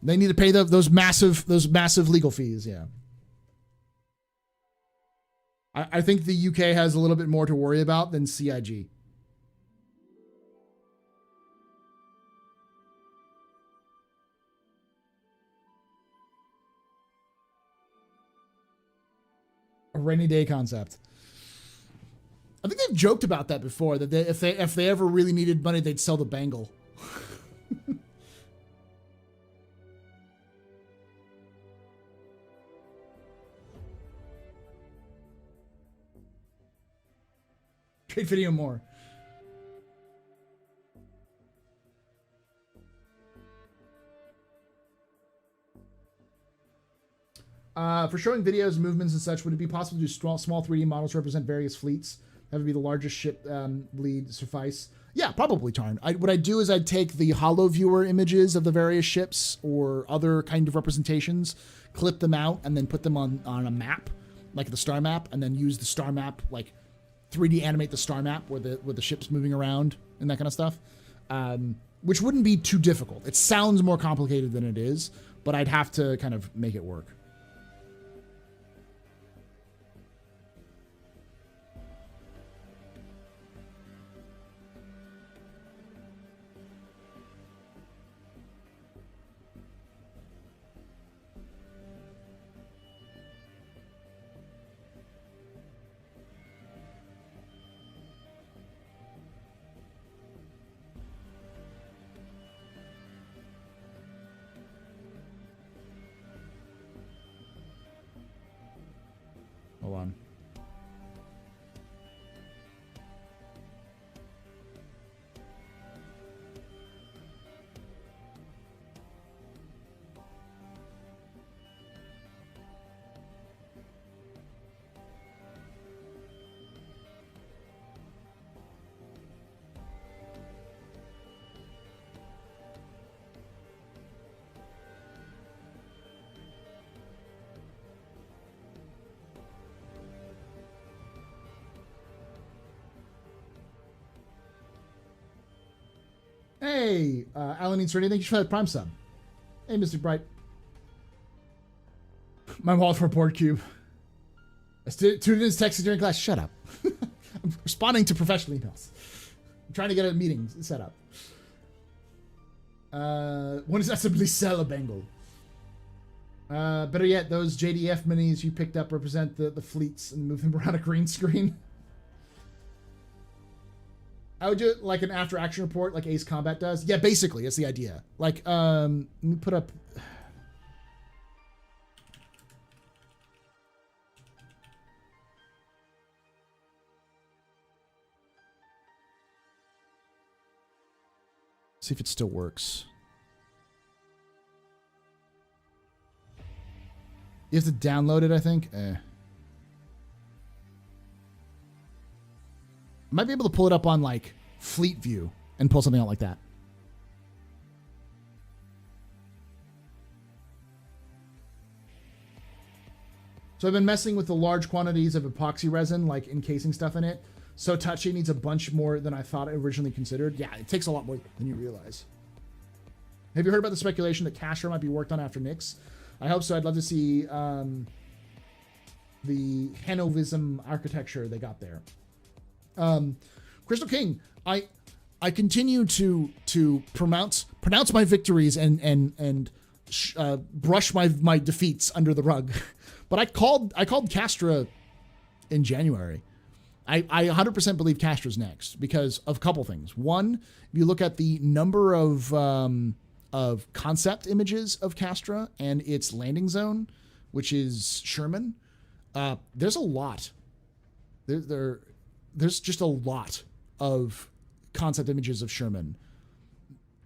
They need to pay those massive legal fees. Yeah. I think the UK has a little bit more to worry about than CIG. A rainy day concept. I think they've joked about that before, that if they ever really needed money, they'd sell the bangle. Trade video more. For showing videos, movements, and such, would it be possible to do small 3D models to represent various fleets? That would be the largest ship lead suffice. Yeah, probably, Tarn. What I'd do is I'd take the holo viewer images of the various ships or other kind of representations, clip them out, and then put them on a map, like the star map, and then use the star map, like 3D animate the star map where the ship's moving around and that kind of stuff, which wouldn't be too difficult. It sounds more complicated than it is, but I'd have to kind of make it work. Hold on. Hey, Alan Eatsready, thank you for that Prime sub. Hey, Mr. Bright. My wallet for a board cube. A student is texting during class. Shut up. I'm responding to professional emails. I'm trying to get a meeting set up. When does Assembly sell a bangle? Better yet, those JDF minis you picked up represent the fleets and move them around a green screen. I would do it like an after action report like Ace Combat does. Yeah, basically, that's the idea. Like, let me put up... See if it still works. You have to download it, I think. I might be able to pull it up on like Fleet View and pull something out like that. So I've been messing with the large quantities of epoxy resin, like encasing stuff in it. So touchy needs a bunch more than I thought I originally considered. Yeah, it takes a lot more than you realize. Have you heard about the speculation that Castro might be worked on after Nyx? I hope so. I'd love to see the Henovism architecture they got there. Crystal King, I continue to pronounce my victories and brush my defeats under the rug, but I called Castra in January. I 100% believe Castra's next because of a couple things. One, if you look at the number of concept images of Castra and its landing zone, which is Sherman, there's a lot. There's just a lot of concept images of Sherman.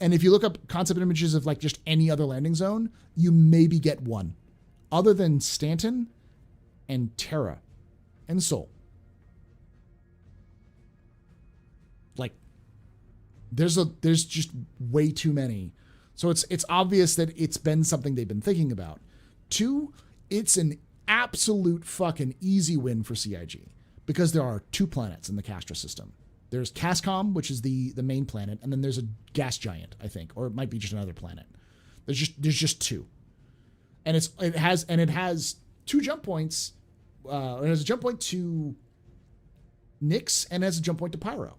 And if you look up concept images of like just any other landing zone, you maybe get one. Other than Stanton and Terra and Sol. Like, there's just way too many. So it's obvious that it's been something they've been thinking about. 2, it's an absolute fucking easy win for CIG because there are 2 planets in the Castra system. There's Cascom, which is the main planet, and then there's a gas giant, I think, or it might be just another planet. There's just 2, and it has 2 jump points. It has a jump point to Nyx and it has a jump point to Pyro.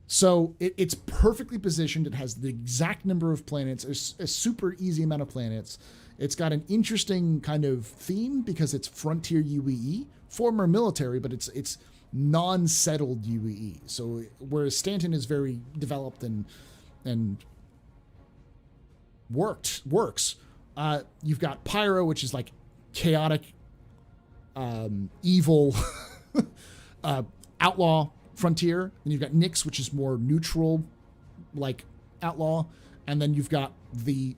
So it's perfectly positioned. It has the exact number of planets, a super easy amount of planets. It's got an interesting kind of theme because it's frontier UEE, former military, but it's non-settled UEE. So whereas Stanton is very developed and works, you've got Pyro, which is like chaotic, evil, outlaw frontier. And you've got Nyx, which is more neutral, like outlaw. And then you've got the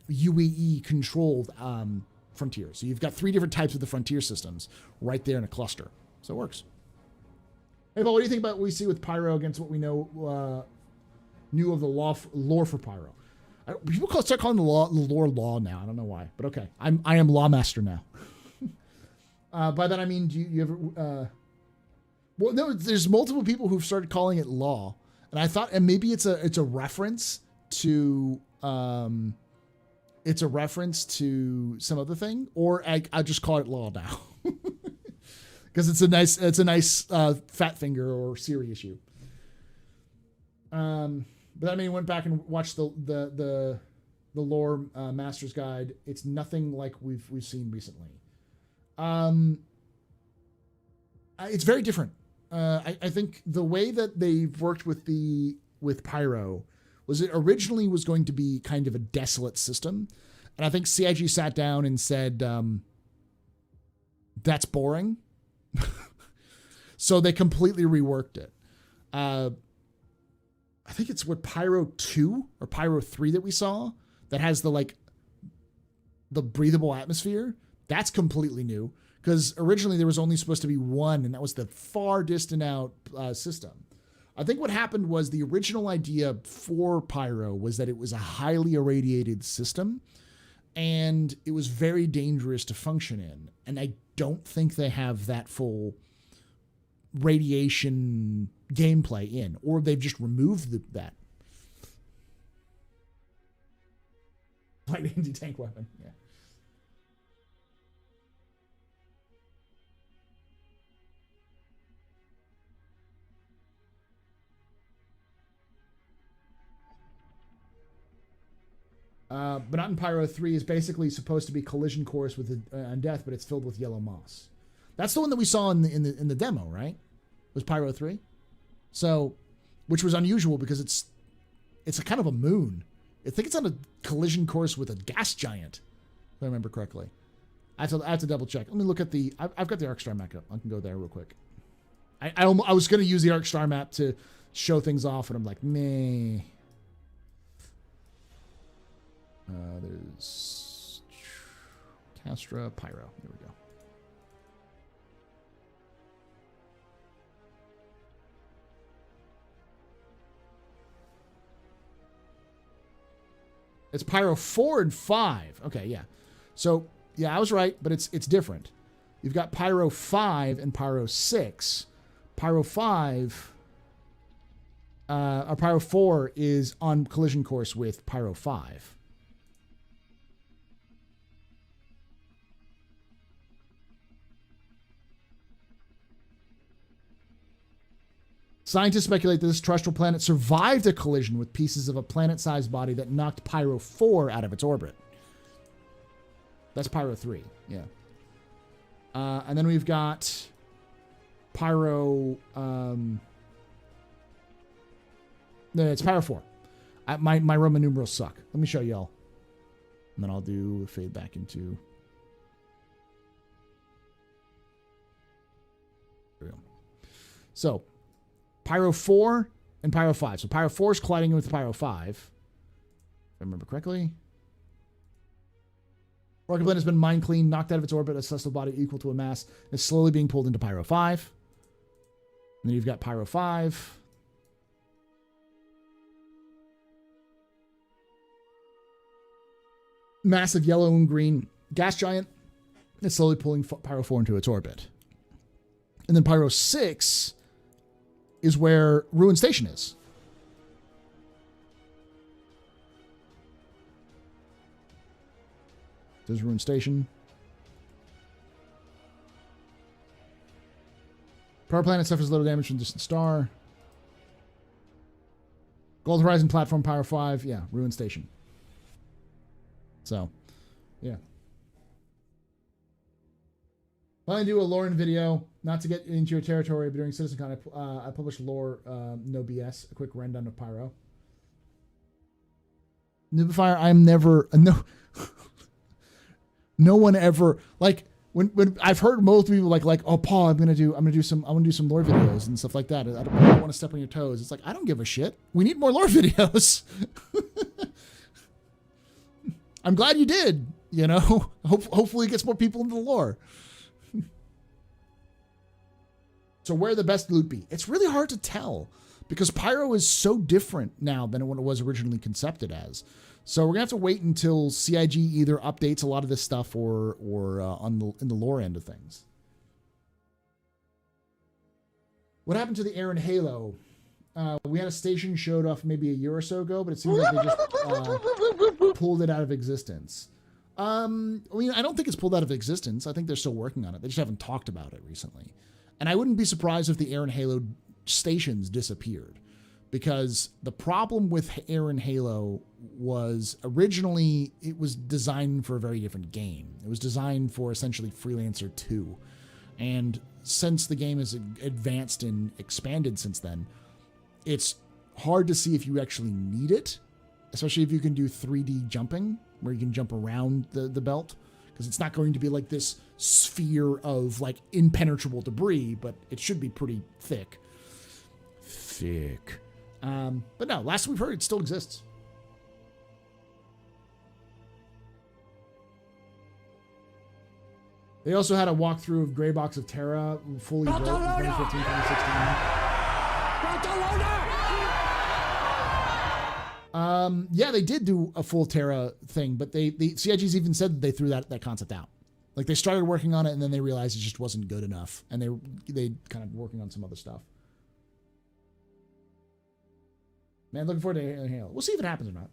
UEE controlled frontier. So you've got 3 different types of the frontier systems right there in a cluster. So it works. Hey, Paul, what do you think about what we see with Pyro against what we knew of the lore for Pyro? People start calling the lore law now. I don't know why, but okay. I am lawmaster now. By that I mean, do you ever? Well, no. There's multiple people who've started calling it law, and I thought, and maybe it's a reference to some other thing, or I just call it law now. Because it's a nice fat finger or Siri issue. But I mean, went back and watched the lore master's guide. It's nothing like we've seen recently. It's very different. I think the way that they've worked with Pyro was it originally was going to be kind of a desolate system, and I think CIG sat down and said, "That's boring." So they completely reworked it. I think it's what Pyro 2 or Pyro 3 that we saw that has the breathable atmosphere. That's completely new because originally there was only supposed to be 1, and that was the far distant out system. I think what happened was the original idea for Pyro was that it was a highly irradiated system and it was very dangerous to function in. And I don't think they have that full radiation gameplay in, or they've just removed that. Light anti-tank weapon, yeah. But not in Pyro 3 is basically supposed to be collision course with Undeath, but it's filled with yellow moss. That's the one that we saw in the demo, right? Was Pyro 3? So, which was unusual because it's a kind of a moon. I think it's on a collision course with a gas giant, if I remember correctly. I have to double check. Let me look at I've got the Arc Star map up. I can go there real quick. I was going to use the Arc Star map to show things off, and I'm like, meh. There's Castra, Pyro. There we go. It's Pyro 4 and 5. Okay, yeah. So, yeah, I was right, but it's different. You've got Pyro 5 and Pyro 6. Pyro 5, or Pyro 4 is on collision course with Pyro 5. Scientists speculate that this terrestrial planet survived a collision with pieces of a planet-sized body that knocked Pyro 4 out of its orbit. That's Pyro 3, yeah. And then we've got Pyro... no, it's Pyro 4. My Roman numerals suck. Let me show y'all. And then I'll do a fade back into... There we go. So... Pyro 4 and Pyro 5. So Pyro 4 is colliding with Pyro 5, if I remember correctly. Rocket Planet has been mind cleaned, knocked out of its orbit, a celestial body equal to a mass, is slowly being pulled into Pyro 5. And then you've got Pyro 5. Massive yellow and green gas giant is slowly pulling Pyro 4 into its orbit. And then Pyro 6 is where Ruin Station is. There's Ruin Station. Power Planet suffers little damage from distant star. Gold Horizon platform Pyro 5. Yeah, Ruin Station. So, yeah. Planning to do a Lauren video, not to get into your territory, but during CitizenCon, I published lore, no BS, a quick rundown of Pyro. Nubifier, I'm never, no one ever, like, when I've heard most people like, oh, Paul, I want to do some lore videos and stuff like that. I don't want to step on your toes. It's like, I don't give a shit. We need more lore videos. I'm glad you did, you know, hopefully it gets more people into the lore. So where the best loot be? It's really hard to tell because Pyro is so different now than what it was originally concepted as. So we're gonna have to wait until CIG either updates a lot of this stuff or in the lore end of things. What happened to the Aaron Halo? We had a station showed off maybe a year or so ago, but it seems like they just pulled it out of existence. I mean, I don't think it's pulled out of existence. I think they're still working on it. They just haven't talked about it recently. And I wouldn't be surprised if the Aaron Halo stations disappeared, because the problem with Aaron Halo was originally it was designed for a very different game. It was designed for essentially Freelancer 2. And since the game has advanced and expanded since then, it's hard to see if you actually need it, especially if you can do 3D jumping, where you can jump around the belt, because it's not going to be like this sphere of like impenetrable debris, but it should be pretty thick. But no, last we've heard, it still exists. They also had a walkthrough of Grey Box of Terra, fully built in 2015, 2016. Yeah, they did do a full Terra thing, but the CIGs even said that they threw that concept out. Like they started working on it and then they realized it just wasn't good enough, and they kind of working on some other stuff. Man, looking forward to Halo. We'll see if it happens or not.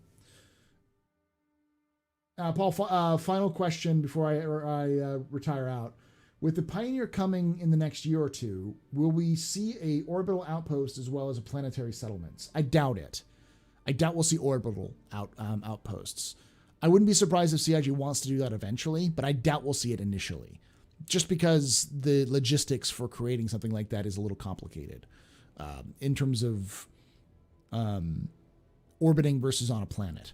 Paul, final question before I retire out. With the Pioneer coming in the next year or two, will we see a orbital outpost as well as a planetary settlements? I doubt it. I doubt we'll see orbital outposts. I wouldn't be surprised if CIG wants to do that eventually, but I doubt we'll see it initially, just because the logistics for creating something like that is a little complicated in terms of orbiting versus on a planet.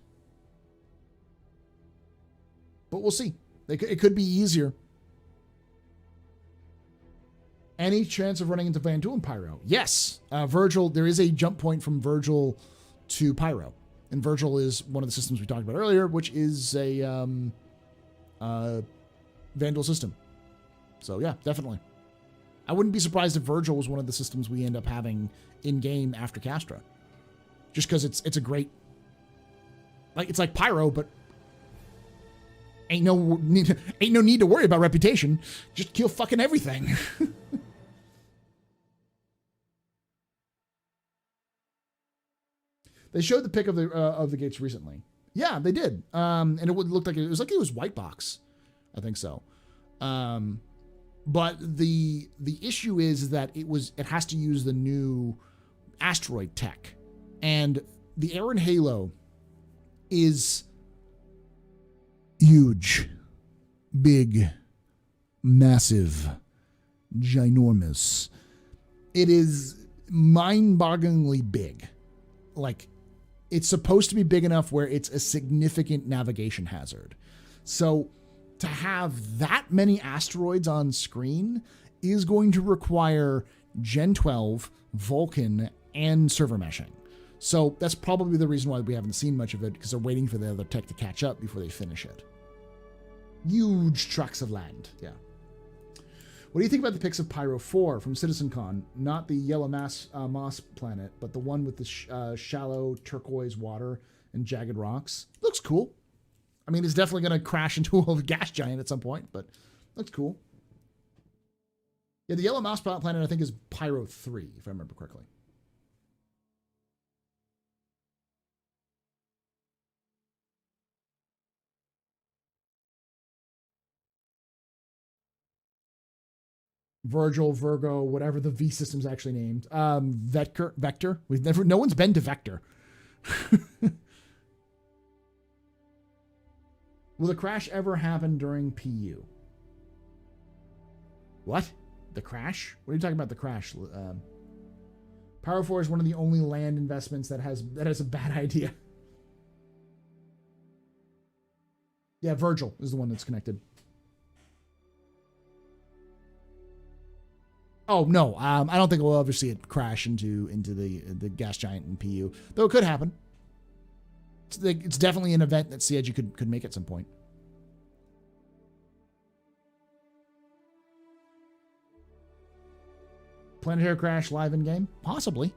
But we'll see. It could be easier. Any chance of running into Vanduul and Pyro? Yes. Virgil, there is a jump point from Virgil to Pyro. And Virgil is one of the systems we talked about earlier, which is a Vanduul system. So yeah, definitely. I wouldn't be surprised if Virgil was one of the systems we end up having in-game after Castra. Just because it's a great... it's like Pyro, but ain't no need to worry about reputation. Just kill fucking everything. They showed the pic of the gates recently. Yeah, they did. And it would look like it was white box. I think so. But the issue is that it has to use the new asteroid tech. And the Aaron Halo is huge, big, massive, ginormous. It is mind-bogglingly big. Like, it's supposed to be big enough where it's a significant navigation hazard. So to have that many asteroids on screen is going to require Gen 12, Vulcan, and server meshing. So that's probably the reason why we haven't seen much of it, because they're waiting for the other tech to catch up before they finish it. Huge tracts of land, yeah. What do you think about the pics of Pyro 4 from CitizenCon? Not the yellow moss planet, but the one with the shallow turquoise water and jagged rocks. Looks cool. I mean, it's definitely going to crash into a gas giant at some point, but looks cool. Yeah, the yellow mouse planet, I think, is Pyro 3, if I remember correctly. Virgil, Virgo, whatever the V system's actually named. Vector. No one's been to Vector. Will the crash ever happen during PU? What? The crash? What are you talking about, the crash? Power 4 is one of the only land investments that has a bad idea. Yeah, Virgil is the one that's connected. Oh, no. I don't think we'll ever see it crash into the gas giant in PU. Though it could happen. It's definitely an event that CIG could make at some point. Planetary crash live in game? Possibly.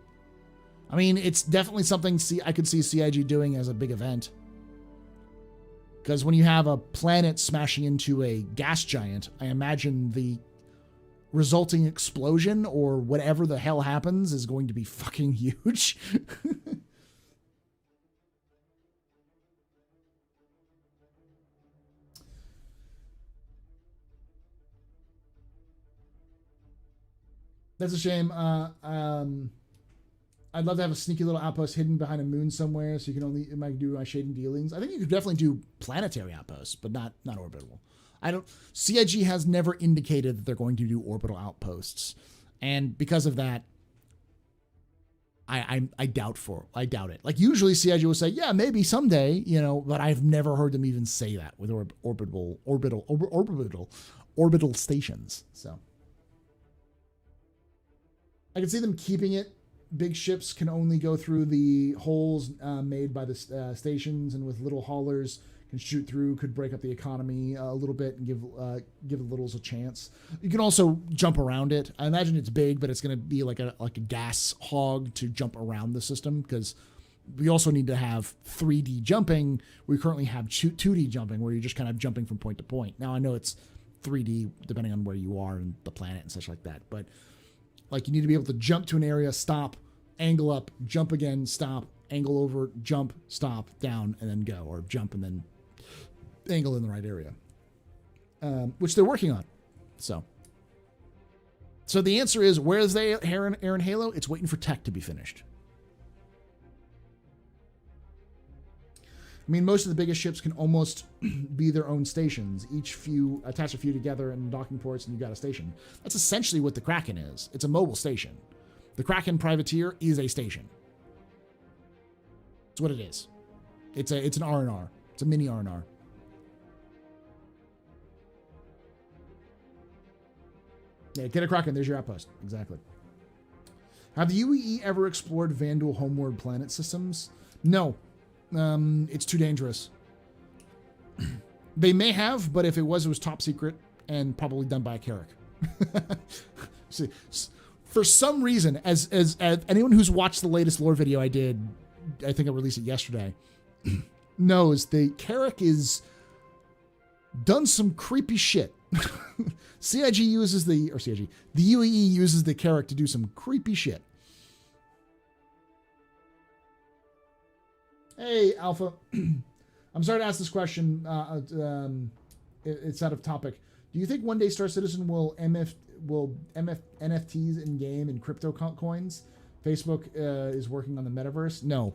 I mean, it's definitely something I could see CIG doing as a big event. Because when you have a planet smashing into a gas giant, I imagine the resulting explosion or whatever the hell happens is going to be fucking huge. That's a shame. I'd love to have a sneaky little outpost hidden behind a moon somewhere, so you can only do my shading dealings. I think you could definitely do planetary outposts, but not orbital. CIG has never indicated that they're going to do orbital outposts, and because of that, I doubt it. Like usually CIG will say, yeah, maybe someday, but I've never heard them even say that with orbital stations. So I can see them keeping it. Big ships can only go through the holes made by the stations, and with little haulers can shoot through, could break up the economy a little bit and give the littles a chance. You can also jump around it. I imagine it's big, but it's going to be like a gas hog to jump around the system, because we also need to have 3D jumping. We currently have 2D jumping, where you're just kind of jumping from point to point. Now I know it's 3D depending on where you are and the planet and such like that, but like you need to be able to jump to an area, stop, angle up, jump again, stop, angle over, jump, stop, down, and then go, or jump and then angle in the right area, which they're working on. So the answer is, where's the Aaron Halo? It's waiting for tech to be finished. I mean, most of the biggest ships can almost be their own stations. Attach a few together in docking ports, and you've got a station. That's essentially what the Kraken is. It's a mobile station. The Kraken Privateer is a station. It's what it is. It's an R&R. It's a mini R&R. Yeah, get a Kraken. There's your outpost. Exactly. Have the UEE ever explored Vandal homeward planet systems? No. It's too dangerous. They may have, but if it was top secret and probably done by a Carrack. See, for some reason, as anyone who's watched the latest lore video I did, I think I released it yesterday, knows the Carrack is done some creepy shit. the UEE uses the Carrack to do some creepy shit. Hey, Alpha. I'm sorry to ask this question. It's out of topic. Do you think one day Star Citizen will NFTs in game and crypto coins? Facebook is working on the metaverse. No,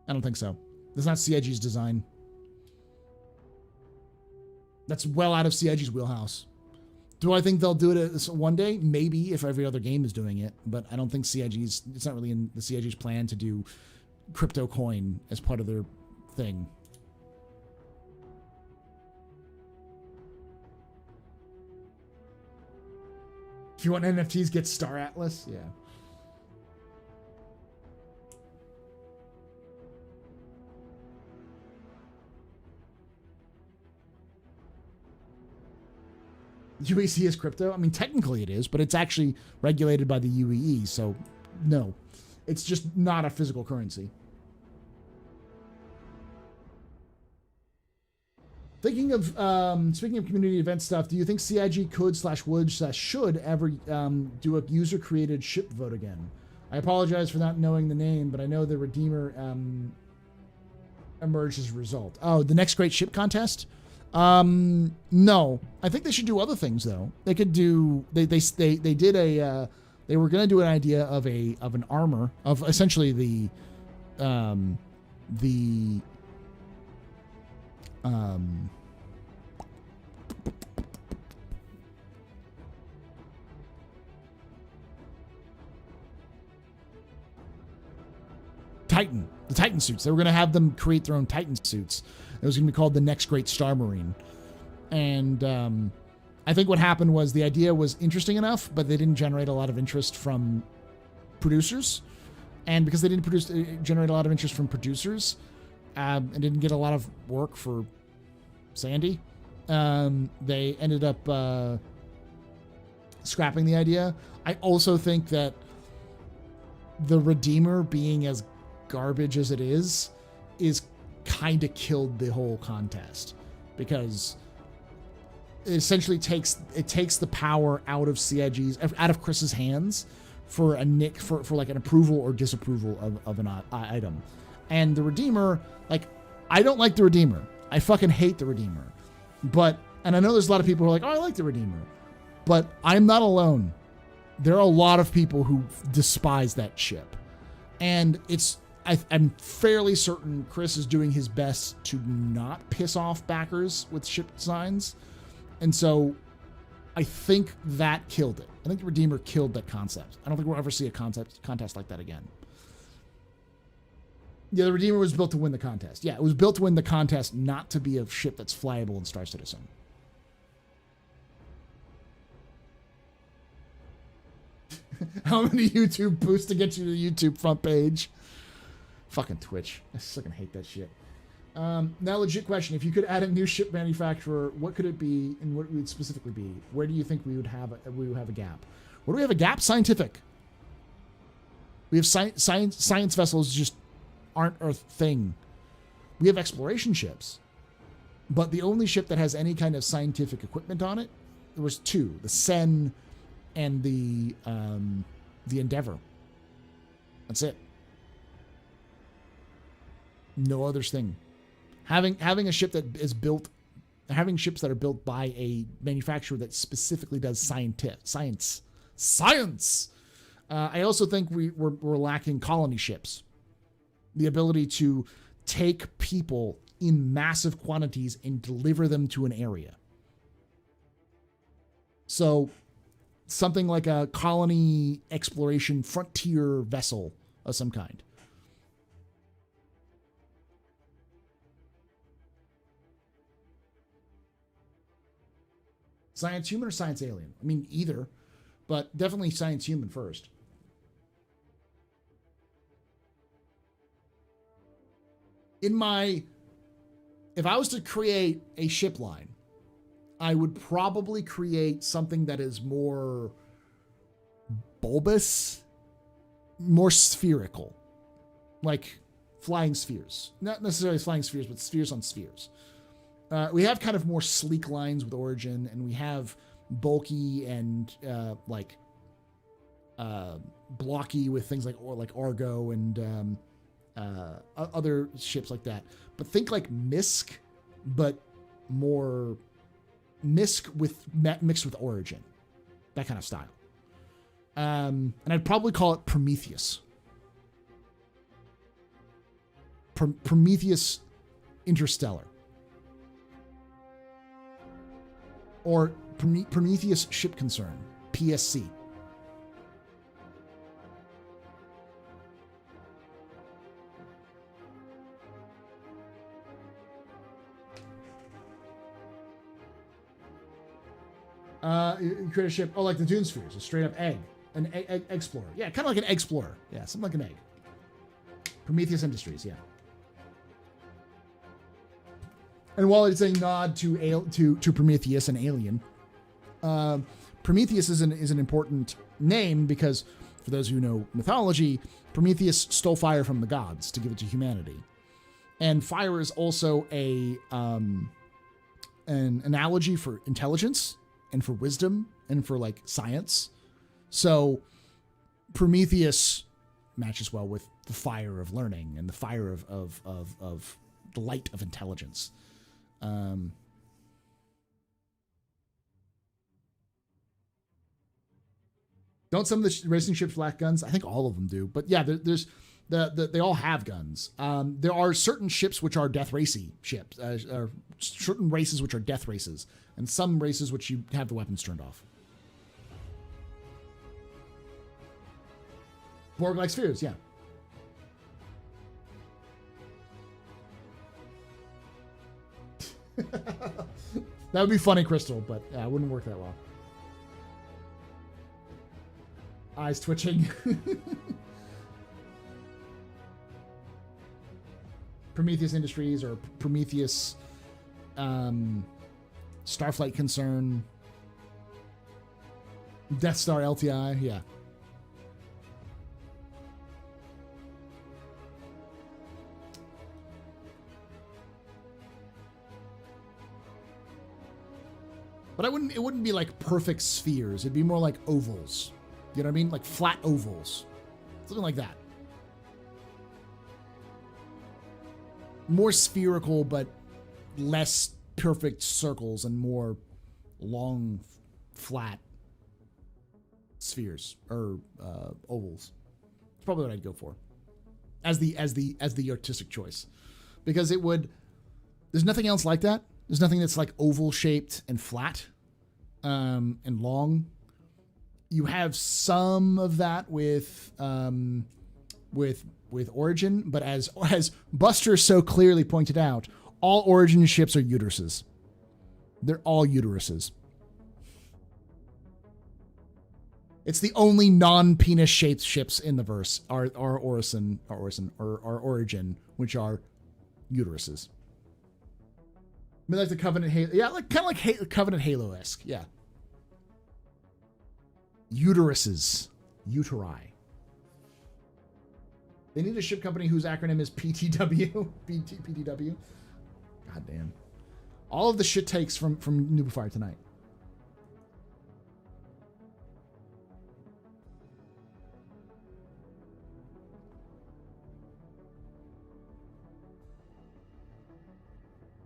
I don't think so. That's not CIG's design. That's well out of CIG's wheelhouse. Do I think they'll do it one day? Maybe, if every other game is doing it, but I don't think it's not really in the CIG's plan to do crypto coin as part of their thing. If you want NFTs, get Star Atlas. Yeah. UEC is crypto? I mean, technically it is, but it's actually regulated by the UEE, so no. It's just not a physical currency. Thinking of, speaking of community event stuff, do you think CIG could/would/should ever do a user-created ship vote again? I apologize for not knowing the name, but I know the Redeemer emerged as a result. Oh, the next great ship contest? No. I think they should do other things though. They could do they did a they were going to do an idea of an armor of essentially the Titan suits. They were going to have them create their own Titan suits. It was going to be called the Next Great Star Marine. And I think what happened was the idea was interesting enough, but they didn't generate a lot of interest from producers. And because they didn't generate a lot of interest from producers and didn't get a lot of work for Sandy, they ended up scrapping the idea. I also think that the Redeemer being as garbage as it is kind of killed the whole contest, because it essentially takes the power out of Chris's hands for like an approval or disapproval of an item. And the Redeemer, like, I don't like the Redeemer. I fucking hate the Redeemer. And I know there's a lot of people who are like, oh, I like the Redeemer, but I'm not alone. There are a lot of people who despise that ship, and I'm fairly certain Chris is doing his best to not piss off backers with ship designs. And so I think that killed it. I think the Redeemer killed that concept. I don't think we'll ever see a contest like that again. Yeah, the Redeemer was built to win the contest. Yeah, it was built to win the contest, not to be a ship that's flyable in Star Citizen. How many YouTube boosts to get you to the YouTube front page? Fucking Twitch. I fucking hate that shit. Now, legit question. If you could add a new ship manufacturer, what could it be and what would it specifically be? Where do you think we would have a gap? Where do we have a gap? Scientific. We have science vessels just aren't our thing. We have exploration ships. But the only ship that has any kind of scientific equipment on it, there was two. The Sen and the Endeavor. That's it. No other thing. Having a ship that is built, having ships that are built by a manufacturer that specifically does science. I also think we're lacking colony ships. The ability to take people in massive quantities and deliver them to an area. So something like a colony exploration frontier vessel of some kind. Science human or science alien? I mean, either, but definitely science human first. If I was to create a ship line, I would probably create something that is more bulbous, more spherical, like flying spheres. Not necessarily flying spheres, but spheres on spheres. We have kind of more sleek lines with Origin, and we have bulky and blocky with things like Argo and other ships like that. But think like Misk, but more Misk mixed with Origin, that kind of style. And I'd probably call it Prometheus. Prometheus Interstellar. Or Prometheus Ship Concern, PSC. You create a ship, like the Dune Spheres, a straight up egg. An egg explorer. Yeah, kind of like an egg explorer. Yeah, something like an egg. Prometheus Industries, yeah. And while it's a nod to Prometheus and Alien, Prometheus is an important name because, for those who know mythology, Prometheus stole fire from the gods to give it to humanity. And fire is also an analogy for intelligence and for wisdom and for like science. So Prometheus matches well with the fire of learning and the fire of the light of intelligence. Don't some of the racing ships lack guns? I think all of them do. But yeah, there's they all have guns. There are certain ships which are death racy ships, certain races which are death races, and some races which you have the weapons turned off. Borg-like spheres, yeah. That would be funny, Crystal, but yeah, it wouldn't work that well. Eyes twitching. Prometheus Industries or Prometheus Starflight Concern. Death Star LTI, yeah. But it wouldn't be like perfect spheres. It'd be more like ovals. You know what I mean? Like flat ovals. Something like that. More spherical, but less perfect circles and more long, flat spheres or ovals. It's probably what I'd go for as the artistic choice, because it would. There's nothing else like that. There's nothing that's like oval shaped and flat and long. You have some of that with Origin, but as Buster so clearly pointed out, all Origin ships are uteruses. They're all uteruses. It's the only non-penis shaped ships in the verse are Origin, which are uteruses. I mean, like the Covenant Halo, yeah, like kind of like Covenant Halo-esque, yeah. Uteruses, uteri. They need a ship company whose acronym is PTW. PTW. God damn. All of the shit takes from Noobifier tonight.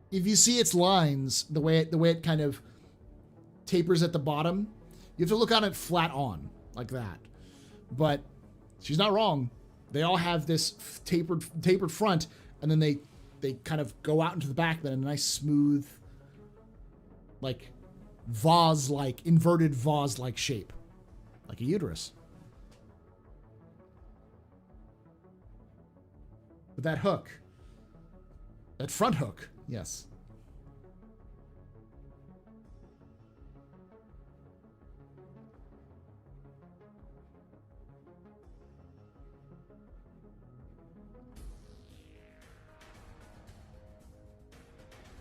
If you see its lines, the way it kind of tapers at the bottom, you have to look on it flat on like that. But she's not wrong. They all have this tapered front, and then they kind of go out into the back, then a nice smooth, like vase-like, inverted vase-like shape, like a uterus. But that hook, that front hook, yes.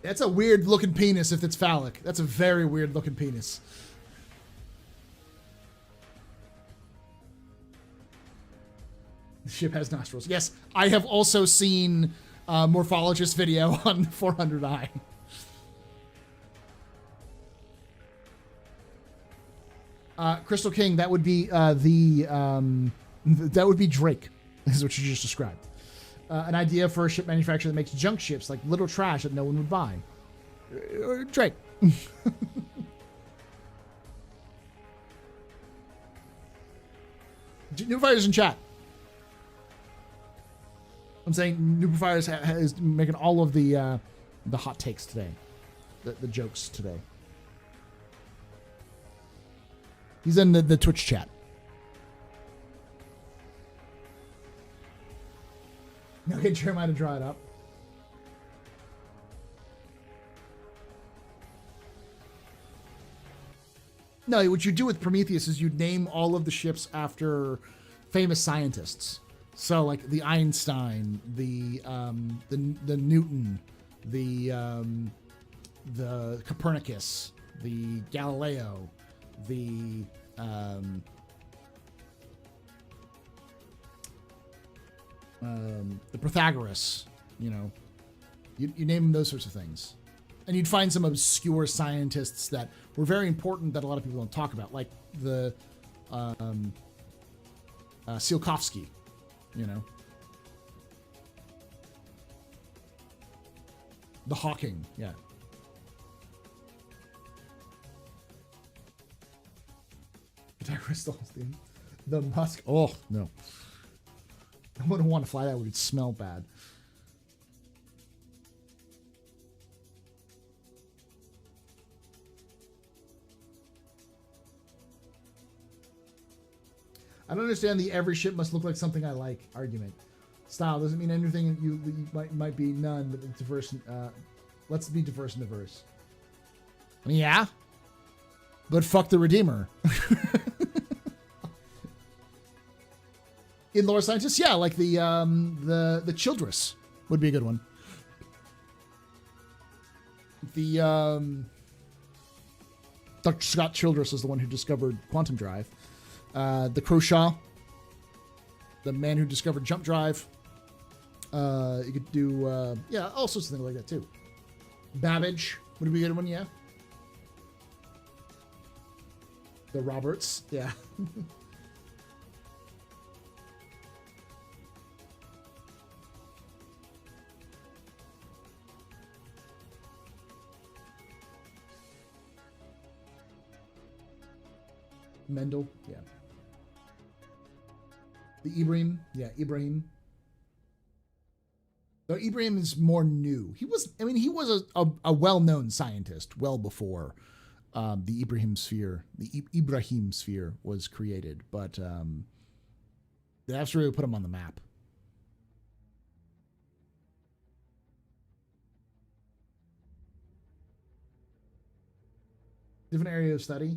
That's a weird looking penis if it's phallic. That's a very weird looking penis. The ship has nostrils. Yes, I have also seen morphologist video on 400i. Crystal King, that would be that would be Drake, is what you just described. An idea for a ship manufacturer that makes junk ships, like little trash that no one would buy. Drake. Noobifiers in chat. I'm saying Noobifiers is making all of the hot takes today, the jokes today. He's in the Twitch chat. Now get Jeremiah to draw it up. No, what you do with Prometheus is you name all of the ships after famous scientists. So like the Einstein, the Newton, the Copernicus, the Galileo, the Pythagoras, you know, you name them, those sorts of things. And you'd find some obscure scientists that were very important that a lot of people don't talk about, like the Tsiolkovsky, you know. The Hawking, yeah. Pythagoras, the Musk. Oh, no. I wouldn't want to fly that. Would it smell bad? I don't understand the every ship must look like something I like argument. Style doesn't mean anything. You might be none, but it's diverse. Let's be diverse and diverse. I mean, yeah, but fuck the Redeemer. In lore scientists, yeah, like the Childress would be a good one. The Dr. Scott Childress is the one who discovered quantum drive. The Croshaw, the man who discovered jump drive. You could do, yeah, all sorts of things like that too. Babbage would be a good one, yeah. The Roberts, yeah. Mendel, yeah. The Ibrahim, yeah, Ibrahim. Though Ibrahim is more new. He was a well-known scientist well before the Ibrahim sphere was created, but that's really put him on the map. Different area of study.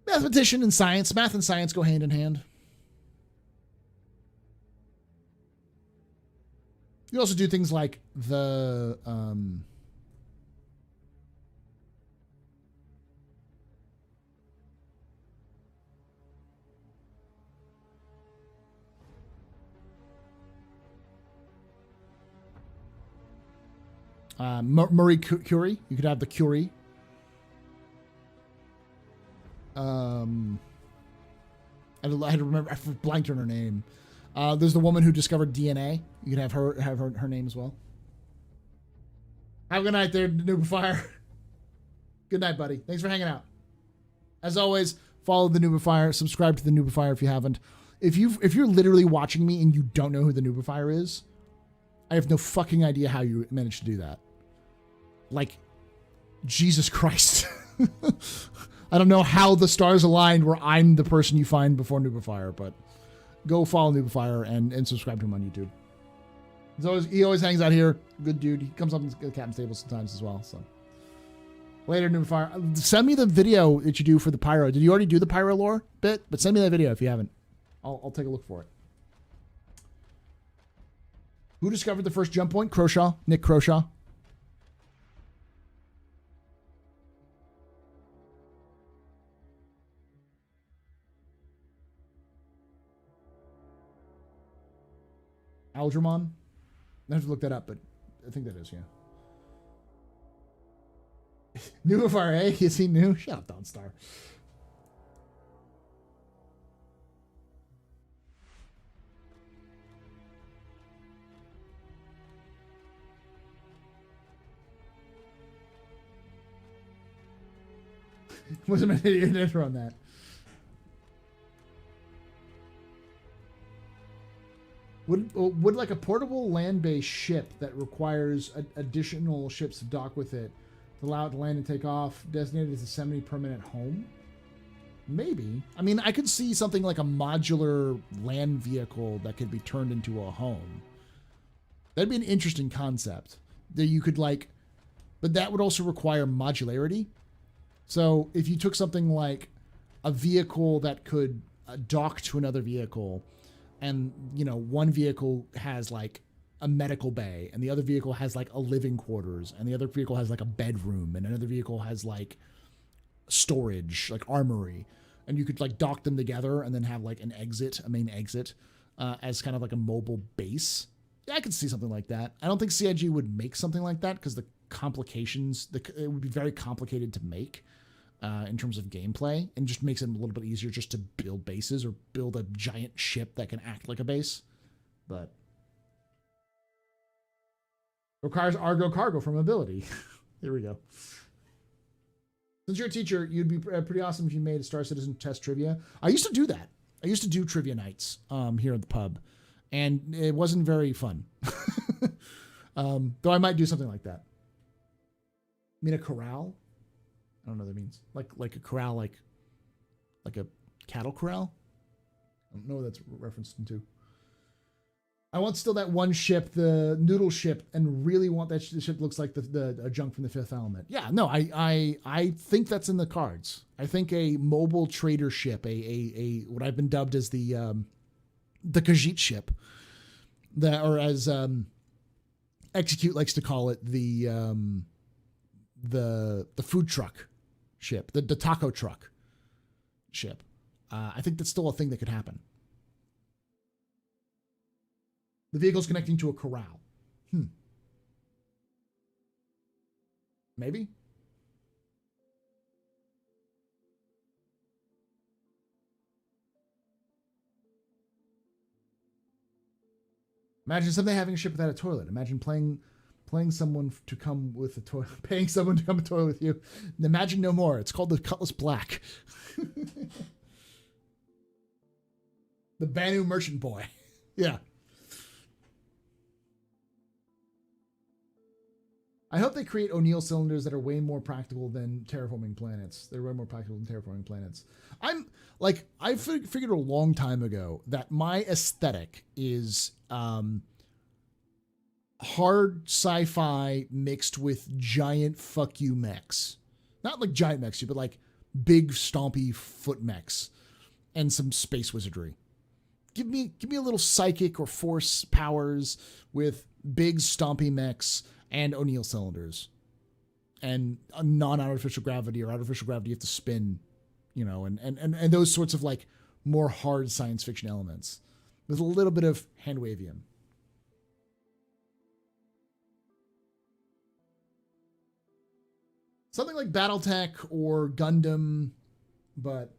Mathematician and science. Math and science go hand in hand. You also do things like the Marie Curie. You could have the Curie. I had to remember. I blanked on her name. There's the woman who discovered DNA. You can have her name as well. Have a good night there, Noobifier. Good night, buddy. Thanks for hanging out. As always, follow the Noobifier. Subscribe to the Noobifier if you haven't. If you're literally watching me and you don't know who the Noobifier is, I have no fucking idea how you managed to do that. Like, Jesus Christ. I don't know how the stars aligned where I'm the person you find before Noobifier, but go follow Noobifier and subscribe to him on YouTube. He always hangs out here. Good dude. He comes up in the captain's table sometimes as well. So later, Noobifier. Send me the video that you do for the Pyro. Did you already do the Pyro lore bit? But send me that video if you haven't. I'll take a look for it. Who discovered the first jump point? Croshaw. Nick Croshaw. Algernon? I have to look that up, but I think that is, yeah. New FRA? Is he new? Shut up, Dawnstar. Wasn't an idiot on that. Would like a portable land-based ship that requires additional ships to dock with it to allow it to land and take off, designated as a semi-permanent home? Maybe. I mean, I could see something like a modular land vehicle that could be turned into a home. That'd be an interesting concept that you could like, but that would also require modularity. So if you took something like a vehicle that could dock to another vehicle, and, you know, one vehicle has like a medical bay and the other vehicle has like a living quarters and the other vehicle has like a bedroom and another vehicle has like storage, like armory, and you could like dock them together and then have like an exit, a main exit, as kind of like a mobile base. Yeah, I could see something like that. I don't think CIG would make something like that because the complications, it would be very complicated to make in terms of gameplay, and just makes it a little bit easier just to build bases or build a giant ship that can act like a base. But requires Argo cargo for mobility. Here we go. Since you're a teacher, you'd be pretty awesome if you made a Star Citizen test trivia. I used to do that. I used to do trivia nights here at the pub, and it wasn't very fun. Though I might do something like that. I mean, a corral? I don't know what that means. Like a corral, like a cattle corral? I don't know what that's referenced to. I want still that one ship, the noodle ship, and really want that ship looks like the junk from the Fifth Element. Yeah, no, I think that's in the cards. I think a mobile trader ship, a what I've been dubbed as the Khajiit ship, or as Execute likes to call it, the food truck ship, the taco truck ship. I think that's still a thing that could happen. The vehicle's connecting to a corral. Maybe? Imagine something having a ship without a toilet. Imagine paying someone to come with a toilet, paying someone to come to a toilet with you. Imagine no more. It's called the Cutlass Black. The Banu Merchant Boy. Yeah. I hope they create O'Neill cylinders that are way more practical than terraforming planets. They're way more practical than terraforming planets. I figured a long time ago that my aesthetic is hard sci-fi mixed with giant fuck you mechs. Not like giant mechs, but like big stompy foot mechs and some space wizardry. Give me a little psychic or force powers with big stompy mechs and O'Neill cylinders, and a non-artificial gravity or artificial gravity you have to spin, and those sorts of like more hard science fiction elements with a little bit of hand wavium. Something like BattleTech or Gundam, but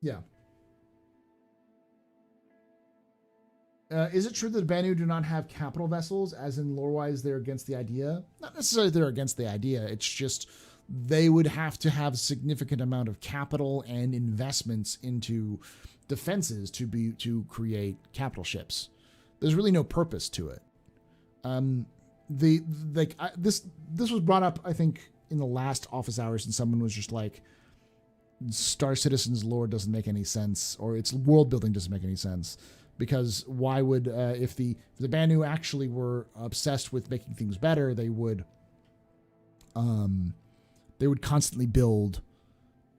yeah. Is it true that the Banu do not have capital vessels, as in lore-wise they're against the idea? Not necessarily they're against the idea. It's just they would have to have a significant amount of capital and investments into defenses to create capital ships. There's really no purpose to it. This was brought up, I think, in the last office hours, and someone was just like, Star Citizen's lore doesn't make any sense, or its world building doesn't make any sense, because why would if the Banu actually were obsessed with making things better, they would constantly build,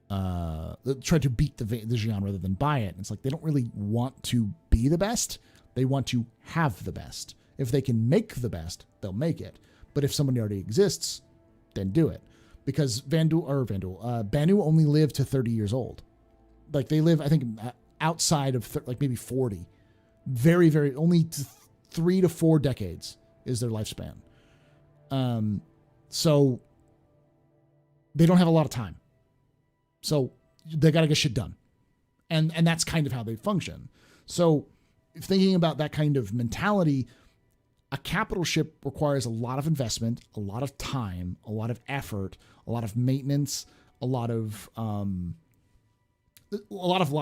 try to beat the Xi'an rather than buy it. It's like they don't really want to be the best; they want to have the best. If they can make the best, they'll make it. But if somebody already exists, then do it. Because Banu only live to 30 years old. Like they live, I think, outside of like maybe 40. Very, very, only 3 to 4 decades is their lifespan. So they don't have a lot of time. So they got to get shit done. And that's kind of how they function. So thinking about that kind of mentality, a capital ship requires a lot of investment, a lot of time, a lot of effort, a lot of maintenance, a lot of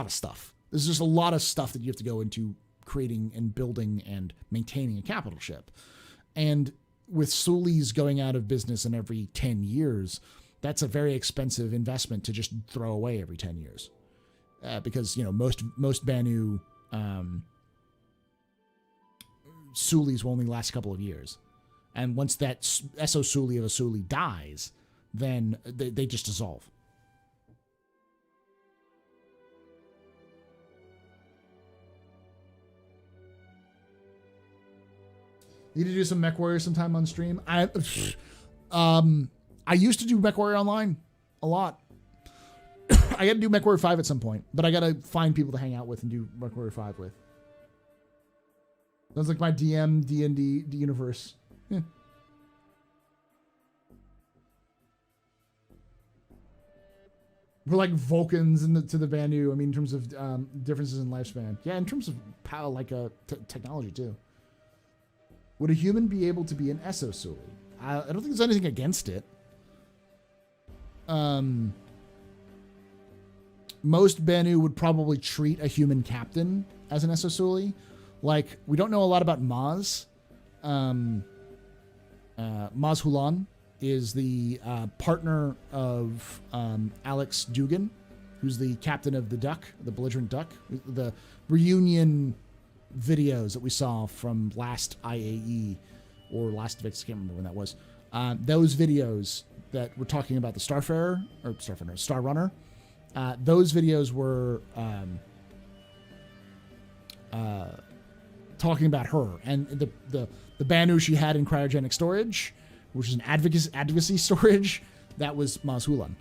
stuff. There's just a lot of stuff that you have to go into creating and building and maintaining a capital ship. And with Sulis going out of business in every 10 years, that's a very expensive investment to just throw away every 10 years. Because, most Banu Sulis will only last a couple of years. And once that SO Suli of a Suli dies, then they just dissolve. Need to do some MechWarrior sometime on stream. I used to do MechWarrior online a lot. I got to do MechWarrior 5 at some point, but I got to find people to hang out with and do MechWarrior 5 with. Sounds like my DM D&D universe. Yeah. We're like Vulcans to the Banu. I mean, in terms of differences in lifespan. Yeah, in terms of power, like technology too. Would a human be able to be an Exosuli? I don't think there's anything against it. Most Banu would probably treat a human captain as an Exosuli. Like, we don't know a lot about Maz. Maz Hulan is the partner of Alex Dugan, who's the captain of the Duck, the belligerent Duck. The reunion videos that we saw from last IAE or last Vix, I can't remember when that was. Those videos that were talking about the Starfarer, or Starfarer, Star Runner, those videos were talking about her and the Banu she had in cryogenic storage, which is an advocacy storage. That was Maz Hulan.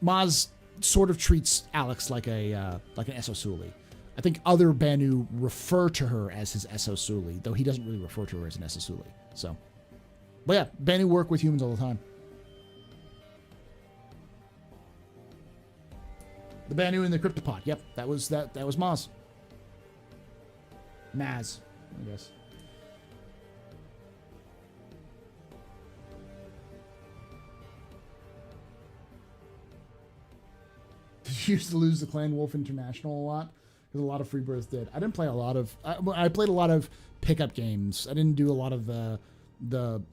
Maz sort of treats Alex like an Exosuli. I think other Banu refer to her as his Exosuli, though he doesn't really refer to her as an Exosuli. So, but yeah, Banu work with humans all the time. The Banu in the cryptopod. Yep, that was Maz. Maz, I guess. Used to lose the Clan Wolf International a lot because a lot of Freebirds did. I didn't play a lot of. I played a lot of pickup games. I didn't do a lot of the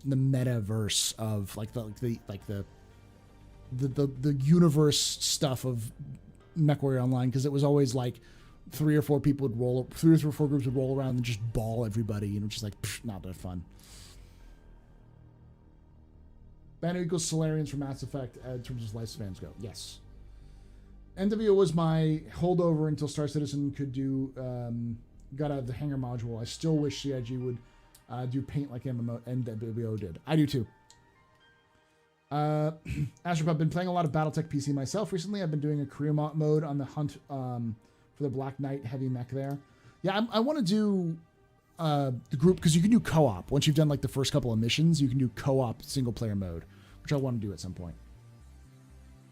metaverse of the universe stuff of MechWarrior Online, because it was always like 3 or 4 groups would roll around and just ball everybody, and it was just like not that fun. Banu equals Solarians for Mass Effect in terms of lifespans go. Yes. NWO was my holdover until Star Citizen could do got out of the hangar module. I still wish CIG would do paint like NWO did. I do too. Astropub, been playing a lot of BattleTech PC myself recently. I've been doing a career mode on the hunt for the Black Knight heavy mech there. Yeah, I want to do the group, because you can do co-op. Once you've done like the first couple of missions, you can do co-op single player mode, which I want to do at some point.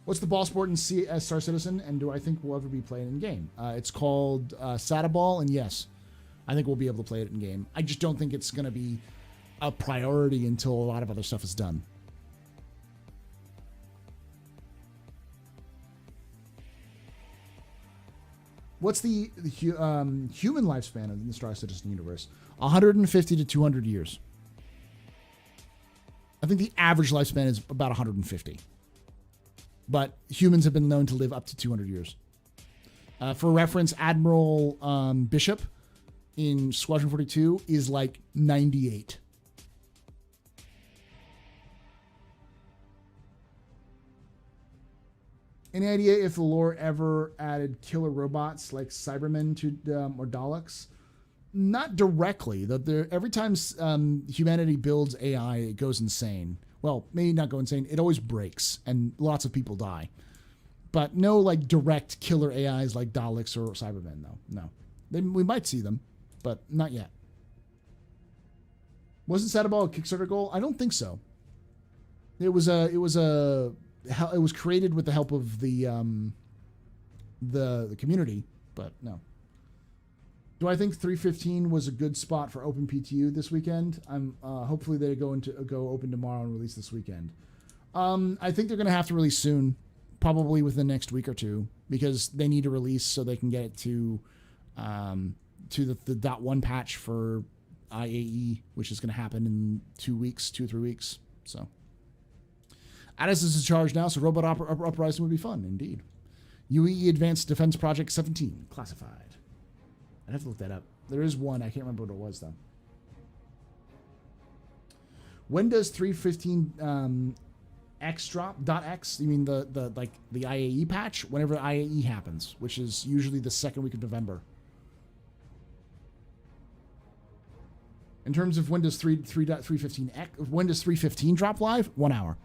What's the ball sport in Star Citizen, and do I think we'll ever be playing in game? It's called Sada Ball, and yes, I think we'll be able to play it in game. I just don't think it's going to be a priority until a lot of other stuff is done. What's the human lifespan in the Star Citizen universe? 150 to 200 years. I think the average lifespan is about 150. But humans have been known to live up to 200 years. For reference, Admiral Bishop in Squadron 42 is like 98. Any idea if the lore ever added killer robots like Cybermen to or Daleks? Not directly. Every time humanity builds AI, it goes insane. Well, maybe not go insane. It always breaks, and lots of people die. But no, like, direct killer AIs like Daleks or Cybermen, though. No. We might see them, but not yet. Wasn't Sadaball a Kickstarter goal? I don't think so. It was created with the help of the community, but no. Do I think 315 was a good spot for Open PTU this weekend? I'm hopefully they go open tomorrow and release this weekend. I think they're going to have to release soon, probably within the next week or two, because they need to release so they can get it to the .1 patch for IAE, which is going to happen in 2 or 3 weeks. So, Addis is in charge now, so Robot Uprising would be fun indeed. UE Advanced Defense Project 17 classified. I'd have to look that up. There is one. I can't remember what it was, though. When does 315 X drop? .x? You mean the IAE patch? Whenever IAE happens, which is usually the second week of November. In terms of when does 3.315 when does 3.15 drop live? 1 hour.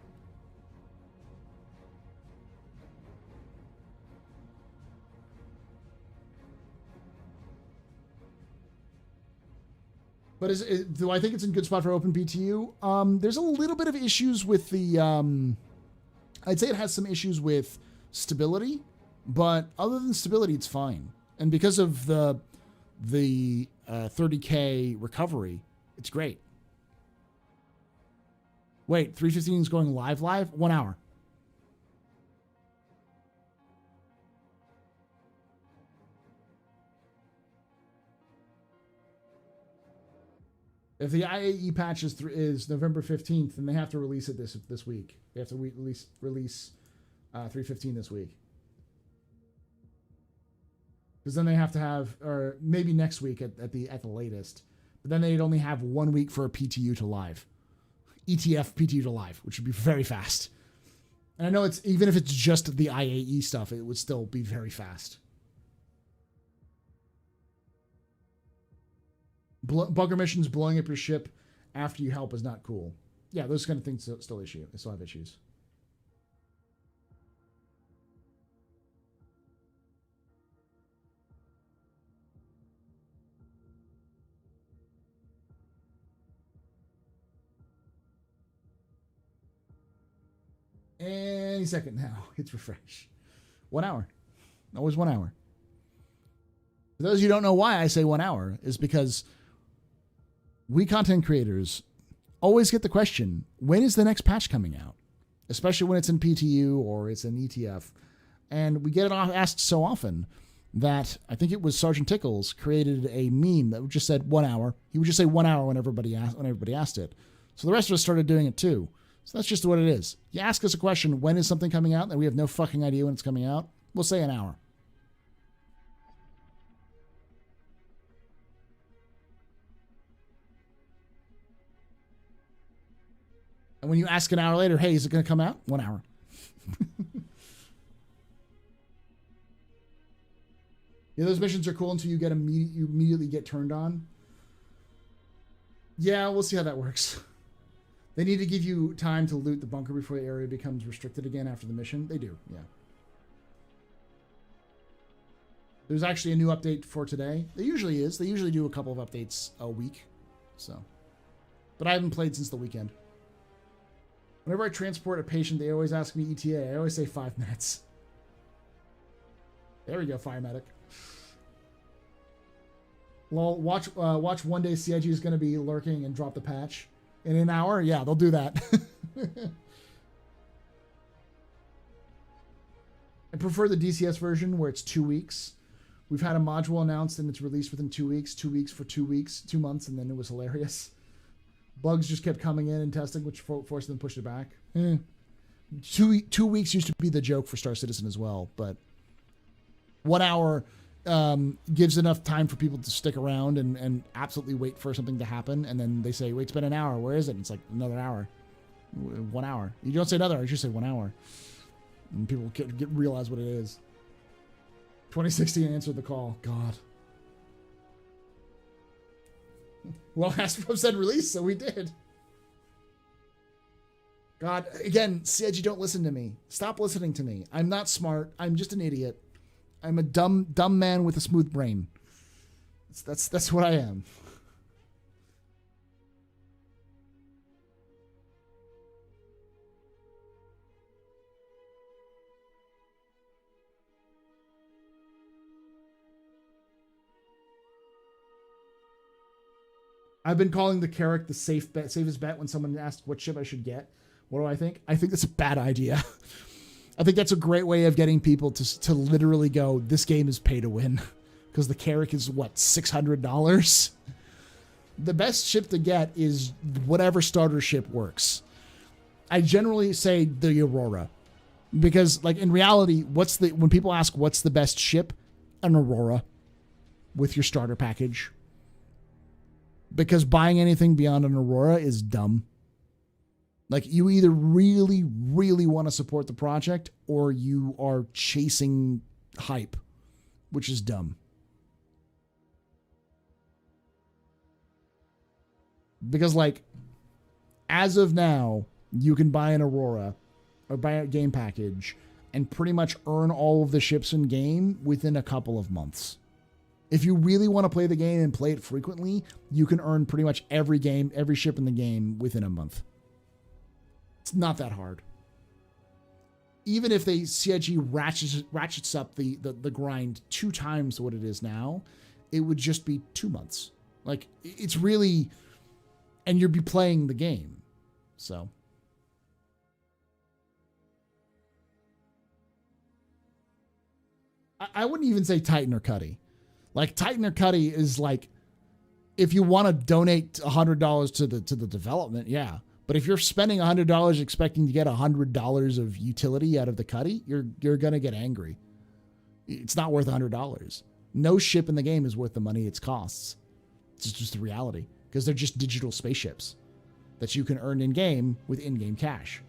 But do I think it's in good spot for OpenPTU? There's a little bit of issues with the. I'd say it has some issues with stability, but other than stability, it's fine. And because of the 30K recovery, it's great. Wait, 3.15 is going live? 1 hour. If the IAE patch is November 15th, then they have to release it this week. They have to release 3.15 this week. Because then they have to have, or maybe next week at the latest. But then they'd only have 1 week for a PTU to live. ETF PTU to live, which would be very fast. And I know it's, even if it's just the IAE stuff, it would still be very fast. Bunker missions, blowing up your ship after you help is not cool. Yeah, those kind of things still have issues. Any second now. Hits refresh. 1 hour. Always 1 hour. For those of you who don't know why I say 1 hour, is because we content creators always get the question, when is the next patch coming out? Especially when it's in PTU or it's in ETF. And we get it asked so often that I think it was Sergeant Tickles created a meme that just said 1 hour. He would just say 1 hour when everybody asked it. So the rest of us started doing it too. So that's just what it is. You ask us a question, when is something coming out, and we have no fucking idea when it's coming out, we'll say an hour. And when you ask an hour later, hey, is it going to come out? 1 hour. Yeah, those missions are cool until you immediately get turned on. Yeah, we'll see how that works. They need to give you time to loot the bunker before the area becomes restricted again after the mission. They do, yeah. There's actually a new update for today. There usually is. They usually do a couple of updates a week. So, but I haven't played since the weekend. Whenever I transport a patient, they always ask me ETA. I always say 5 minutes. There we go, fire medic. Lol, watch one day CIG is going to be lurking and drop the patch. In an hour? Yeah, they'll do that. I prefer the DCS version where it's 2 weeks. We've had a module announced and it's released within 2 weeks. 2 weeks for 2 weeks, 2 months, and then it was hilarious. Bugs just kept coming in and testing, which forced them to push it back. 2 weeks used to be the joke for Star Citizen as well, but 1 hour gives enough time for people to stick around and absolutely wait for something to happen. And then they say, wait, it's been an hour. Where is it? And it's like another hour. 1 hour. You don't say another hour. You just say 1 hour. And people realize what it is. 2016 answered the call. God. Well, Astro said release, so we did. God, again, CIG, don't listen to me. Stop listening to me. I'm not smart. I'm just an idiot. I'm a dumb man with a smooth brain. That's what I am. I've been calling the Carrick the safest bet when someone asks what ship I should get. What do I think? I think that's a bad idea. I think that's a great way of getting people to literally go, this game is pay to win. Because the Carrick is, what, $600? The best ship to get is whatever starter ship works. I generally say the Aurora. Because, like, in reality, when people ask what's the best ship, an Aurora with your starter package. Because buying anything beyond an Aurora is dumb. Like, you either really, really want to support the project or you are chasing hype, which is dumb. Because, like, as of now, you can buy an Aurora or buy a game package and pretty much earn all of the ships in game within a couple of months. If you really want to play the game and play it frequently, you can earn pretty much every ship in the game within a month. It's not that hard. Even if CIG ratchets up the grind 2 times what it is now, it would just be 2 months. Like, it's really, and you'd be playing the game. So. I wouldn't even say Titan or Cuddy. Like, Titan or Cuddy is like, if you want to donate $100 to the development, yeah. But if you're spending $100 expecting to get $100 of utility out of the Cuddy, you're gonna get angry. It's not worth $100. No ship in the game is worth the money it costs. It's just the reality, because they're just digital spaceships that you can earn in game with in-game cash.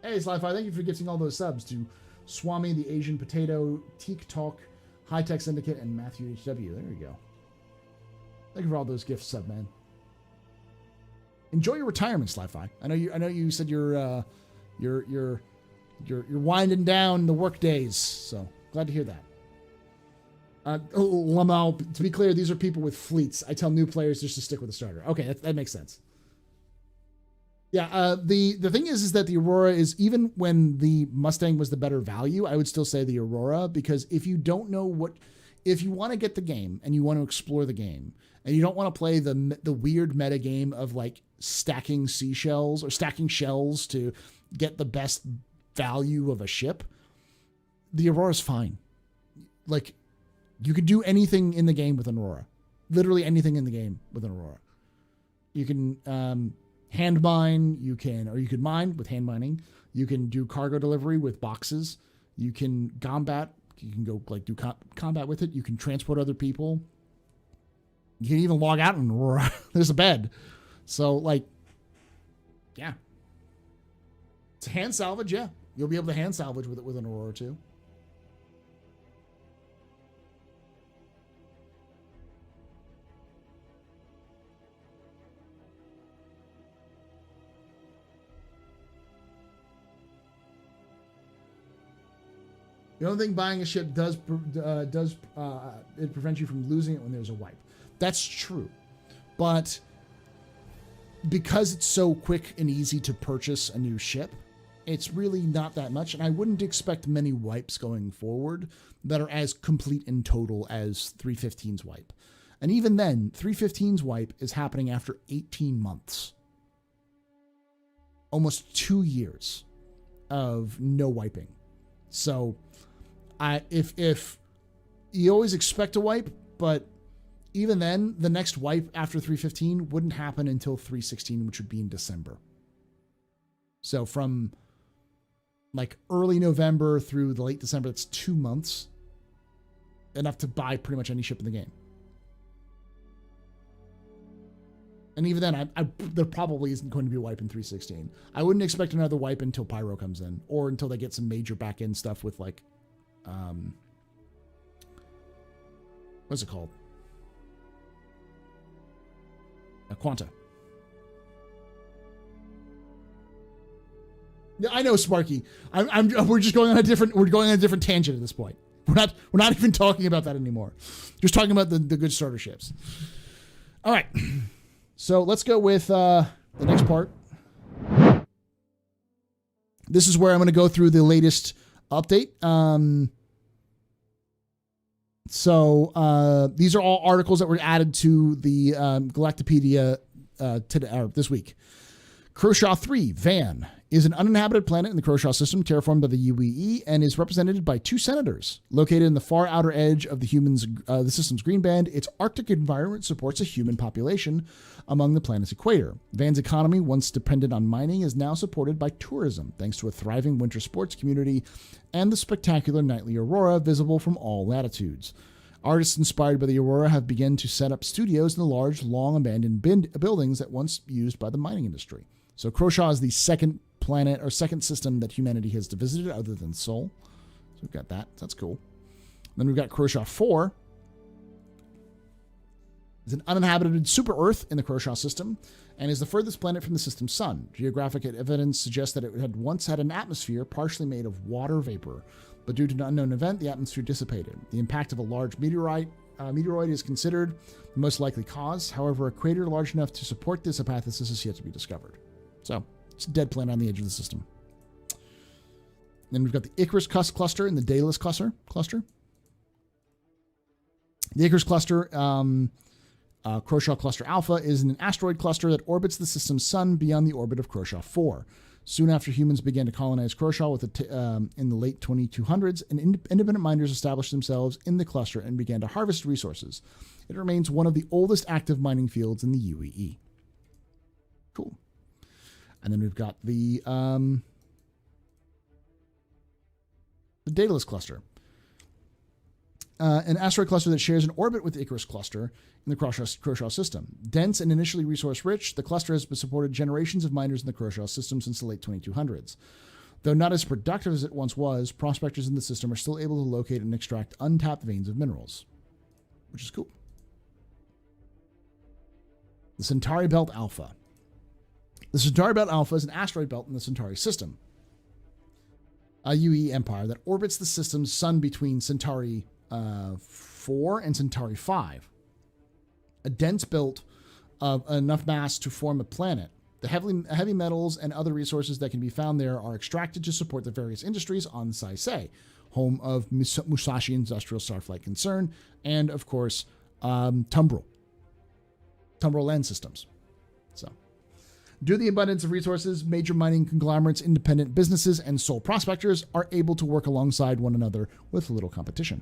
Hey, Sci-fi, thank you for gifting all those subs to Swami, the Asian Potato, Teak Talk, High Tech Syndicate, and Matthew HW. There we go. Thank you for all those gifts, sub man. Enjoy your retirement, Sci-fi. I know you said you're winding down the work days, so glad to hear that. Lamau, to be clear, these are people with fleets. I tell new players just to stick with the starter. Okay, that makes sense. Yeah, the thing is that the Aurora is, even when the Mustang was the better value, I would still say the Aurora, because if you don't know if you want to get the game and you want to explore the game and you don't want to play the weird meta game of like stacking seashells or stacking shells to get the best value of a ship, the Aurora is fine. Like, you can do anything in the game with an Aurora, literally anything in the game with an Aurora. You can, hand mine, you can mine with hand mining. You can do cargo delivery with boxes. You can combat. You can go like do combat with it. You can transport other people. You can even log out in Aurora. There's a bed. So like, yeah. It's hand salvage, yeah. You'll be able to hand salvage with it with an Aurora too. The only thing buying a ship does it prevent you from losing it when there's a wipe. That's true. But because it's so quick and easy to purchase a new ship, it's really not that much. And I wouldn't expect many wipes going forward that are as complete in total as 315's wipe. And even then, 315's wipe is happening after 18 months. Almost 2 years of no wiping. So if you always expect a wipe, but even then, the next wipe after 315 wouldn't happen until 316, which would be in December. So from like early November through the late December, that's 2 months. Enough to buy pretty much any ship in the game. And even then, there probably isn't going to be a wipe in 316. I wouldn't expect another wipe until Pyro comes in, or until they get some major back-end stuff with like, what's it called? Quanta. Yeah, I know, Sparky. We're just going on a different tangent at this point. We're not even talking about that anymore. Just talking about the good starter ships. All right. So let's go with the next part. This is where I'm going to go through the latest update. So these are all articles that were added to the Galactipedia today, this week. Croshaw 3, Van, is an uninhabited planet in the Croshaw system, terraformed by the UEE, and is represented by 2 senators. Located in the far outer edge of the system's green band, its Arctic environment supports a human population among the planet's equator. Van's economy, once dependent on mining, is now supported by tourism, thanks to a thriving winter sports community and the spectacular nightly aurora visible from all latitudes. Artists inspired by the aurora have begun to set up studios in the large, long-abandoned buildings that once used by the mining industry. So Croshaw is the second planet or second system that humanity has visited other than Sol. So we've got that. That's cool. Then we've got Croshaw 4. It's an uninhabited super Earth in the Croshaw system and is the furthest planet from the system's sun. Geographic evidence suggests that it had once had an atmosphere partially made of water vapor, but due to an unknown event, the atmosphere dissipated. The impact of a large meteoroid is considered the most likely cause. However, a crater large enough to support this hypothesis is yet to be discovered. So, it's a dead planet on the edge of the system. Then we've got the Icarus cluster and the Daedalus cluster. The Icarus cluster, Croshaw Cluster Alpha, is an asteroid cluster that orbits the system's sun beyond the orbit of Croshaw 4. Soon after humans began to colonize Croshaw in the late 2200s, independent miners established themselves in the cluster and began to harvest resources. It remains one of the oldest active mining fields in the UEE. Cool. And then we've got the Daedalus cluster. An asteroid cluster that shares an orbit with the Icarus cluster in the Croshaw system. Dense and initially resource-rich, the cluster has supported generations of miners in the Croshaw system since the late 2200s. Though not as productive as it once was, prospectors in the system are still able to locate and extract untapped veins of minerals, which is cool. The Centauri Belt Alpha. The Centauri Belt Alpha is an asteroid belt in the Centauri system, a UE empire that orbits the system's sun between Centauri 4 and Centauri 5. A dense belt of enough mass to form a planet. The heavy metals and other resources that can be found there are extracted to support the various industries on Sai, home of Musashi Industrial Starflight Concern, and of course, Tumbrel Land Systems. So, due to the abundance of resources, major mining conglomerates, independent businesses, and sole prospectors are able to work alongside one another with little competition.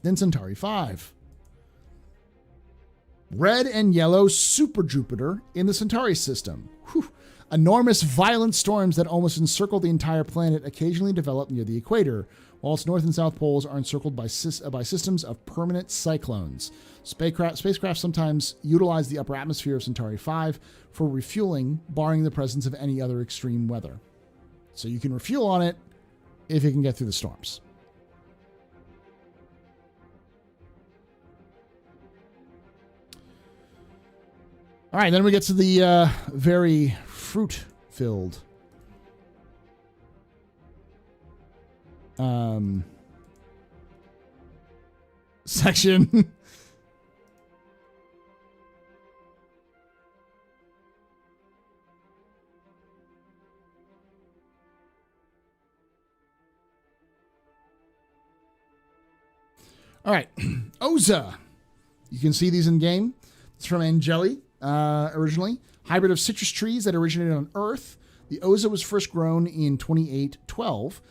Then Centauri 5. Red and yellow super Jupiter in the Centauri system. Whew. Enormous violent storms that almost encircle the entire planet occasionally develop near the equator, while its north and south poles are encircled by systems of permanent cyclones. Spacecraft sometimes utilize the upper atmosphere of Centauri 5 for refueling, barring the presence of any other extreme weather. So you can refuel on it if it can get through the storms. All right, then we get to the very fruit-filled section. All right, Oza. You can see these in game. It's from Angeli. Originally, hybrid of citrus trees that originated on Earth. The Oza was first grown in 2812.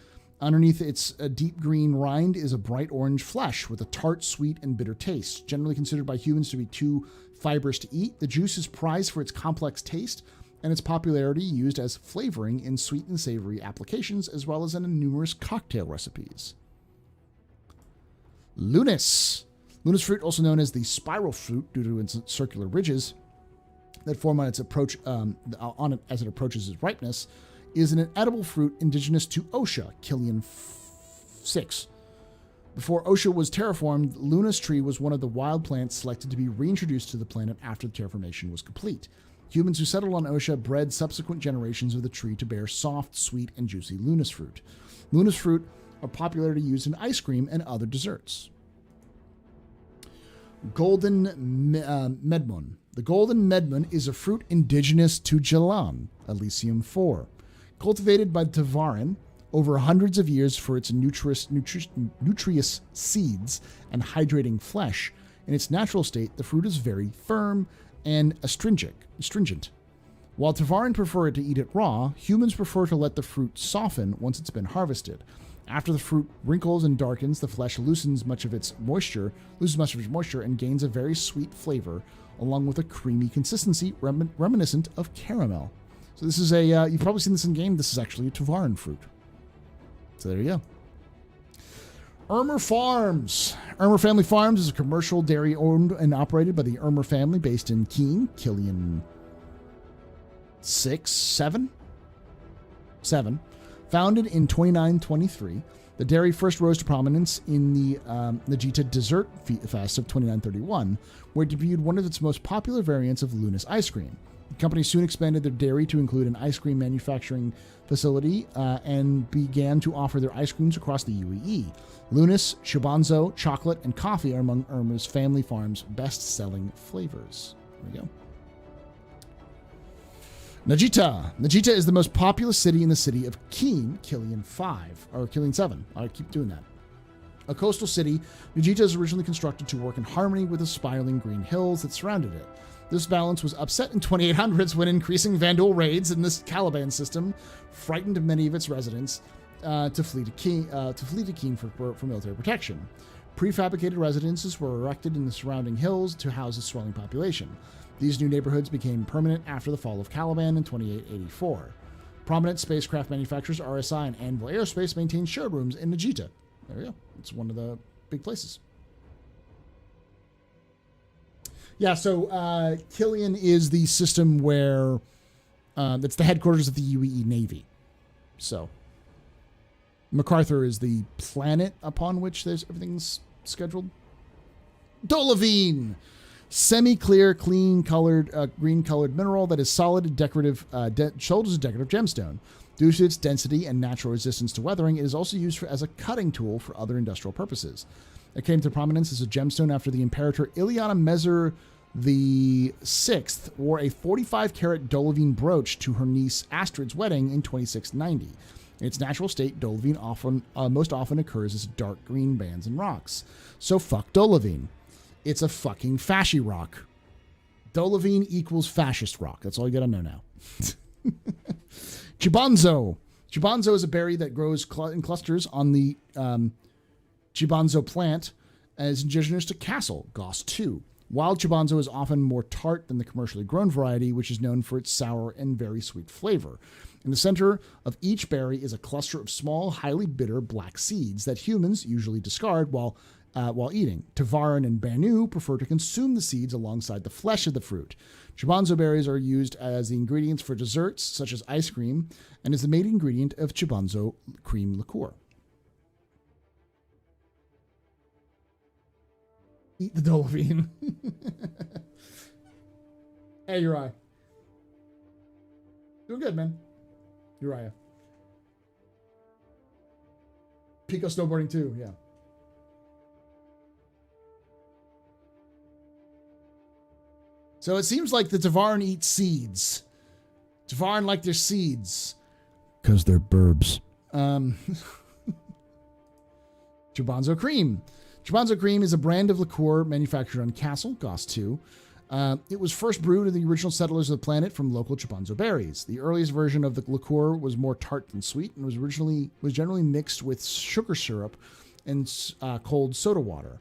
Underneath its deep green rind is a bright orange flesh with a tart, sweet, and bitter taste. Generally considered by humans to be too fibrous to eat, the juice is prized for its complex taste and its popularity used as flavoring in sweet and savory applications, as well as in numerous cocktail recipes. Lunis. Lunis fruit, also known as the spiral fruit due to its circular ridges that form on its approach on it as it approaches its ripeness, is an edible fruit indigenous to Osha, Killian 6. Before Osha was terraformed, Luna's tree was one of the wild plants selected to be reintroduced to the planet after the terraformation was complete. Humans who settled on Osha bred subsequent generations of the tree to bear soft, sweet, and juicy Lunas fruit. Lunas fruit are popular to use in ice cream and other desserts. Golden Medmon. The golden medmon is a fruit indigenous to Jalan, Elysium 4. Cultivated by Tavarin over hundreds of years for its nutritious seeds and hydrating flesh, in its natural state, the fruit is very firm and astringent. While Tavarin prefer to eat it raw, humans prefer to let the fruit soften once it's been harvested. After the fruit wrinkles and darkens, the flesh loses much of its moisture and gains a very sweet flavor, along with a creamy consistency reminiscent of caramel. So this is you've probably seen this in game. This is actually a Tavarin fruit. So there you go. Ermer Farms. Ermer Family Farms is a commercial dairy owned and operated by the Ermer family based in Keene, Killian seven. Founded in 2923, the dairy first rose to prominence in the Najita Dessert Fest of 2931, where it debuted one of its most popular variants of Lunas ice cream. The company soon expanded their dairy to include an ice cream manufacturing facility and began to offer their ice creams across the UAE. Lunas, Shibanzo, chocolate, and coffee are among Irma's family farm's best-selling flavors. There we go. Najita. Najita is the most populous city in the city of Killian 7. I keep doing that. A coastal city, Najita is originally constructed to work in harmony with the spiraling green hills that surrounded it. This balance was upset in 2800s when increasing Vandal raids in this Caliban system frightened many of its residents to flee to Keen for military protection. Prefabricated residences were erected in the surrounding hills to house the swelling population. These new neighborhoods became permanent after the fall of Caliban in 2884. Prominent spacecraft manufacturers RSI and Anvil Aerospace maintain showrooms in Najita. There we go. It's one of the big places. Yeah, so Killian is the system where that's the headquarters of the UAE Navy. So MacArthur is the planet upon which everything's scheduled. Dolivine. Semi-clear, clean-colored, green-colored mineral that is solid and decorative, sold as a decorative gemstone. Due to its density and natural resistance to weathering, it is also used as a cutting tool for other industrial purposes. It came to prominence as a gemstone after the Imperator Ileana Mezer VI wore a 45-carat Dolivine brooch to her niece Astrid's wedding in 2690. In its natural state, Dolivine most often occurs as dark green bands and rocks. So fuck Dolivine. It's a fucking fasci rock. Dolivine equals fascist rock. That's all you gotta know now. Chibanzo. Chibanzo is a berry that grows in clusters on the Chibanzo plant and is indigenous to Castle, Goss 2. Wild Chibanzo is often more tart than the commercially grown variety, which is known for its sour and very sweet flavor. In the center of each berry is a cluster of small, highly bitter black seeds that humans usually discard while eating. Tavaran and Banu prefer to consume the seeds alongside the flesh of the fruit. Chibanzo berries are used as the ingredients for desserts, such as ice cream, and is the main ingredient of Chibanzo cream liqueur. Eat the Dolivine. Hey, Uriah. Doing good, man. Uriah. Pico snowboarding too, yeah. So it seems like the Tavaran eat seeds. Tavaran like their seeds. Because they're burbs. Chibanzo Cream. Chibanzo Cream is a brand of liqueur manufactured on Castle, Goss 2. It was first brewed in the original settlers of the planet from local Chibanzo berries. The earliest version of the liqueur was more tart than sweet and was generally mixed with sugar syrup and cold soda water.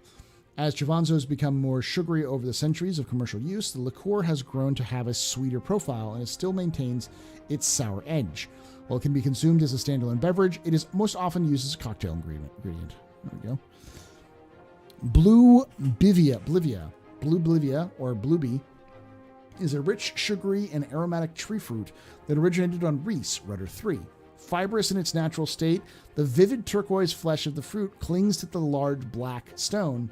As Chibanzo has become more sugary over the centuries of commercial use, the liqueur has grown to have a sweeter profile and it still maintains its sour edge. While it can be consumed as a standalone beverage, it is most often used as a cocktail ingredient. There we go. Blue Bluvia, or bluebee, is a rich, sugary, and aromatic tree fruit that originated on Reese, Rudder 3. Fibrous in its natural state, the vivid turquoise flesh of the fruit clings to the large black stone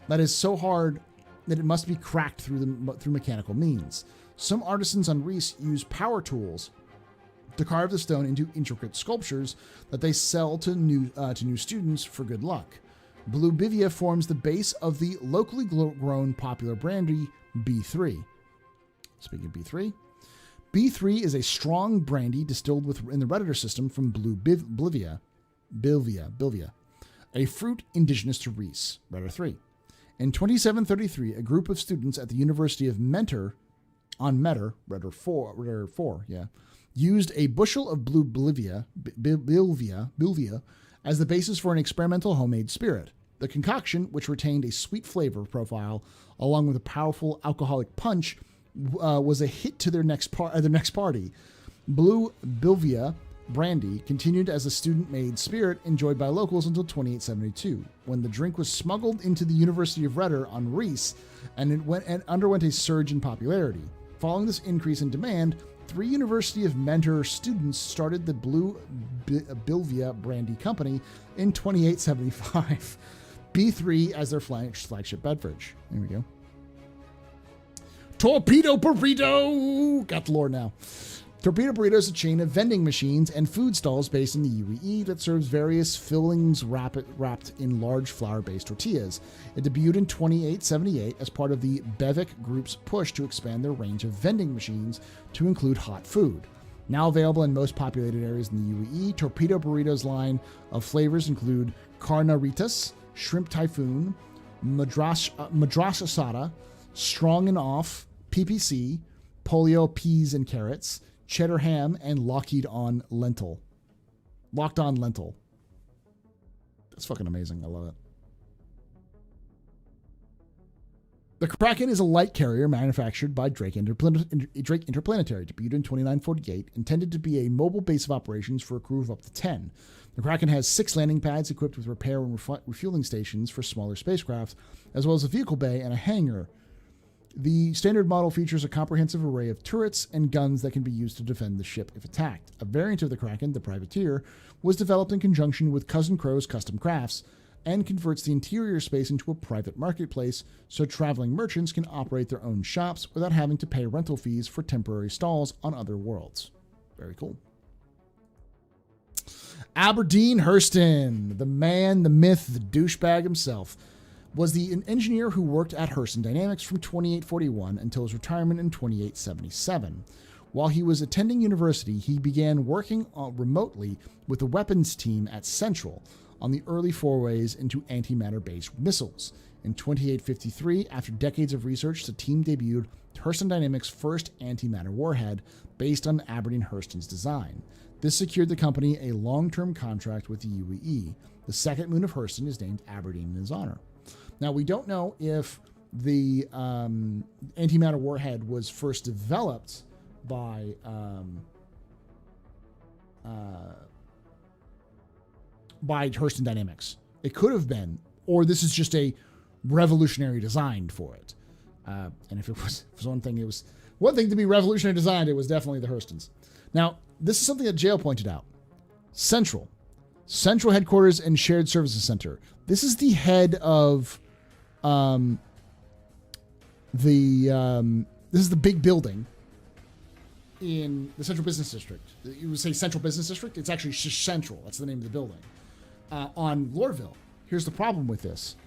that is so hard that it must be cracked through mechanical means. Some artisans on Reese use power tools to carve the stone into intricate sculptures that they sell to new students for good luck. Blubivia forms the base of the locally grown popular brandy B3. Speaking of B3, B3 is a strong brandy distilled in the Redditor system from Bilvia, a fruit indigenous to Reese, Redditor 3. In 2733, a group of students at the University of Mentor on Metter, Redditor 4, used a bushel of blue Bilvia as the basis for an experimental homemade spirit. The concoction, which retained a sweet flavor profile along with a powerful alcoholic punch, was a hit to their next party. Blue Bilvia brandy continued as a student-made spirit enjoyed by locals until 2872, when the drink was smuggled into the University of Redder on Reese, and it underwent a surge in popularity. Following this increase in demand, 3 University of Mentor students started the Blue Bilvia Brandy Company in 2875. B3 as their flagship beverage. There we go. Torpedo Burrito! Got the lore now. Torpedo Burrito is a chain of vending machines and food stalls based in the UAE that serves various fillings wrapped in large flour-based tortillas. It debuted in 2878 as part of the Bevic Group's push to expand their range of vending machines to include hot food. Now available in most populated areas in the UAE, Torpedo Burrito's line of flavors include carnaritas, shrimp typhoon, madras asada, strong and off, PPC, polio peas and carrots, cheddar ham, and Locked on lentil. That's fucking amazing. I love it. The Kraken is a light carrier manufactured by Drake Interplanetary, debuted in 2948, intended to be a mobile base of operations for a crew of up to 10. The Kraken has 6 landing pads equipped with repair and refueling stations for smaller spacecraft, as well as a vehicle bay and a hangar. The standard model features a comprehensive array of turrets and guns that can be used to defend the ship if attacked. A variant of the Kraken, the Privateer, was developed in conjunction with Cousin Crow's Custom Crafts and converts the interior space into a private marketplace so traveling merchants can operate their own shops without having to pay rental fees for temporary stalls on other worlds. Very cool. Aberdeen Hurston, the man, the myth, the douchebag himself, was the engineer who worked at Hurston Dynamics from 2841 until his retirement in 2877. While he was attending university, he began working remotely with the weapons team at Central on the early forays into antimatter-based missiles. In 2853, after decades of research, the team debuted Hurston Dynamics' first antimatter warhead based on Aberdeen Hurston's design. This secured the company a long-term contract with the UAE. The second moon of Hurston is named Aberdeen in his honor. Now, we don't know if the antimatter warhead was first developed by Hurston Dynamics. It could have been, or this is just a revolutionary design for it. And if it was one thing, it was one thing to be revolutionary designed. It was definitely the Hurstons. Now, this is something that Jail pointed out. Central headquarters and shared services center. This is the head of this is the big building in the Central Business District. You would say Central Business District. It's actually Central. That's the name of the building. On Lorville. Here's the problem with this.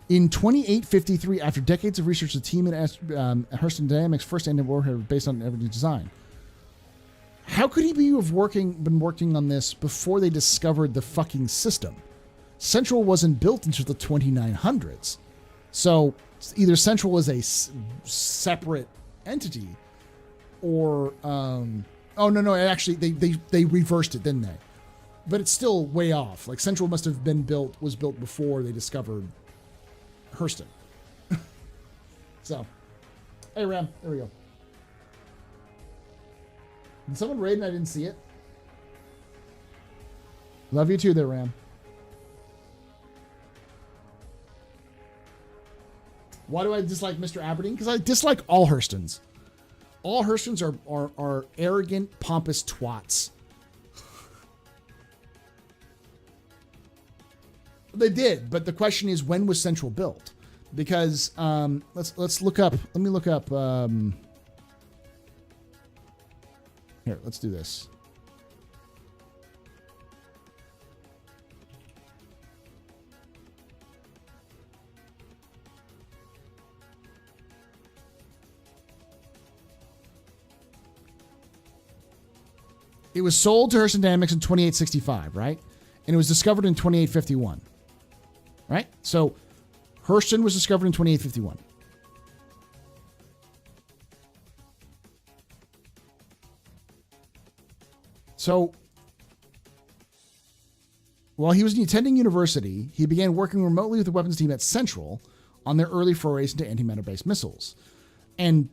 In 2853, after decades of research, the team at Hurston Dynamics first ended warhead based on Aberdeen's design. How could he been working on this before they discovered the fucking system? Central wasn't built until the 2900s. So either Central was a separate entity or... oh, no. Actually, they reversed it, didn't they? But it's still way off. Like, Central must have was built before they discovered Hurston. So, hey, Ram, there we go. Did someone raid and I didn't see it? Love you too there, Ram. Why do I dislike Mr. Aberdeen? Because I dislike all Hurstons. All Hurstons are arrogant, pompous twats. They did, but the question is, when was Central built? Because let's look up. Let me look up. Here, let's do this. It was sold to Hurston Dynamics in 2865, right? And it was discovered in 2851. Right? So Hurston was discovered in 2851. So while he was attending university, he began working remotely with the weapons team at Central on their early forays into antimatter-based missiles. And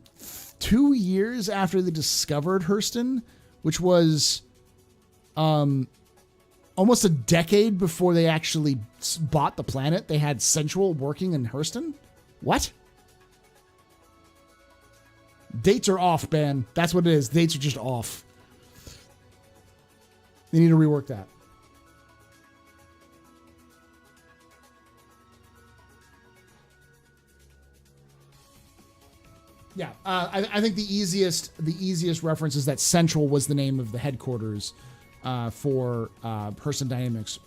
2 years after they discovered Hurston, which was almost a decade before they actually bought the planet, they had Central working in Hurston? What? Dates are off, Ben. That's what it is. Dates are just off. They need to rework that. Yeah, I think the easiest reference is that Central was the name of the headquarters for Hurston Dynamics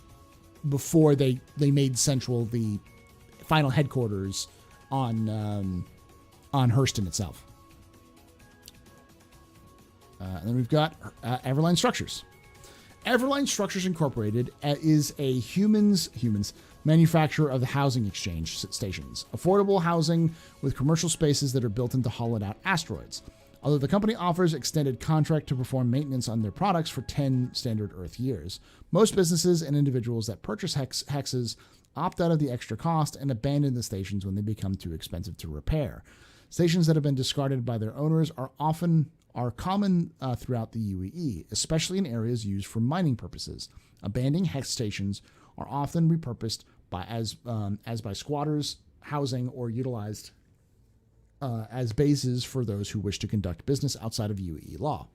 before they made Central the final headquarters on Hurston itself. And then we've got Everline Structures. Everline Structures Incorporated is a humans manufacturer of the housing exchange stations, affordable housing with commercial spaces that are built into hollowed out asteroids. Although the company offers extended contract to perform maintenance on their products for 10 standard Earth years, most businesses and individuals that purchase hexes opt out of the extra cost and abandon the stations when they become too expensive to repair. Stations that have been discarded by their owners are common throughout the UEE, especially in areas used for mining purposes. Abandoned hex stations are often repurposed by squatters, housing, or utilized as bases for those who wish to conduct business outside of UEE law,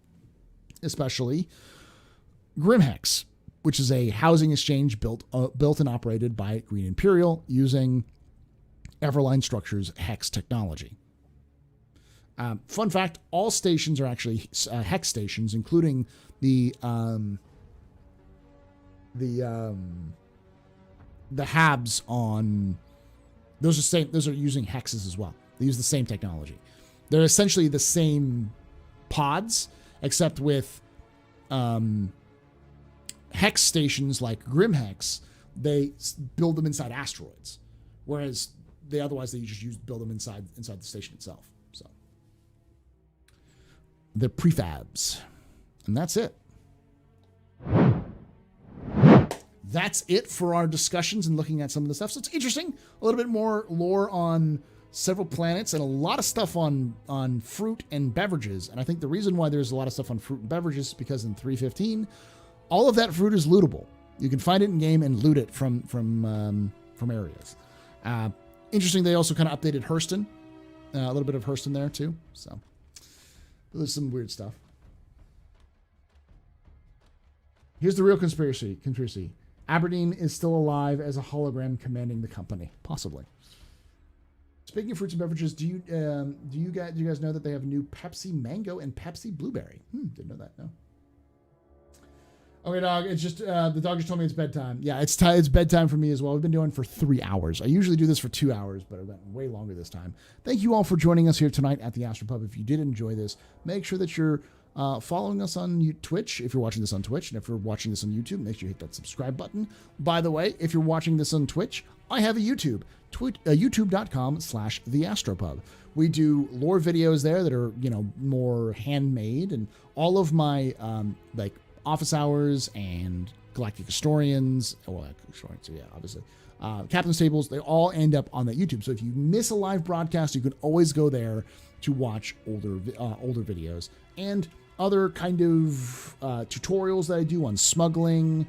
especially Grimhex, which is a housing exchange built and operated by Green Imperial using Everline Structures hex technology. Fun fact, all stations are actually hex stations, including the HABs on those are using hexes as well. They use the same technology. They're essentially the same pods, except with hex stations like Grimhex, they build them inside asteroids, whereas they just build them inside the station itself. So the prefabs, and that's it. That's it for our discussions and looking at some of the stuff. So it's interesting, a little bit more lore on several planets and a lot of stuff on fruit and beverages. And I think the reason why there's a lot of stuff on fruit and beverages is because in 3.15, all of that fruit is lootable. You can find it in game and loot it from areas. Interesting, they also kind of updated Hurston, a little bit of Hurston there too. So there's some weird stuff. Here's the real conspiracy. Aberdeen is still alive as a hologram commanding the company, possibly. Speaking of fruits and beverages, do you guys know that they have new Pepsi Mango and Pepsi Blueberry? Didn't know that. No. Okay, dog. It's just the dog just told me it's bedtime. Yeah, it's bedtime for me as well. We've been doing for 3 hours. I usually do this for 2 hours, but it went way longer this time. Thank you all for joining us here tonight at the Astropub. If you did enjoy this, make sure that you're following us on Twitch if you're watching this on Twitch, and if you're watching this on YouTube, make sure you hit that subscribe button. By the way, if you're watching this on Twitch, I have a YouTube, youtube.com/theastropub. We do lore videos there that are more handmade, and all of my like office hours and Galactic historians, obviously captain's tables, they all end up on that YouTube. So if you miss a live broadcast, you can always go there to watch older videos and other kind of tutorials that I do on smuggling,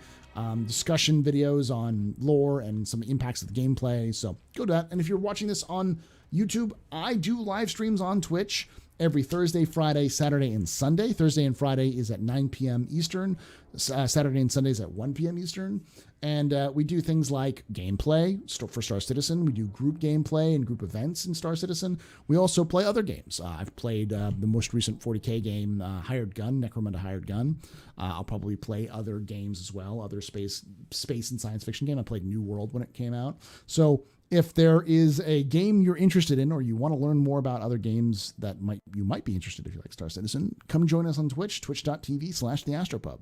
discussion videos on lore and some impacts of the gameplay. So go to that. And if you're watching this on YouTube, I do live streams on Twitch every Thursday, Friday, Saturday, and Sunday. Thursday and Friday is at 9 p.m. Eastern. Saturday and Sunday is at 1 p.m. Eastern. And we do things like gameplay for Star Citizen. We do group gameplay and group events in Star Citizen. We also play other games. I've played the most recent 40K game, Hired Gun, Necromunda Hired Gun. I'll probably play other games as well, other space and science fiction game. I played New World when it came out. So if there is a game you're interested in, or you want to learn more about other games that you might be interested if you like Star Citizen, come join us on Twitch, twitch.tv/theastropub.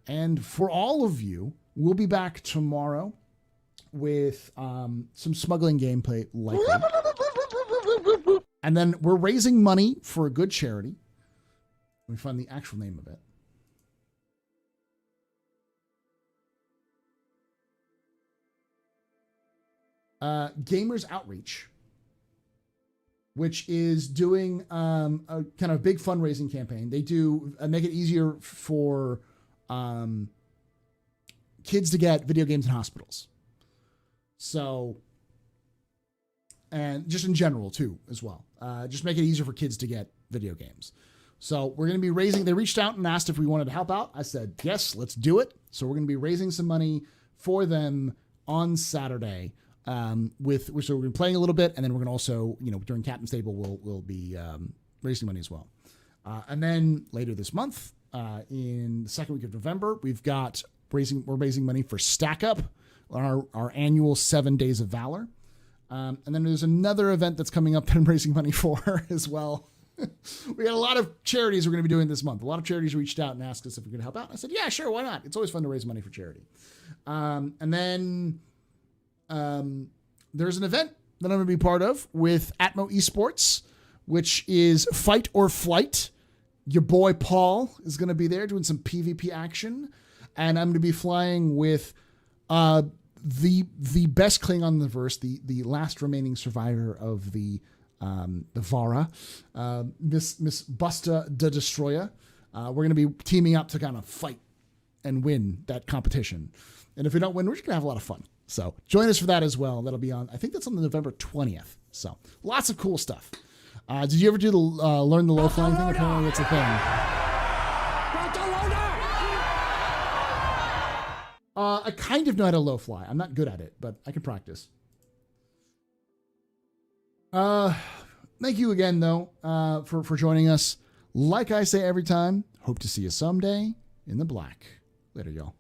And for all of you, we'll be back tomorrow with some smuggling gameplay likely. And then we're raising money for a good charity. Let me find the actual name of it. Gamers Outreach, which is doing a kind of big fundraising campaign. They do make it easier for kids to get video games in hospitals. So and just in general too, as well. Just make it easier for kids to get video games. So we're going to be raising, they reached out and asked if we wanted to help out. I said, yes, let's do it. So we're going to be raising some money for them on Saturday. So we're going to be playing a little bit, and then we're going to also, during Captain's Table, we'll be raising money as well. And then later this month, in the second week of November, we're raising money for Stack Up, our annual 7 Days of Valor. And then there's another event that's coming up that I'm raising money for as well. We got a lot of charities we're going to be doing this month. A lot of charities reached out and asked us if we could help out. I said, yeah, sure, why not? It's always fun to raise money for charity. And then there's an event that I'm going to be part of with Atmo Esports, which is Fight or Flight. Your boy Paul is going to be there doing some PvP action. And I'm going to be flying with the best Klingon in the verse, the last remaining survivor of the Vara, Miss Busta the Destroyer. We're going to be teaming up to kind of fight and win that competition. And if we don't win, we're just going to have a lot of fun. So join us for that as well. That'll be on, I think that's on November 20th. So lots of cool stuff. Did you ever do the learn the low flying thing? Apparently it's a thing. I kind of know how to low fly. I'm not good at it, but I can practice. Thank you again, though, for joining us. Like I say every time, hope to see you someday in the black. Later, y'all.